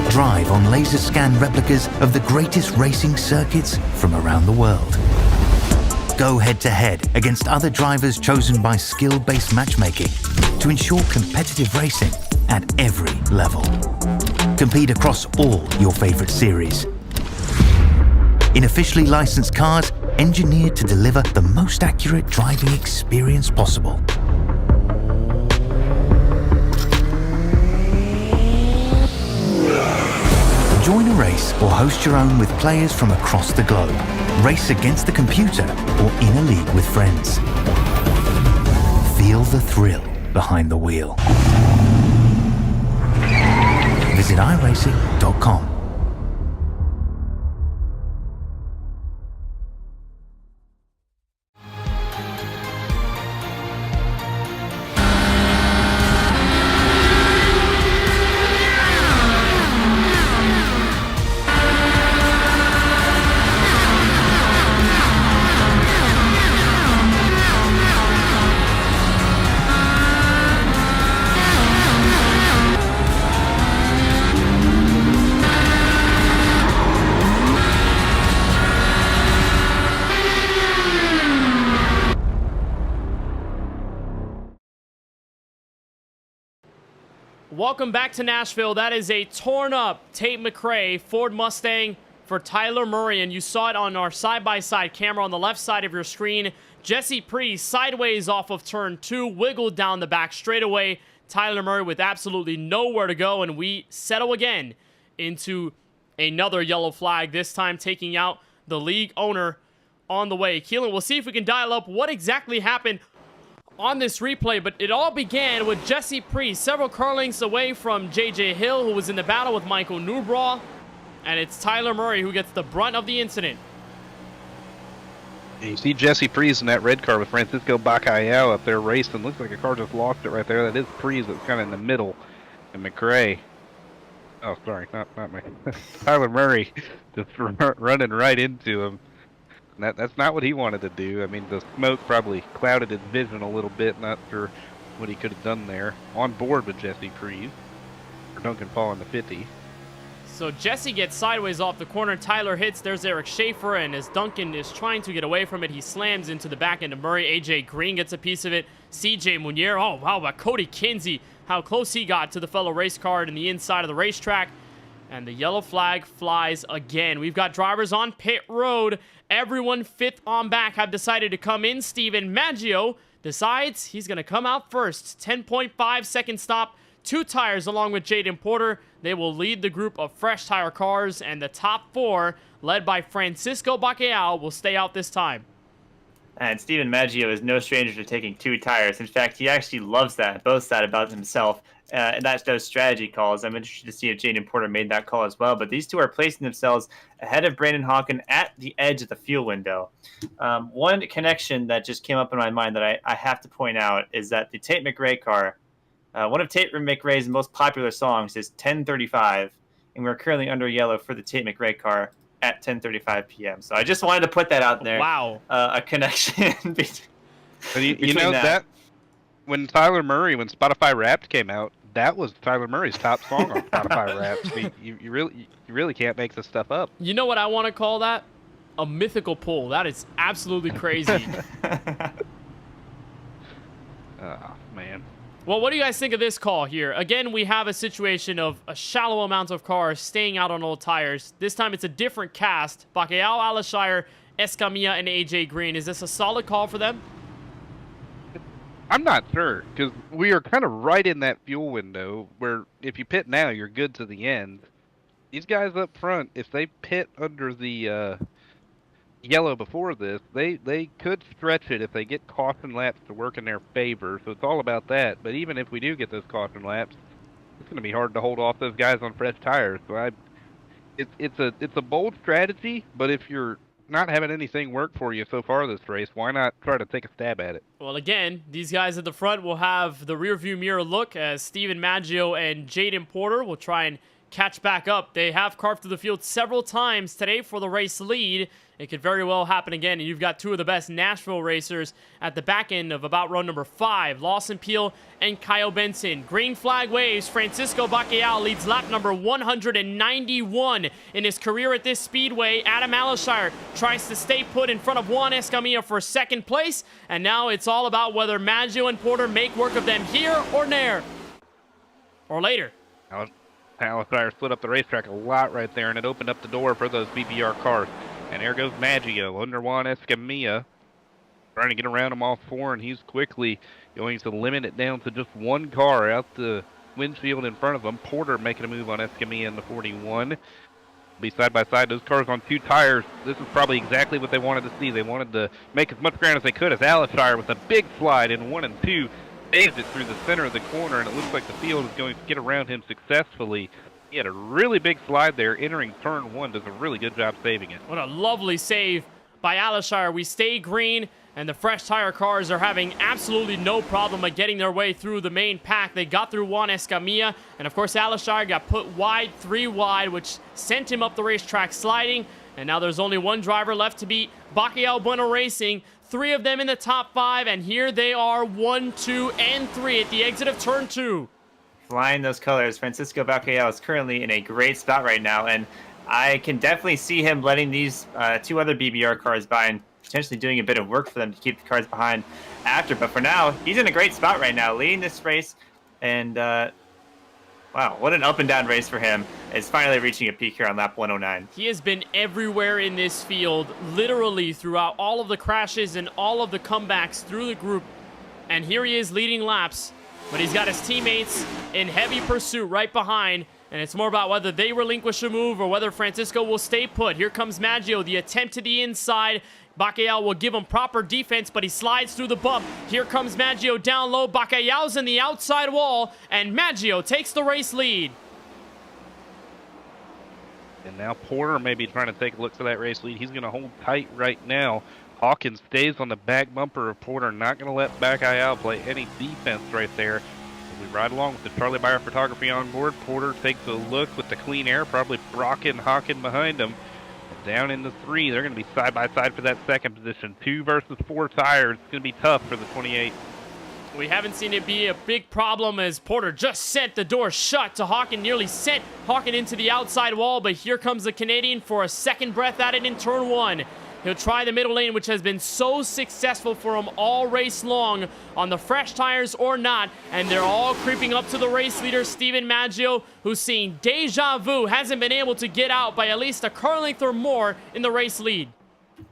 Drive on laser scan replicas of the greatest racing circuits from around the world. Go head-to-head against other drivers chosen by skill-based matchmaking to ensure competitive racing at every level. Compete across all your favorite series. In officially licensed cars, engineered to deliver the most accurate driving experience possible. Join a race or host your own with players from across the globe. Race against the computer or in a league with friends. Feel the thrill behind the wheel. Visit iRacing.com. Welcome back to Nashville. That is a torn-up Tate McRae Ford Mustang for Tyler Murray, and you saw it on our side-by-side camera on the left side of your screen. Jesse Priest sideways off of turn 2, wiggled down the back straightaway. Tyler Murray with absolutely nowhere to go, and we settle again into another yellow flag, this time taking out the league owner on the way. Keelan, we'll see if we can dial up what exactly happened on this replay, but it all began with Jesse Priest several car lengths away from JJ Hill, who was in the battle with Michael Newbraw, and it's Tyler Murray who gets the brunt of the incident. You see Jesse Priest in that red car with Francisco Bacallao up there racing. Looks like a car just lost it right there. That is Priest that's kind of in the middle. And McRae. Oh, sorry, not me. Tyler Murray just running right into him. That's not what he wanted to do. I mean, the smoke probably clouded his vision a little bit. Not sure what he could have done there. On board with Jesse Priest. For Duncan Paul in the 50. So Jesse gets sideways off the corner. Tyler hits. There's Eric Schaefer, and as Duncan is trying to get away from it, he slams into the back end of Murray. AJ Green gets a piece of it. CJ Munier. Oh, wow, about Cody Kinsey. How close he got to the fellow race car in the inside of the racetrack. And the yellow flag flies again. We've got drivers on pit road. Everyone fifth on back have decided to come in. Steven Maggio decides he's going to come out first. 10.5 second stop. 2 tires along with Jaden Porter. They will lead the group of fresh tire cars. And the top 4, led by Francisco Bacalhau, will stay out this time. And Steven Maggio is no stranger to taking 2 tires. In fact, he actually loves that, boasts that about himself. And that's those strategy calls. I'm interested to see if Jaden Porter made that call as well. But these 2 are placing themselves ahead of Brandon Hawken at the edge of the fuel window. One connection that just came up in my mind that I have to point out is that the Tate McRae car, one of Tate McRae's most popular songs is 10:35, and we're currently under yellow for the Tate McRae car at 10:35 p.m. So I just wanted to put that out there. Wow. A connection between you know that when Spotify Wrapped came out, that was Tyler Murray's top song on Spotify Wrapped. You really can't make this stuff up. You know what I want to call that? A mythical pull. That is absolutely crazy. Oh, man. Well, what do you guys think of this call here? Again, we have a situation of a shallow amount of cars staying out on old tires. This time it's a different cast. Bacalhau, Alashire, Escamilla, and AJ Green. Is this a solid call for them? I'm not sure, because we are kind of right in that fuel window where if you pit now, you're good to the end. These guys up front, if they pit under the yellow before this, they could stretch it if they get caution laps to work in their favor. So it's all about that. But even if we do get those caution laps, it's going to be hard to hold off those guys on fresh tires. So it's a bold strategy, but if you're not having anything work for you so far this race, why not try to take a stab at it? Well, again, these guys at the front will have the rear view mirror look as Steven Maggio and Jaden Porter will try and catch back up. They have carved through the field several times today for the race lead. It could very well happen again, and you've got 2 of the best Nashville racers at the back end of about row number 5, Lawson Peel and Kyle Benson. Green flag waves. Francisco Bacalhau leads lap number 191 in his career at this speedway. Adam Alashire tries to stay put in front of Juan Escamilla for 2nd place, and now it's all about whether Maggio and Porter make work of them here or there, or later. Alashire split up the racetrack a lot right there, and it opened up the door for those BBR cars. And there goes Maggio under Juan Escamilla, trying to get around them all 4, and he's quickly going to limit it down to just 1 car out the windshield in front of him. Porter making a move on Escamilla in the 41. Be side by side, those cars on 2 tires. This is probably exactly what they wanted to see. They wanted to make as much ground as they could as Alashire with a big slide in 1 and 2 saves it through the center of the corner, and it looks like the field is going to get around him successfully. He had a really big slide there, entering turn 1, does a really good job saving it. What a lovely save by Alashire. We stay green, and the fresh tire cars are having absolutely no problem at getting their way through the main pack. They got through Juan Escamilla, and of course Alashire got put wide, 3 wide, which sent him up the racetrack sliding. And now there's only 1 driver left to beat, KBueno Racing. 3 of them in the top 5, and here they are, 1, 2, and 3 at the exit of turn 2. Flying those colors. Francisco Bacalhau is currently in a great spot right now, and I can definitely see him letting these 2 other BBR cars by and potentially doing a bit of work for them to keep the cars behind after. But for now, he's in a great spot right now, leading this race, and wow, what an up and down race for him. It's finally reaching a peak here on lap 109. He has been everywhere in this field, literally throughout all of the crashes and all of the comebacks through the group, and here he is leading laps. But he's got his teammates in heavy pursuit right behind, and it's more about whether they relinquish a move or whether Francisco will stay put. Here comes Maggio, the attempt to the inside. Bacalhau will give him proper defense, but he slides through the bump. Here comes Maggio down low. Bacalhau's in the outside wall, and Maggio takes the race lead. And now Porter may be trying to take a look for that race lead. He's going to hold tight right now. Hawkins stays on the back bumper of Porter, not going to let Bacalhau play any defense right there. We ride along with the Charlie Bayer photography on board. Porter takes a look with the clean air, probably Brock and Hawkins behind him. Down into 3, they're going to be side by side for that 2nd position. 2 versus 4 tires. It's going to be tough for the 28. We haven't seen it be a big problem as Porter just sent the door shut to Hawkins, nearly sent Hawkins into the outside wall, but here comes the Canadian for a 2nd breath at it in turn 1. He'll try the middle lane, which has been so successful for him all race long on the fresh tires or not. And they're all creeping up to the race leader, Steven Maggio, who's seeing deja vu, hasn't been able to get out by at least a car length or more in the race lead.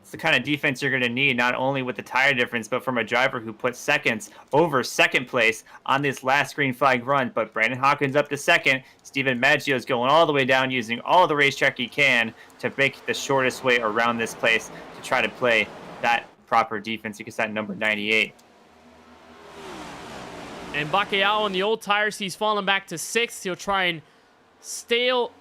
It's the kind of defense you're going to need, not only with the tire difference, but from a driver who put seconds over second place on this last green flag run. But Brandon Hawkins up to second. Steven Maggio is going all the way down, using all the racetrack he can to make the shortest way around this place to try to play that proper defense against that number 98. And Bacalhau on the old tires, he's fallen back to 6th. He'll try and stalemate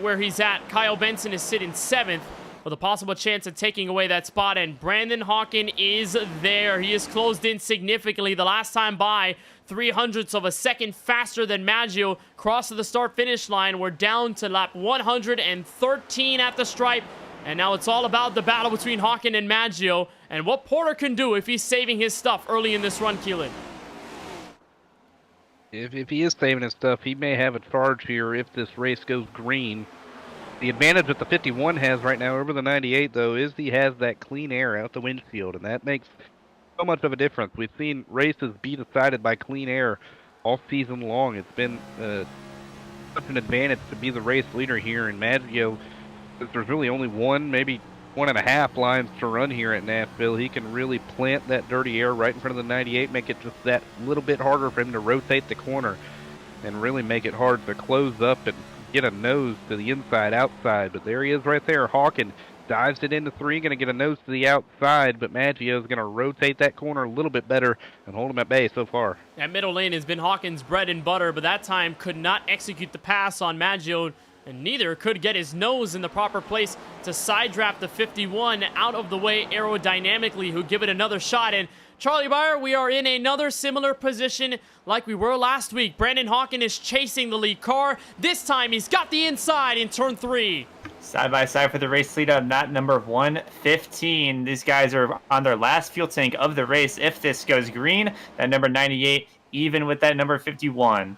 where he's at. Kyle Benson is sitting 7th. With a possible chance of taking away that spot, and Brandon Hawkins is there. He is closed in significantly. The last time by, 0.03 of a second faster than Maggio. Cross to the start-finish line. We're down to lap 113 at the stripe, and now it's all about the battle between Hawkins and Maggio, and what Porter can do if he's saving his stuff early in this run, Keelan. If he is saving his stuff, he may have a charge here if this race goes green. The advantage that the 51 has right now over the 98, though, is he has that clean air out the windshield, and that makes so much of a difference. We've seen races be decided by clean air all season long. It's been such an advantage to be the race leader here, and Maggio, since there's really only one, maybe 1.5 lines to run here at Nashville, he can really plant that dirty air right in front of the 98, make it just that little bit harder for him to rotate the corner, and really make it hard to close up and get a nose to the inside outside. But there he is right there. Hawkins dives it into 3, going to get a nose to the outside, but Maggio is going to rotate that corner a little bit better and hold him at bay so far. That middle lane has been Hawkins' bread and butter, but that time could not execute the pass on Maggio, and neither could get his nose in the proper place to side draft the 51 out of the way aerodynamically, who give it another shot. And Charlie Beyer, we are in another similar position like we were last week. Brandon Hawkins is chasing the lead car. This time he's got the inside in turn 3. Side by side for the race lead on that number 115. These guys are on their last fuel tank of the race. If this goes green, that number 98, even with that number 51.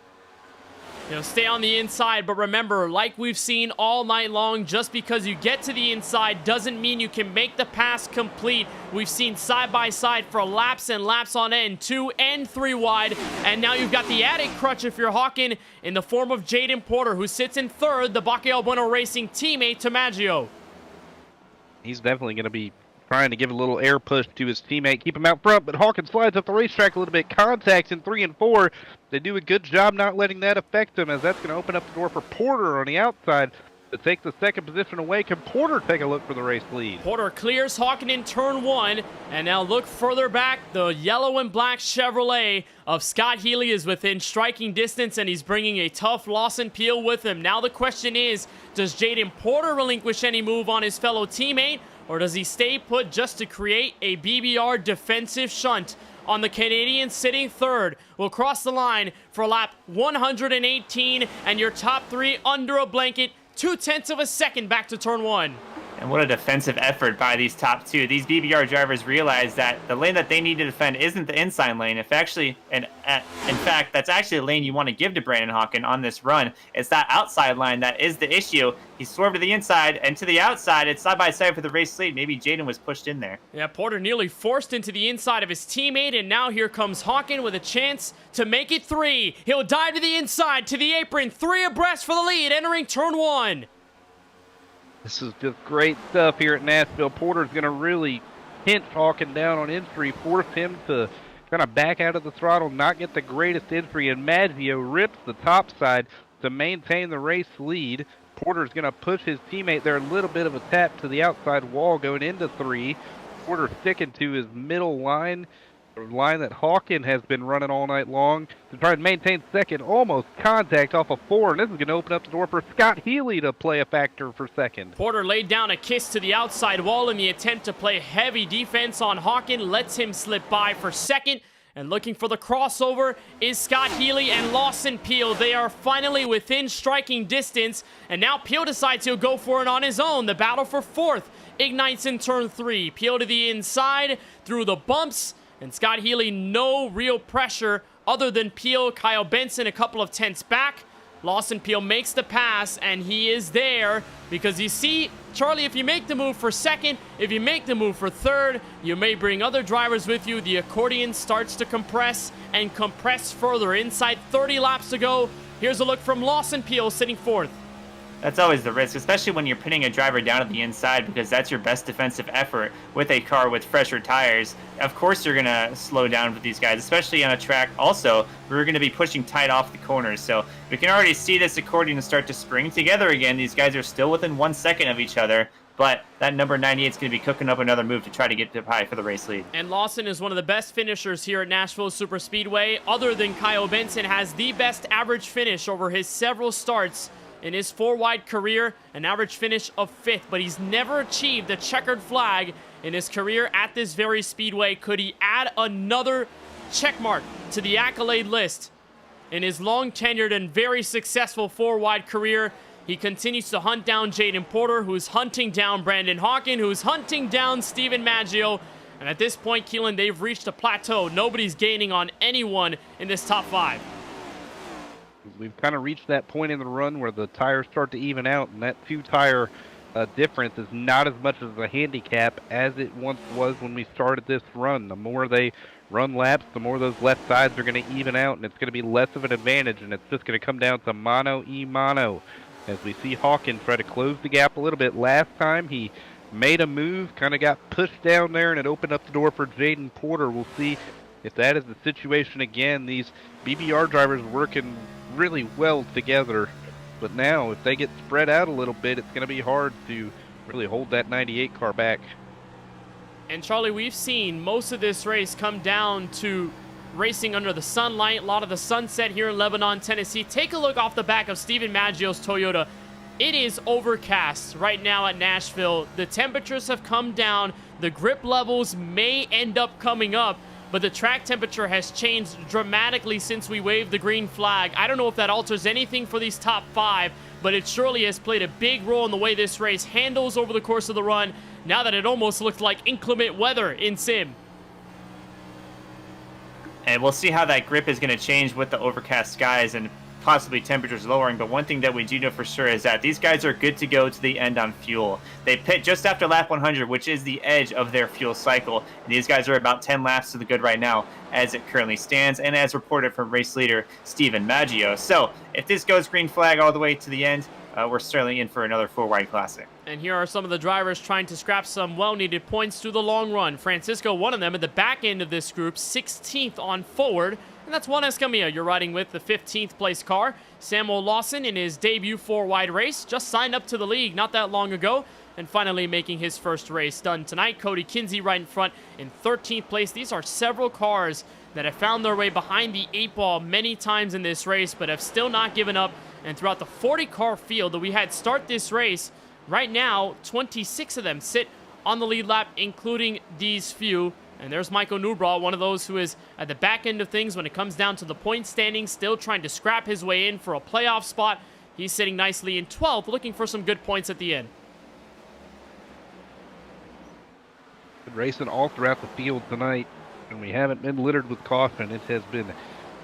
Stay on the inside, but remember, like we've seen all night long, just because you get to the inside doesn't mean you can make the pass complete. We've seen side-by-side for laps and laps on end, 2 and 3 wide, and now you've got the added crutch if you're Hawkins in the form of Jaden Porter, who sits in 3rd, the KBueno Racing teammate to Maggio. He's definitely going to be trying to give a little air push to his teammate, keep him out front, but Hawkins slides up the racetrack a little bit, contacts in 3 and 4. They do a good job not letting that affect him, as that's going to open up the door for Porter on the outside to take the second position away. Can Porter take a look for the race lead? Porter clears Hawkins in turn 1, and now look further back. The yellow and black Chevrolet of Scott Healy is within striking distance, and he's bringing a tough Lawson Peel with him. Now the question is, does Jaden Porter relinquish any move on his fellow teammate, or does he stay put just to create a BBR defensive shunt on the Canadian sitting 3rd? Will cross the line for lap 118, and your top 3 under a blanket, 0.2 of a second back to turn 1. And what a defensive effort by these top 2. These BBR drivers realize that the lane that they need to defend isn't the inside lane. In fact, that's actually the lane you want to give to Brandon Hawkins on this run. It's that outside line that is the issue. He swerved to the inside and to the outside. It's side by side for the race lead. Maybe Jaden was pushed in there. Yeah, Porter nearly forced into the inside of his teammate, and now here comes Hawkins with a chance to make it 3. He'll dive to the inside, to the apron, 3 abreast for the lead, entering turn 1. This is just great stuff here at Nashville. Porter's going to really pinch Hawkins down on entry, force him to kind of back out of the throttle, not get the greatest entry, and Maggio rips the top side to maintain the race lead. Porter's going to push his teammate there, a little bit of a tap to the outside wall going into 3. Porter sticking to his middle line, the line that Hawkins has been running all night long to try and maintain second, almost contact off of 4, and this is going to open up the door for Scott Healy to play a factor for second. Porter laid down a kiss to the outside wall in the attempt to play heavy defense on Hawkins, lets him slip by for second, and looking for the crossover is Scott Healy and Lawson Peel. They are finally within striking distance, and now Peel decides he'll go for it on his own. The battle for 4th ignites in turn 3. Peel to the inside, through the bumps, and Scott Healy, no real pressure other than Peel. Kyle Benson a couple of tenths back. Lawson Peel makes the pass, and he is there because you see Charlie, if you make the move for second, if you make the move for third, you may bring other drivers with you. The accordion starts to compress and compress further. Inside 30 laps to go. Here's a look from Lawson Peel sitting fourth. That's always the risk, especially when you're pinning a driver down at the inside, because that's your best defensive effort with a car with fresher tires. Of course you're going to slow down with these guys, especially on a track. Also, we're going to be pushing tight off the corners, so we can already see this accordion start to spring together again. These guys are still within 1 second of each other, but that number 98 is going to be cooking up another move to try to get up high for the race lead. And Lawson is one of the best finishers here at Nashville Superspeedway. Other than Kyle Benson, has the best average finish over his several starts in his 4-wide career, an average finish of 5th, but he's never achieved a checkered flag in his career at this very speedway. Could he add another check mark to the accolade list in his long-tenured and very successful 4-wide career? He continues to hunt down Jaden Porter, who's hunting down Brandon Hawken, who's hunting down Steven Maggio. And at this point, Keelan, they've reached a plateau. Nobody's gaining on anyone in this top 5. We've kind of reached that point in the run where the tires start to even out, and that 2-tire difference is not as much of a handicap as it once was when we started this run. The more they run laps, the more those left sides are going to even out, and it's going to be less of an advantage, and it's just going to come down to mano-y-mano. As we see Hawkins try to close the gap a little bit. Last time he made a move, kind of got pushed down there, and it opened up the door for Jaden Porter. We'll see if that is the situation again. These BBR drivers working really well together, but now if they get spread out a little bit, it's going to be hard to really hold that 98 car back. And Charlie, we've seen most of this race come down to racing under the sunlight, a lot of the sunset here in Lebanon, Tennessee. Take a look off the back of Steven Maggio's Toyota. It is overcast right now at Nashville. The temperatures have come down. The grip levels may end up coming up, but the track temperature has changed dramatically since we waved the green flag. I don't know if that alters anything for these top 5, but it surely has played a big role in the way this race handles over the course of the run, now that it almost looked like inclement weather in sim. And we'll see how that grip is going to change with the overcast skies and possibly temperatures lowering. But one thing that we do know for sure is that these guys are good to go to the end on fuel. They pit just after lap 100, which is the edge of their fuel cycle. And these guys are about 10 laps to the good right now as it currently stands, and as reported from race leader Steven Maggio. So if this goes green flag all the way to the end, we're certainly in for another 4-wide classic. And here are some of the drivers trying to scrap some well-needed points through the long run. Francisco, one of them at the back end of this group, 16th on forward. And that's Juan Escamilla you're riding with, the 15th place car. Samuel Lawson in his debut 4-wide race, just signed up to the league not that long ago, and finally making his first race done tonight. Cody Kinsey right in front in 13th place. These are several cars that have found their way behind the 8-ball many times in this race, but have still not given up. And throughout the 40-car field that we had start this race, right now, 26 of them sit on the lead lap, including these few. And there's Michael Newbraw, one of those who is at the back end of things when it comes down to the point standings, still trying to scrap his way in for a playoff spot. He's sitting nicely in 12th, looking for some good points at the end. Been racing all throughout the field tonight, and we haven't been littered with caution. It has been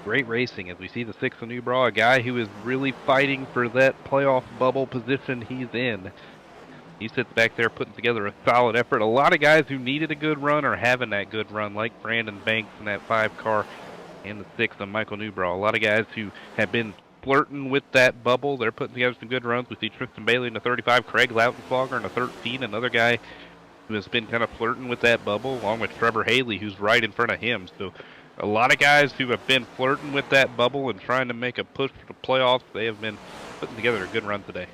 great racing as we see the 6th of Newbraw, a guy who is really fighting for that playoff bubble position he's in. He sits back there putting together a solid effort. A lot of guys who needed a good run are having that good run, like Brandon Banks in that 5 car and the 6th of Michael Newbraw. A lot of guys who have been flirting with that bubble, they're putting together some good runs. We see Tristan Bailey in the 35, Craig Lautenschlager in the 13, another guy who has been kind of flirting with that bubble, along with Trevor Haley, who's right in front of him. So a lot of guys who have been flirting with that bubble and trying to make a push for the playoffs, they have been putting together a good run today.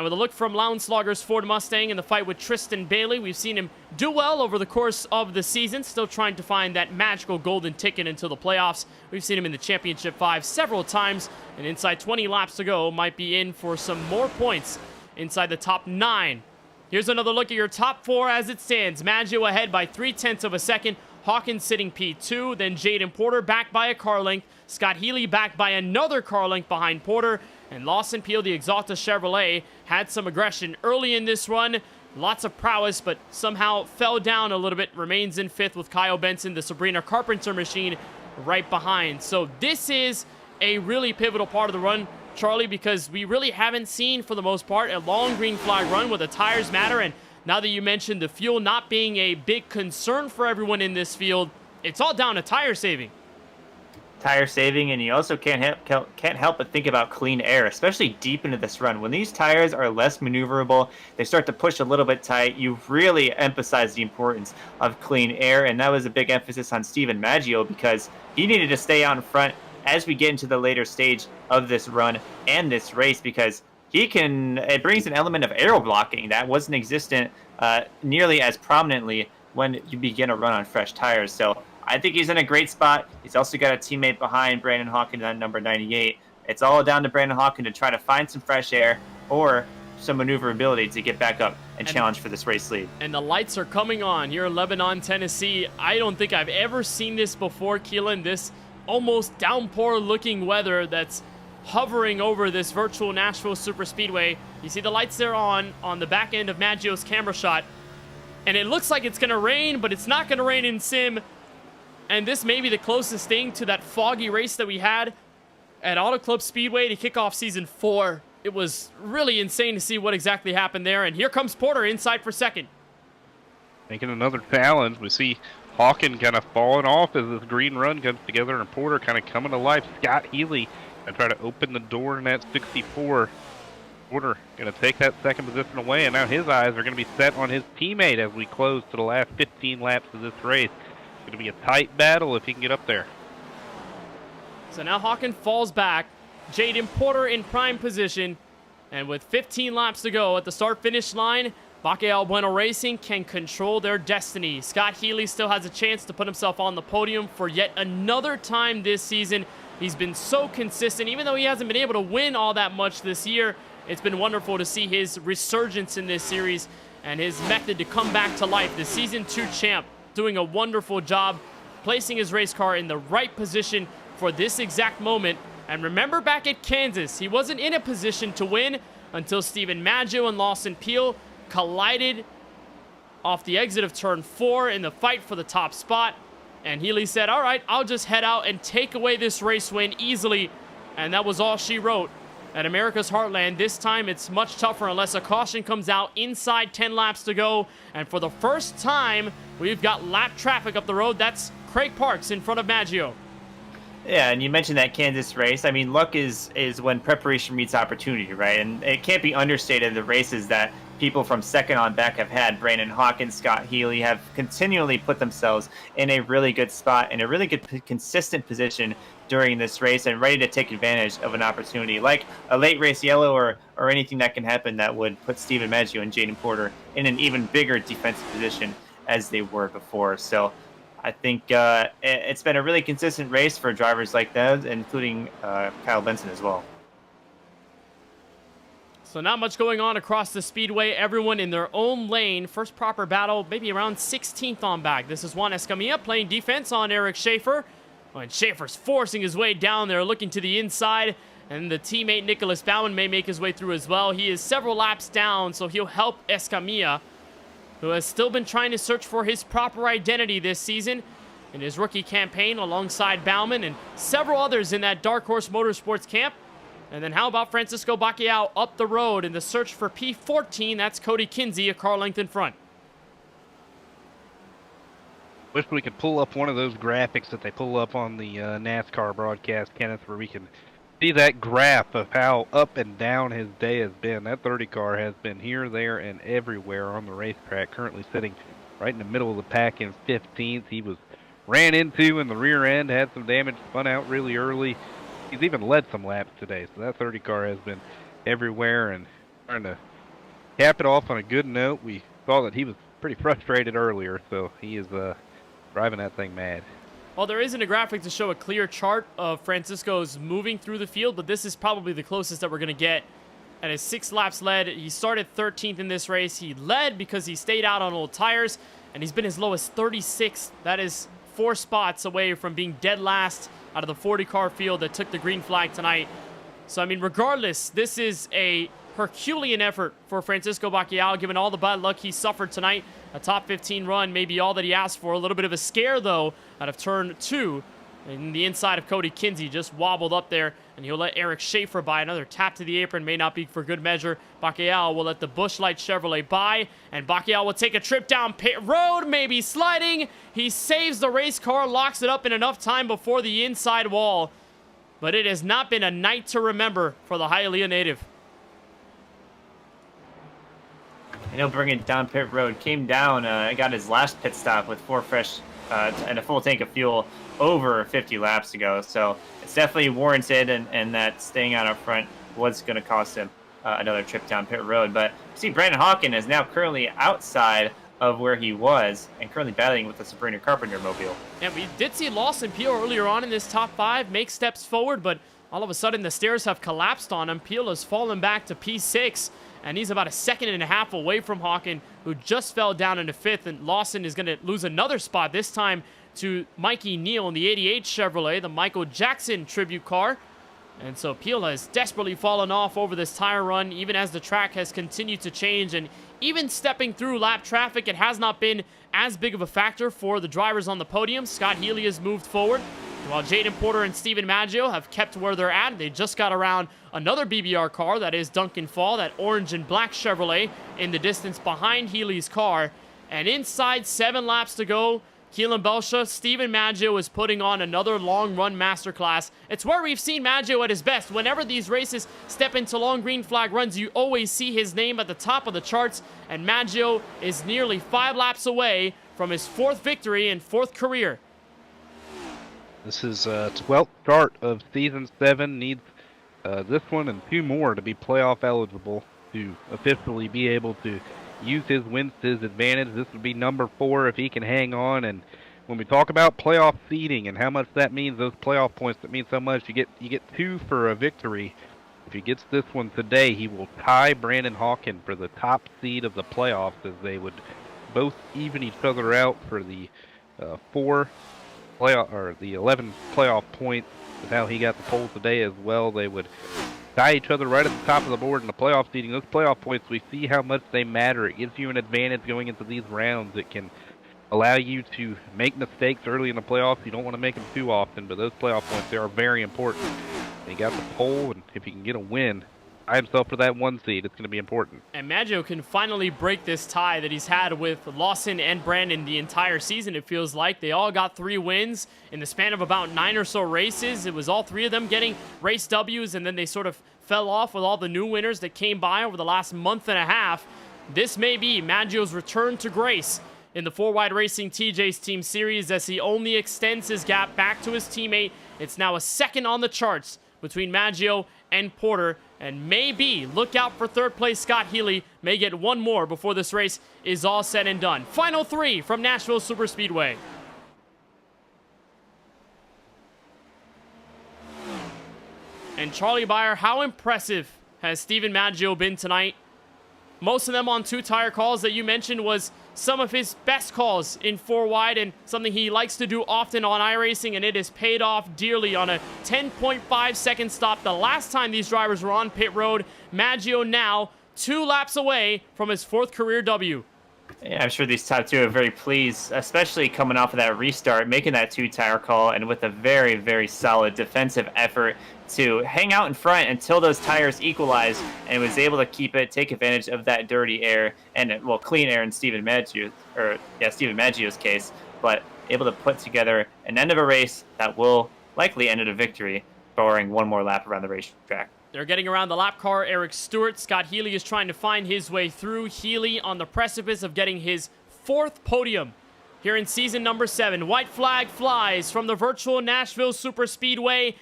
with a look from Lounslogger's Ford Mustang in the fight with Tristan Bailey, we've seen him do well over the course of the season, still trying to find that magical golden ticket into the playoffs. We've seen him in the Championship 5 several times, and inside 20 laps to go, might be in for some more points inside the top 9. Here's another look at your top 4 as it stands. Maggio ahead by 0.3 of a second. Hawkins sitting P2, then Jaden Porter back by a car length. Scott Healy back by another car length behind Porter. And Lawson Peel, the Exalta Chevrolet, had some aggression early in this run. Lots of prowess, but somehow fell down a little bit. Remains in 5th with Kyle Benson, the Sabrina Carpenter machine, right behind. So this is a really pivotal part of the run, Charlie, because we really haven't seen, for the most part, a long green flag run where the tires matter. And now that you mentioned the fuel not being a big concern for everyone in this field, it's all down to tire saving. Tire saving, and you also can't help but think about clean air, especially deep into this run. When these tires are less maneuverable, they start to push a little bit tight. You've really emphasized the importance of clean air, and that was a big emphasis on Steven Maggio because he needed to stay out in front as we get into the later stage of this run and this race, because it brings an element of aero blocking that wasn't existent nearly as prominently when you begin a run on fresh tires. So I think he's in a great spot. He's also got a teammate behind Brandon Hawkins at number 98. It's all down to Brandon Hawkins to try to find some fresh air or some maneuverability to get back up and challenge for this race lead. And the lights are coming on here in Lebanon, Tennessee. I don't think I've ever seen this before, Keelan. This almost downpour-looking weather that's hovering over this virtual Nashville Superspeedway. You see the lights there on the back end of Maggio's camera shot. And it looks like it's going to rain, but it's not going to rain in sim. And this may be the closest thing to that foggy race that we had at Auto Club Speedway to kick off Season 4. It was really insane to see what exactly happened there. And here comes Porter inside for second. Making another challenge. We see Hawkins kind of falling off as this green run comes together, and Porter kind of coming to life. Scott Healy and try to open the door in that 64. Porter going to take that second position away, and now his eyes are going to be set on his teammate as we close to the last 15 laps of this race. It's going to be a tight battle if he can get up there. So now Hawkins falls back. Jaden Porter in prime position. And with 15 laps to go at the start-finish line, KBueno Racing can control their destiny. Scott Healy still has a chance to put himself on the podium for yet another time this season. He's been so consistent. Even though he hasn't been able to win all that much this year, it's been wonderful to see his resurgence in this series and his method to come back to life. The Season 2 champ doing a wonderful job placing his race car in the right position for this exact moment. And remember back at Kansas, he wasn't in a position to win until Steven Maggio and Lawson Peel collided off the exit of turn 4 in the fight for the top spot. And Healy said, all right, I'll just head out and take away this race win easily. And that was all she wrote. At America's Heartland, this time it's much tougher unless a caution comes out inside 10 laps to go. And for the first time, we've got lap traffic up the road. That's Craig Parks in front of Maggio. Yeah, and you mentioned that Kansas race. I mean, luck is when preparation meets opportunity, right? And it can't be understated, the races that people from second on back have had. Brandon Hawkins, Scott Healy have continually put themselves in a really good spot, in a really good, consistent position during this race, and ready to take advantage of an opportunity like a late race yellow or anything that can happen that would put Steven Maggio and Jaden Porter in an even bigger defensive position as they were before. So I think it's been a really consistent race for drivers like that, including Kyle Benson as well. So not much going on across the speedway. Everyone in their own lane. First proper battle, maybe around 16th on back. This is Juan Escamilla playing defense on Eric Schaefer. And Schaefer's forcing his way down there, looking to the inside. And the teammate Nicholas Bauman may make his way through as well. He is several laps down, so he'll help Escamilla, who has still been trying to search for his proper identity this season in his rookie campaign alongside Bauman and several others in that Dark Horse Motorsports camp. And then how about Francisco Bacchiao up the road in the search for P14? That's Cody Kinsey, a car length in front. Wish we could pull up one of those graphics that they pull up on the NASCAR broadcast, Kenneth, where we can see that graph of how up and down his day has been. That 30 car has been here, there, and everywhere on the racetrack, currently sitting right in the middle of the pack in 15th. He was ran into in the rear end, had some damage, spun out really early. He's even led some laps today, so that 30 car has been everywhere and trying to cap it off on a good note, we saw that he was pretty frustrated earlier, so he is driving that thing mad. Well, there isn't a graphic to show a clear chart of Francisco's moving through the field, but this is probably the closest that we're going to get. At his 6 laps led, he started 13th in this race. He led because he stayed out on old tires, and he's been as low as 36th. That is 4 spots away from being dead last out of the 40-car field that took the green flag tonight. So, I mean, regardless, this is a Herculean effort for Francisco Bacalhau, given all the bad luck he suffered tonight. A top 15 run may be all that he asked for. A little bit of a scare, though, out of turn 2. And the inside of Cody Kinsey just wobbled up there, and he'll let Eric Schaefer by. Another tap to the apron may not be for good measure. Bacalhau will let the Busch Light Chevrolet by, and Bacalhau will take a trip down pit road, maybe sliding. He saves the race car, locks it up in enough time before the inside wall. But it has not been a night to remember for the Hialeah native. And he'll bring it down pit road. Came down, got his last pit stop with 4 fresh and a full tank of fuel over 50 laps ago. So it's definitely warranted, and that staying out up front was going to cost him another trip down pit road. But see, Brandon Hawken is now currently outside of where he was and currently battling with the Sabrina Carpenter mobile. And we did see Lawson Peel earlier on in this top 5 make steps forward, but all of a sudden the stairs have collapsed on him. Peel has fallen back to P6, and he's about a 2.5 seconds away from Hawken, who just fell down into 5th, and Lawson is going to lose another spot, this time to Mikey Neal in the 88 Chevrolet, the Michael Jackson tribute car. And so Peel has desperately fallen off over this tire run, even as the track has continued to change. And even stepping through lap traffic, it has not been as big of a factor for the drivers on the podium. Scott Healy has moved forward, while Jaden Porter and Steven Maggio have kept where they're at. They just got around another BBR car, that is Duncan Fall, that orange and black Chevrolet in the distance behind Healy's car. And inside 7 laps to go, Keelan Belsha, Steven Maggio is putting on another long-run masterclass. It's where we've seen Maggio at his best. Whenever these races step into long green flag runs, you always see his name at the top of the charts, and Maggio is nearly 5 laps away from his 4th victory and 4th career. This is 12th start of Season 7. Needs this one and 2 more to be playoff eligible to officially be able to use his wins to his advantage. This would be number 4 if he can hang on. And when we talk about playoff seeding and how much that means, those playoff points that mean so much, you get 2 for a victory. If he gets this one today, he will tie Brandon Hawken for the top seed of the playoffs, as they would both even each other out for the 11 playoff points. With how he got the pole today as well, they would tie each other right at the top of the board in the playoff seeding. Those playoff points, we see how much they matter. It gives you an advantage going into these rounds. It can allow you to make mistakes early in the playoffs. You don't want to make them too often, but those playoff points, they are very important. And he got the pole, and if he can get a win, tie himself for that 1 seed, it's going to be important. And Maggio can finally break this tie that he's had with Lawson and Brandon the entire season, it feels like. They all got 3 wins in the span of about 9 or so races. It was all 3 of them getting race W's, and then they sort of fell off with all the new winners that came by over the last month and a half. This may be Maggio's return to grace in the 4Wide Racing TJ's Team Series, as he only extends his gap back to his teammate. It's now a 2nd on the charts between Maggio and Porter, and maybe look out for 3rd place Scott Healy. May get 1 more before this race is all said and done. Final 3 from Nashville Superspeedway. And Charlie Beyer, how impressive has Steven Maggio been tonight? Most of them on 2 tire calls that you mentioned was some of his best calls in 4Wide, and something he likes to do often on iRacing, and it has paid off dearly on a 10.5 second stop the last time these drivers were on pit road. Maggio now 2 laps away from his 4th career W. Yeah, I'm sure these top 2 are very pleased, especially coming off of that restart, making that 2 tire call, and with a very, very solid defensive effort to hang out in front until those tires equalized, and was able to keep it, take advantage of that dirty air, and, well, clean air in Steven Maggio's case, but able to put together an end of a race that will likely end in a victory, barring 1 more lap around the racetrack. They're getting around the lap car. Eric Stewart. Scott Healy is trying to find his way through. Healy on the precipice of getting his 4th podium here in season number 7. White flag flies from the virtual Nashville Superspeedway.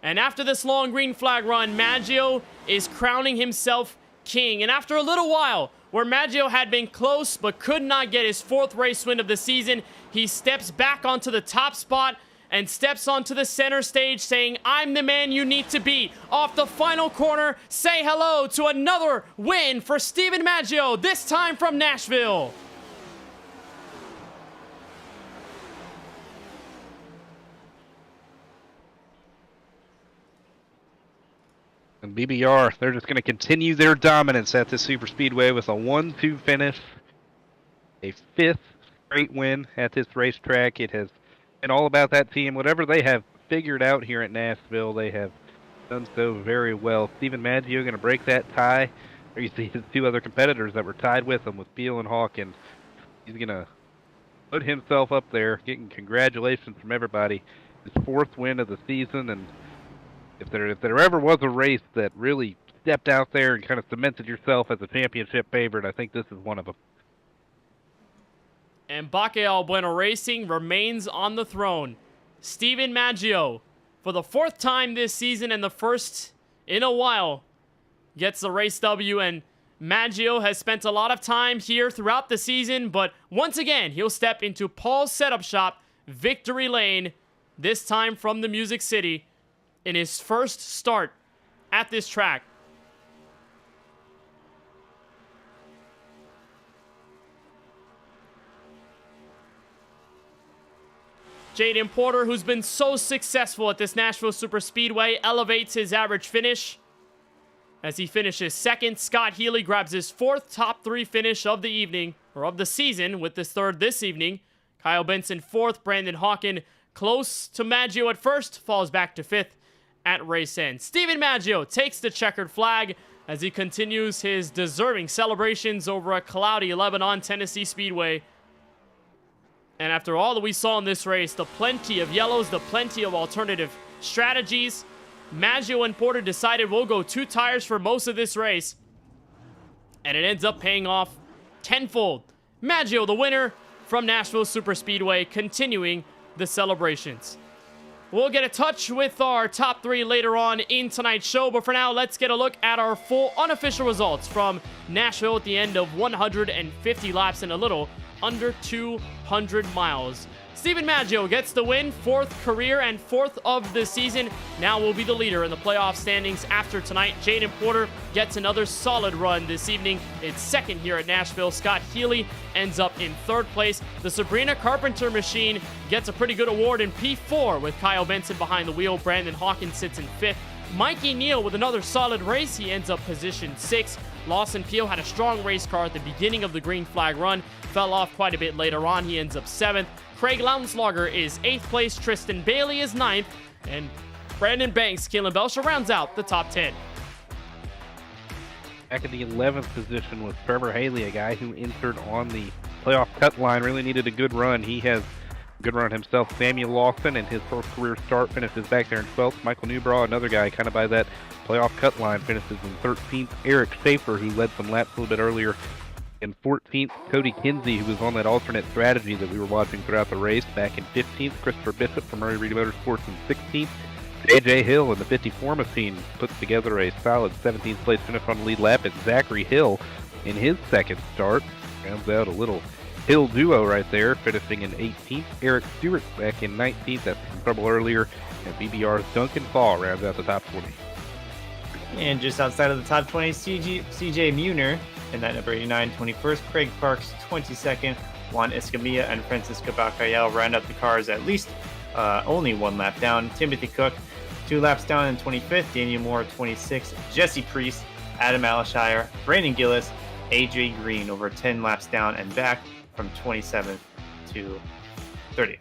And after this long green flag run, Maggio is crowning himself king. And after a little while, where Maggio had been close but could not get his 4th race win of the season, he steps back onto the top spot and steps onto the center stage saying, I'm the man you need to beat. Off the final corner, say hello to another win for Stephen Maggio, this time from Nashville. And BBR, they're just going to continue their dominance at this super speedway with a 1-2 finish. A 5th straight win at this racetrack. It has been all about that team. Whatever they have figured out here at Nashville, they have done so very well. Stephen Maggio going to break that tie. There you see his 2 other competitors that were tied with him, with Beal and Hawkins. He's going to put himself up there, getting congratulations from everybody. His 4th win of the season, and if there ever was a race that really stepped out there and kind of cemented yourself as a championship favorite, I think this is one of them. And KBueno Racing remains on the throne. Stephen Maggio, for the 4th time this season and the first in a while, gets the race W. And Maggio has spent a lot of time here throughout the season, but once again, he'll step into Paul's setup shop, Victory Lane, this time from the Music City, in his first start at this track. Jaden Porter, who's been so successful at this Nashville Superspeedway, elevates his average finish as he finishes 2nd. Scott Healy grabs his 4th top 3 finish of the evening, or of the season, with his 3rd this evening. Kyle Benson 4th. Brandon Hawken close to Maggio at 1st, falls back to 5th at race end. Stephen Maggio takes the checkered flag as he continues his deserving celebrations over a cloudy Lebanon, Tennessee Speedway. And after all that we saw in this race, the plenty of yellows, the plenty of alternative strategies, Maggio and Porter decided we'll go 2 tires for most of this race. And it ends up paying off tenfold. Maggio, the winner from Nashville Superspeedway, continuing the celebrations. We'll get a touch with our top 3 later on in tonight's show, but for now, let's get a look at our full unofficial results from Nashville at the end of 150 laps in a little under 200 miles. Stephen Maggio gets the win, 4th career and 4th of the season. Now will be the leader in the playoff standings after tonight. Jaden Porter gets another solid run this evening. It's 2nd here at Nashville. Scott Healy ends up in 3rd place. The Sabrina Carpenter machine gets a pretty good award in P4 with Kyle Benson behind the wheel. Brandon Hawkins sits in 5th. Mikey Neal with another solid race. He ends up positioned 6th. Lawson Peel had a strong race car at the beginning of the green flag run. Fell off quite a bit later on. He ends up 7th. Craig Lautenslager is 8th place. Tristan Bailey is 9th. And Brandon Banks, Keelan Belcher rounds out the top 10. Back in the 11th position was Trevor Haley, a guy who entered on the playoff cut line. Really needed a good run. He has a good run himself. Samuel Lawson, in his first career start, finishes back there in 12th. Michael Newbraw, another guy kind of by that playoff cut line, finishes in 13th. Eric Schaefer, who led some laps a little bit earlier, in 14th. Cody Kinsey, who was on that alternate strategy that we were watching throughout the race, back in 15th. Christopher Bishop from Murray Reed Motorsports in 16th. AJ Hill in the 54 machine puts together a solid 17th place finish on the lead lap. And Zachary Hill in his 2nd start rounds out a little Hill duo right there, finishing in 18th. Eric Stewart back in 19th. That's some trouble earlier. And BBR's Duncan Fall rounds out the top 20. And just outside of the top 20, CJ Muner in that number 89, 21st. Craig Parks, 22nd. Juan Escamilla and Francisco Bacayel round up the cars at least only 1 lap down. Timothy Cook, 2 laps down in 25th. Daniel Moore, 26th. Jesse Priest, Adam Alashire, Brandon Gillis, AJ Green over 10 laps down and back from 27th to 30th.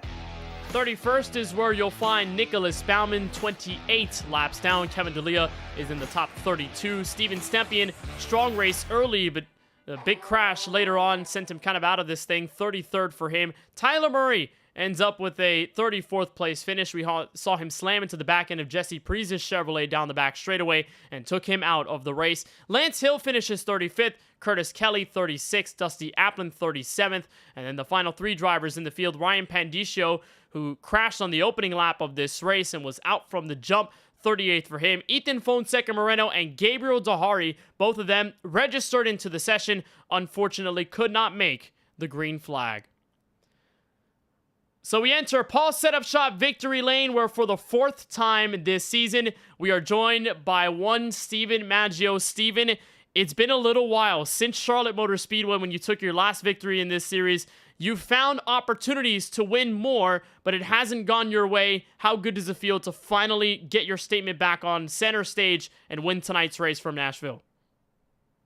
31st is where you'll find Nicholas Bauman, 28 laps down. Kevin D'Elia is in the top 32. Steven Stempian, strong race early, but a big crash later on sent him kind of out of this thing. 33rd for him. Tyler Murray ends up with a 34th place finish. We saw him slam into the back end of Jesse Preece's Chevrolet down the back straightaway and took him out of the race. Lance Hill finishes 35th, Curtis Kelly 36th, Dusty Applin 37th, and then the final 3 drivers in the field, Ryan Pandicio, who crashed on the opening lap of this race and was out from the jump, 38th for him. Ethan Fonseca Moreno and Gabriel Dahari, both of them registered into the session, unfortunately could not make the green flag. So we enter Paul's Setup Shop victory lane, where for the 4th time this season, we are joined by one Steven Maggio. Steven, it's been a little while since Charlotte Motor Speedway when you took your last victory in this series. You've found opportunities to win more, but it hasn't gone your way. How good does it feel to finally get your statement back on center stage and win tonight's race from Nashville?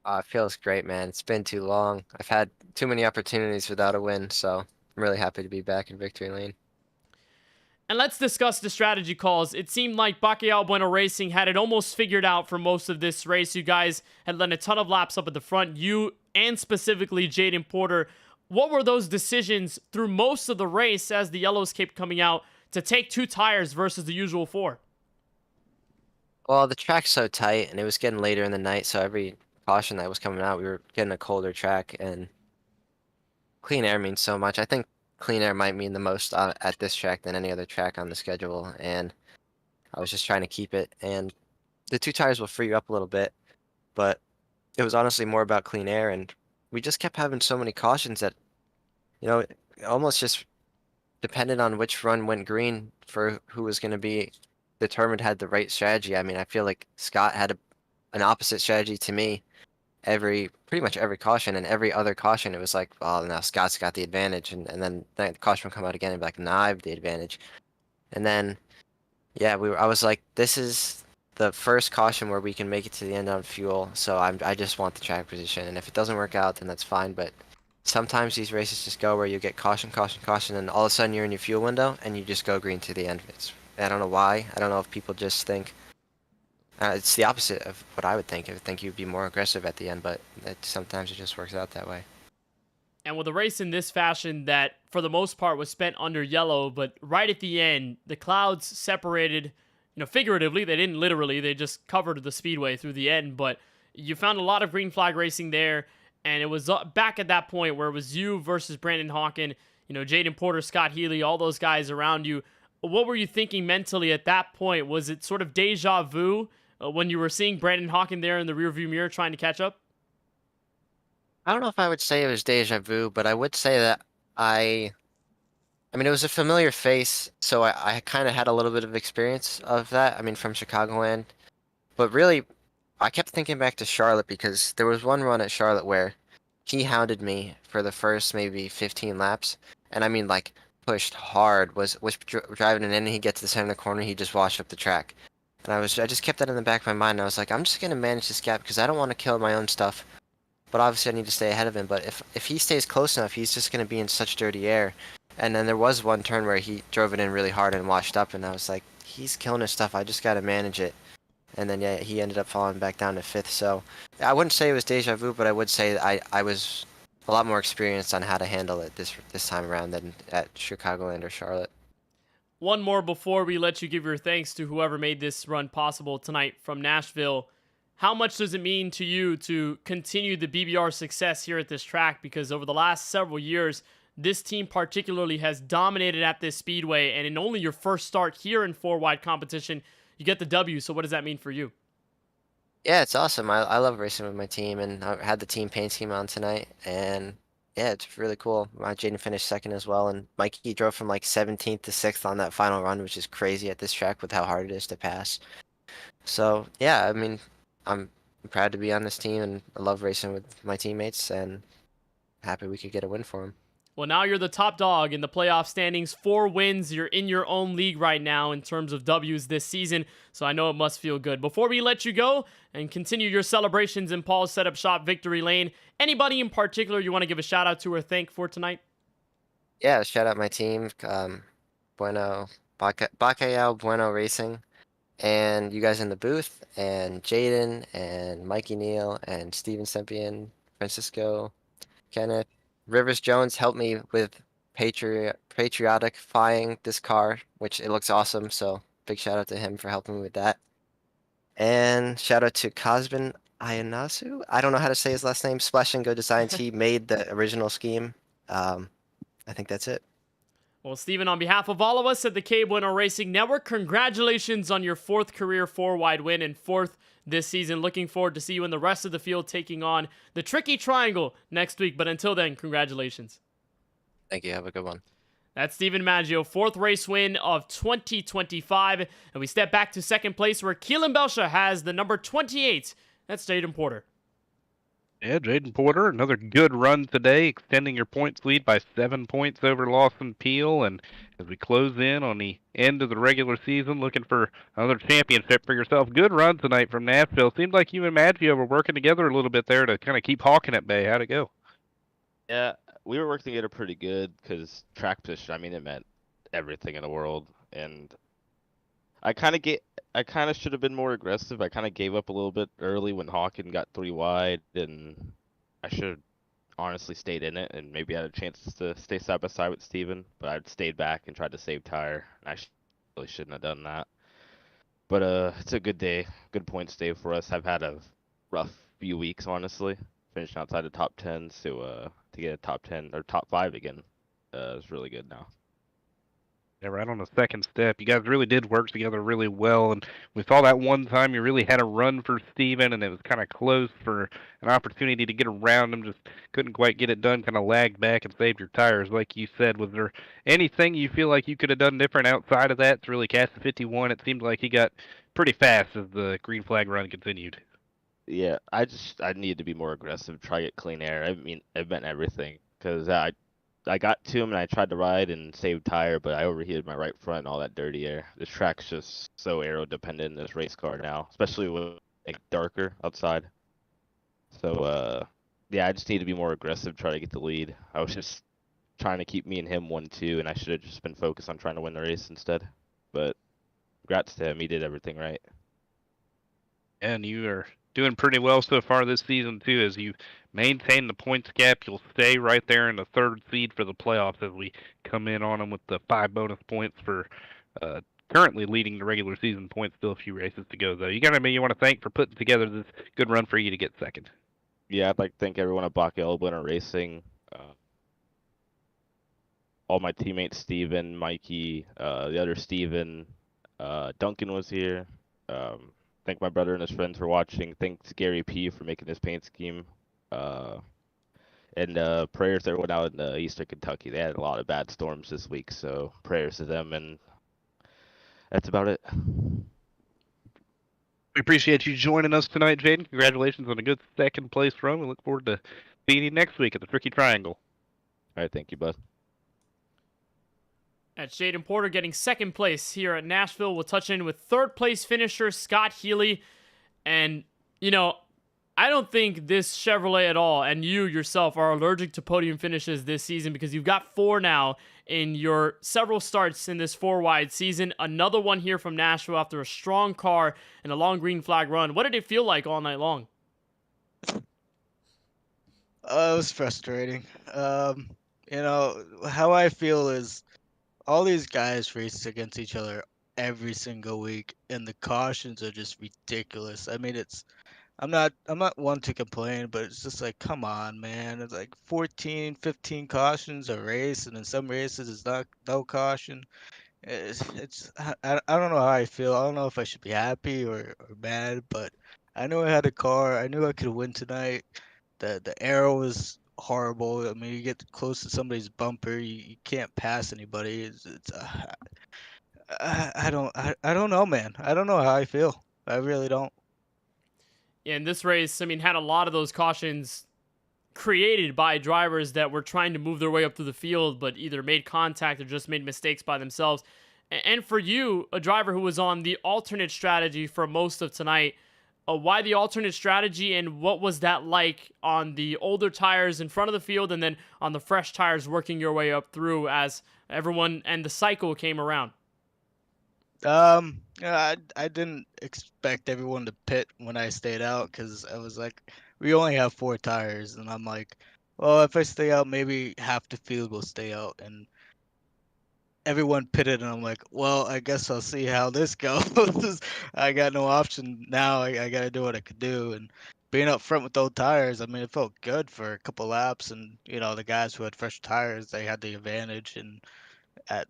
It feels great, man. It's been too long. I've had too many opportunities without a win, so I'm really happy to be back in victory lane. And let's discuss the strategy calls. It seemed like KBueno Racing had it almost figured out for most of this race. You guys had led a ton of laps up at the front. You and specifically Jaden Porter. What were those decisions through most of the race as the yellows kept coming out to take 2 tires versus the usual 4? Well, the track's so tight, and it was getting later in the night, so every caution that was coming out, we were getting a colder track, and clean air means so much. I think clean air might mean the most at this track than any other track on the schedule, and I was just trying to keep it. And the 2 tires will free you up a little bit, but it was honestly more about clean air, and we just kept having so many cautions that, you know, it almost just depended on which run went green for who was going to be determined had the right strategy. I mean, I feel like Scott had an opposite strategy to me pretty much every caution, and every other caution it was like, oh, now Scott's got the advantage, and then the caution would come out again and be like, nah, I have the advantage. And then, yeah, I was like, this is the first caution where we can make it to the end on fuel, so I just want the track position, and if it doesn't work out, then that's fine. But sometimes these races just go where you get caution, and all of a sudden you're in your fuel window and you just go green to the end. I don't know why. I don't know if people just think it's the opposite of what I would think. I would think you'd be more aggressive at the end, but sometimes it just works out that way. And with a race in this fashion that, for the most part, was spent under yellow, but right at the end, the clouds separated. Figuratively, they didn't literally, they just covered the speedway through the end, but you found a lot of green flag racing there, and it was back at that point where it was you versus Brandon Hawken, Jaden Porter, Scott Healy, all those guys around you. What were you thinking mentally at that point? Was it sort of deja vu when you were seeing Brandon Hawken there in the rearview mirror trying to catch up? I don't know if I would say it was deja vu, but I would say that I mean, it was a familiar face, so I kind of had a little bit of experience of that. I mean, from Chicagoland. But really, I kept thinking back to Charlotte, because there was one run at Charlotte where he hounded me for the first maybe 15 laps. And I mean, like, pushed hard, was driving, and then he gets to the center of the corner, he just washed up the track. And I just kept that in the back of my mind, and I was like, I'm just going to manage this gap, because I don't want to kill my own stuff. But obviously I need to stay ahead of him. But if he stays close enough, he's just going to be in such dirty air. And then there was one turn where he drove it in really hard and washed up, and I was like, he's killing his stuff, I just got to manage it. And then, yeah, he ended up falling back down to 5th. So I wouldn't say it was deja vu, but I would say I was a lot more experienced on how to handle it this time around than at Chicagoland or Charlotte. One more before we let you give your thanks to whoever made this run possible tonight from Nashville. How much does it mean to you to continue the BBR success here at this track? Because over the last several years, this team particularly has dominated at this speedway, and in only your first start here in 4-wide competition, you get the W. So what does that mean for you? Yeah, it's awesome. I love racing with my team, and I had the team paint scheme on tonight, and yeah, it's really cool. My Jaden finished 2nd as well, and Mikey drove from like 17th to 6th on that final run, which is crazy at this track with how hard it is to pass. So yeah, I mean, I'm proud to be on this team, and I love racing with my teammates, and happy we could get a win for them. Well, now you're the top dog in the playoff standings. 4 wins. You're in your own league right now in terms of W's this season, so I know it must feel good. Before we let you go and continue your celebrations in Paul's Setup Shop victory lane, anybody in particular you want to give a shout out to or thank for tonight? Yeah, shout out my team, KBueno Racing, and you guys in the booth, and Jaden, and Mikey Neal, and Steven Sempian, Francisco, Kenneth. Rivers Jones helped me with patriotifying this car, which it looks awesome. So big shout out to him for helping me with that. And shout out to Kazbin Ayanasu. I don't know how to say his last name. Splash and Go Designs. He made the original scheme. I think that's it. Well, Steven, on behalf of all of us at the KBueno Racing Network, congratulations on your 4th career 4-wide win and 4th this season. Looking forward to see you in the rest of the field taking on the Tricky Triangle next week. But until then, congratulations. Thank you. Have a good one. That's Steven Maggio, 4th race win of 2025. And we step back to 2nd place where Keelan Belsha has the number 28. That's Jaden Porter. Yeah, Jaden Porter, another good run today, extending your points lead by 7 points over Lawson Peel. And as we close in on the end of the regular season, looking for another championship for yourself. Good run tonight from Nashville. Seemed like you and Maggio were working together a little bit there to kind of keep hawking at bay. How'd it go? Yeah, we were working together pretty good because track position, I mean, it meant everything in the world. And I kind of should have been more aggressive. I kind of gave up a little bit early when Hawken got 3 wide, and I should have honestly stayed in it and maybe had a chance to stay side by side with Steven, but I stayed back and tried to save tire. And I really shouldn't have done that. But it's a good day, good points day for us. I've had a rough few weeks, honestly. Finishing outside the top 10, so to get a top 10 or top 5 again is really good now. Yeah, right on the second step. You guys really did work together really well, and we saw that one time you really had a run for Steven, and it was kind of close for an opportunity to get around him, just couldn't quite get it done, kind of lagged back and saved your tires, like you said. Was there anything you feel like you could have done different outside of that to really catch the 51? It seemed like he got pretty fast as the green flag run continued. Yeah, I needed to be more aggressive, try to get clean air. I mean, it meant everything, because I got to him and I tried to ride and save tire, but I overheated my right front and all that dirty air. This track's just so aero dependent in this race car now, especially with like darker outside. So yeah, I just need to be more aggressive, try to get the lead. I was just trying to keep me and him 1-2, and I should have just been focused on trying to win the race instead. But congrats to him, he did everything right. And you are doing pretty well so far this season too. As you maintain the points gap, you'll stay right there in the 3rd seed for the playoffs as we come in on them with the 5 bonus points for currently leading the regular season points. Still a few races to go though. You got anybody you want to thank for putting together this good run for you to get second? Yeah, I'd like to thank everyone at KBueno Racing, all my teammates, Steven, Mikey, the other Steven, Duncan was here. Thank my brother and his friends for watching. Thanks Gary P for making this paint scheme. And prayers to everyone out in Eastern Kentucky. They had a lot of bad storms this week, so prayers to them, and that's about it. We appreciate you joining us tonight, Jaden. Congratulations on a good 2nd place run. We look forward to seeing you next week at the Tricky Triangle. All right, thank you, bud. That's Jaden Porter getting 2nd place here at Nashville. We'll touch in with 3rd place finisher Scott Healy. And, you know, I don't think this Chevrolet at all, and you yourself, are allergic to podium finishes this season, because you've got 4 now in your several starts in this 4-wide season. Another one here from Nashville after a strong car and a long green flag run. What did it feel like all night long? It was frustrating. You know, how I feel is all these guys race against each other every single week, and the cautions are just ridiculous. I mean, I'm not one to complain, but it's just like, come on, man. It's like 14, 15 cautions a race, and in some races it's no caution. I don't know how I feel. I don't know if I should be happy or mad, but I knew I had a car. I knew I could win tonight. The aero was horrible. I mean, you get close to somebody's bumper, you can't pass anybody. I don't know, man. I don't know how I feel. I really don't. Yeah, in this race, I mean, had a lot of those cautions created by drivers that were trying to move their way up through the field, but either made contact or just made mistakes by themselves. And for you, a driver who was on the alternate strategy for most of tonight, why the alternate strategy, and what was that like on the older tires in front of the field and then on the fresh tires working your way up through as everyone and the cycle came around? I didn't expect everyone to pit when I stayed out, because I was like, we only have 4 tires, and I'm like, well, if I stay out, maybe half the field will stay out, and everyone pitted, and I'm like, well, I guess I'll see how this goes. I got no option now. I got to do what I could do, and being up front with old tires, I mean, it felt good for a couple laps, and the guys who had fresh tires, they had the advantage, and at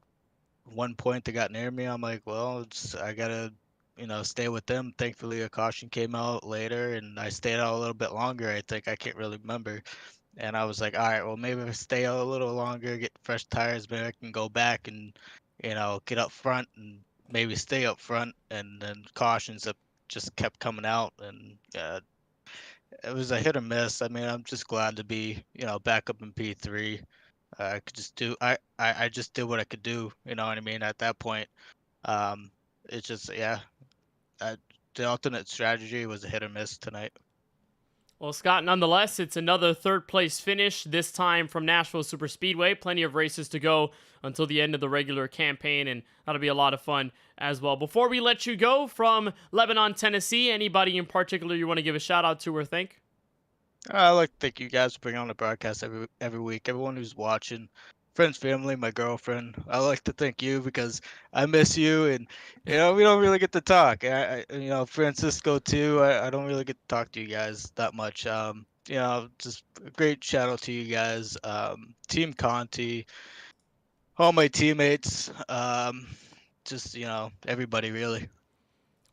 one point they got near me. I'm like, well, I gotta, stay with them. Thankfully, a caution came out later, and I stayed out a little bit longer. I think I can't really remember. And I was like, all right, well, maybe if I stay out a little longer, get fresh tires, maybe I can go back and, get up front and maybe stay up front. And then cautions have just kept coming out, and it was a hit or miss. I mean, I'm just glad to be, back up in P3. I could just do I just did what I could do, you know what I mean, at that point. Um it's just the alternate strategy was a hit or miss tonight. Well, Scott, nonetheless, it's another third place finish, this time from Nashville Superspeedway. Plenty of races to go until the end of the regular campaign, and that'll be a lot of fun as well. Before we let you go from Lebanon, Tennessee, anybody in particular you want to give a shout out to or thank? I like to thank you guys for bringing on the broadcast every week. Everyone who's watching, friends, family, my girlfriend. I like to thank you because I miss you, and we don't really get to talk. Francisco too. I don't really get to talk to you guys that much. Just a great shout out to you guys. Team Conti, all my teammates. Just everybody really.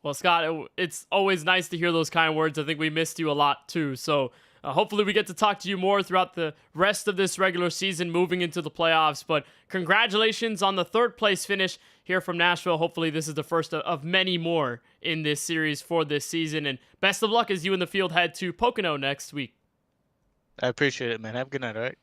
Well, Scott, it's always nice to hear those kind words. I think we missed you a lot too. So hopefully we get to talk to you more throughout the rest of this regular season moving into the playoffs. But congratulations on the third place finish here from Nashville. Hopefully this is the first of many more in this series for this season. And best of luck as you and the field head to Pocono next week. I appreciate it, man. Have a good night, all right?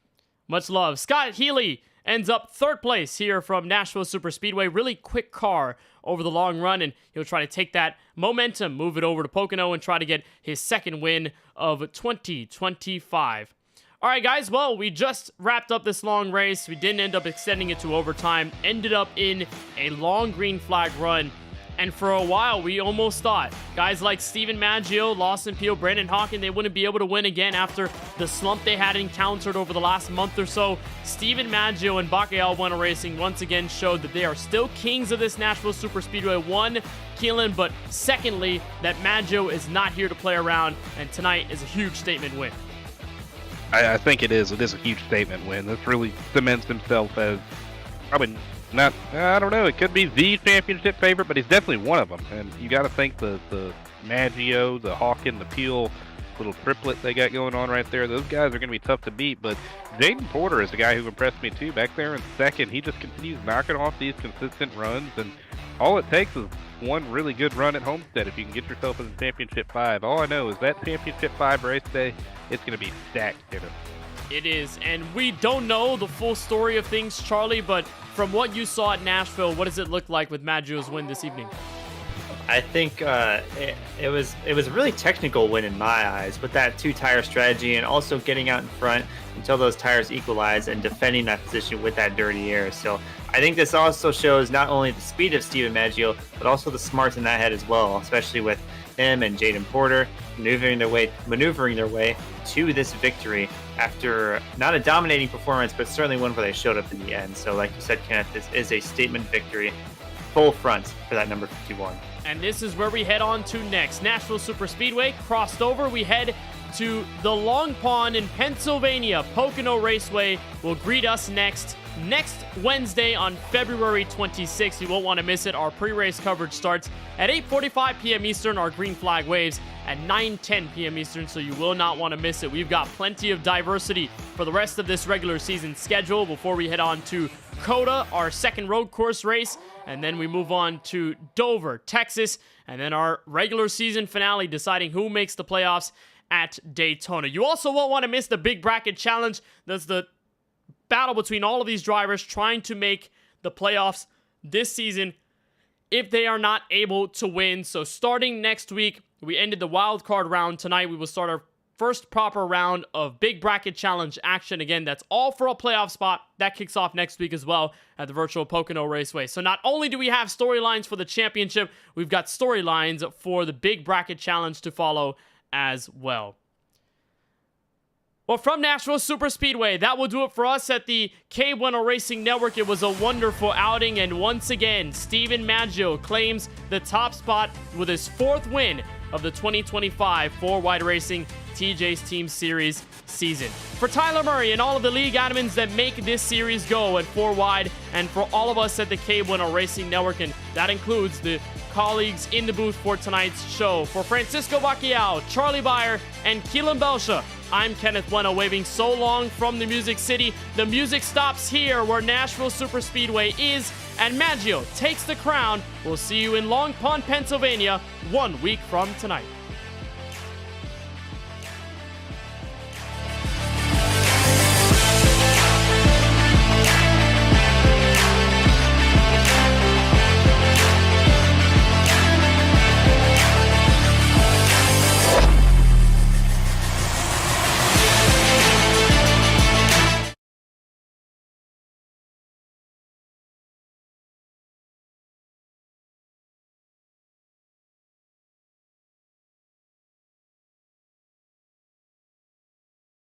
Much love. Scott Healy ends up third place here from Nashville Superspeedway. Really quick car over the long run, and he'll try to take that momentum, move it over to Pocono, and try to get his second win of 2025. All right, guys, well, we just wrapped up this long race. We didn't end up extending it to overtime. Ended up in a long green flag run. And for a while, we almost thought guys like Steven Maggio, Lawson Peel, Brandon Hawken, they wouldn't be able to win again after the slump they had encountered over the last month or so. Steven Maggio and KBueno Racing once again showed that they are still kings of this Nashville Superspeedway. One, Keelan, but secondly, that Maggio is not here to play around, and tonight is a huge statement win. I think it is. It is a huge statement win. This really cements himself as probably not, I don't know, it could be the championship favorite, but he's definitely one of them. And you got to think the Maggio, the Hawken, the Peel little triplet they got going on right there, those guys are going to be tough to beat. But Jaden Porter is the guy who impressed me too back there in second. He just continues knocking off these consistent runs, and all it takes is one really good run at Homestead if you can get yourself in the Championship 5. All I know is that Championship 5 race day, it's going to be stacked, Kenneth. It is, and we don't know the full story of things, Charlie, but from what you saw at Nashville, what does it look like with Maggio's win this evening? I think it was a really technical win in my eyes with that two-tire strategy and also getting out in front until those tires equalize and defending that position with that dirty air. So I think this also shows not only the speed of Steven Maggio, but also the smarts in that head as well, especially with him and Jaden Porter maneuvering their way to this victory after not a dominating performance, but certainly one where they showed up in the end. So like you said, Kenneth, this is a statement victory, full front for that number 51. And this is where we head on to next. Nashville Superspeedway crossed over. We head to the Long Pond in Pennsylvania. Pocono Raceway will greet us next Wednesday on February 26th. You won't want to miss it. Our pre-race coverage starts at 8:45 p.m. Eastern. Our green flag waves at 9:10 p.m. Eastern, so you will not want to miss it. We've got plenty of diversity for the rest of this regular season schedule before we head on to COTA, our second road course race, and then we move on to Dover, Texas, and then our regular season finale deciding who makes the playoffs at Daytona. You also won't want to miss the Big Bracket Challenge. That's the battle between all of these drivers trying to make the playoffs this season if they are not able to win. So starting next week, we ended the wild card round tonight. We will start our first proper round of Big Bracket Challenge action. Again, that's all for a playoff spot. That kicks off next week as well at the virtual Pocono Raceway. So not only do we have storylines for the championship, we've got storylines for the Big Bracket Challenge to follow as well. Well, from Nashville Superspeedway, that will do it for us at the KBueno Racing Network. It was a wonderful outing, and once again, Steven Maggio claims the top spot with his 4th win of the 2025 4Wide Racing TJ's Team Series season. For Tyler Murray and all of the league admins that make this series go at 4Wide, and for all of us at the KBueno Racing Network, and that includes the colleagues in the booth for tonight's show. For Francisco Bacchiao, Charlie Beyer, and Keelan Belsha, I'm Kenneth Bueno, waving so long from the Music City. The music stops here where Nashville Superspeedway is, and Maggio takes the crown. We'll see you in Long Pond, Pennsylvania, 1 week from tonight.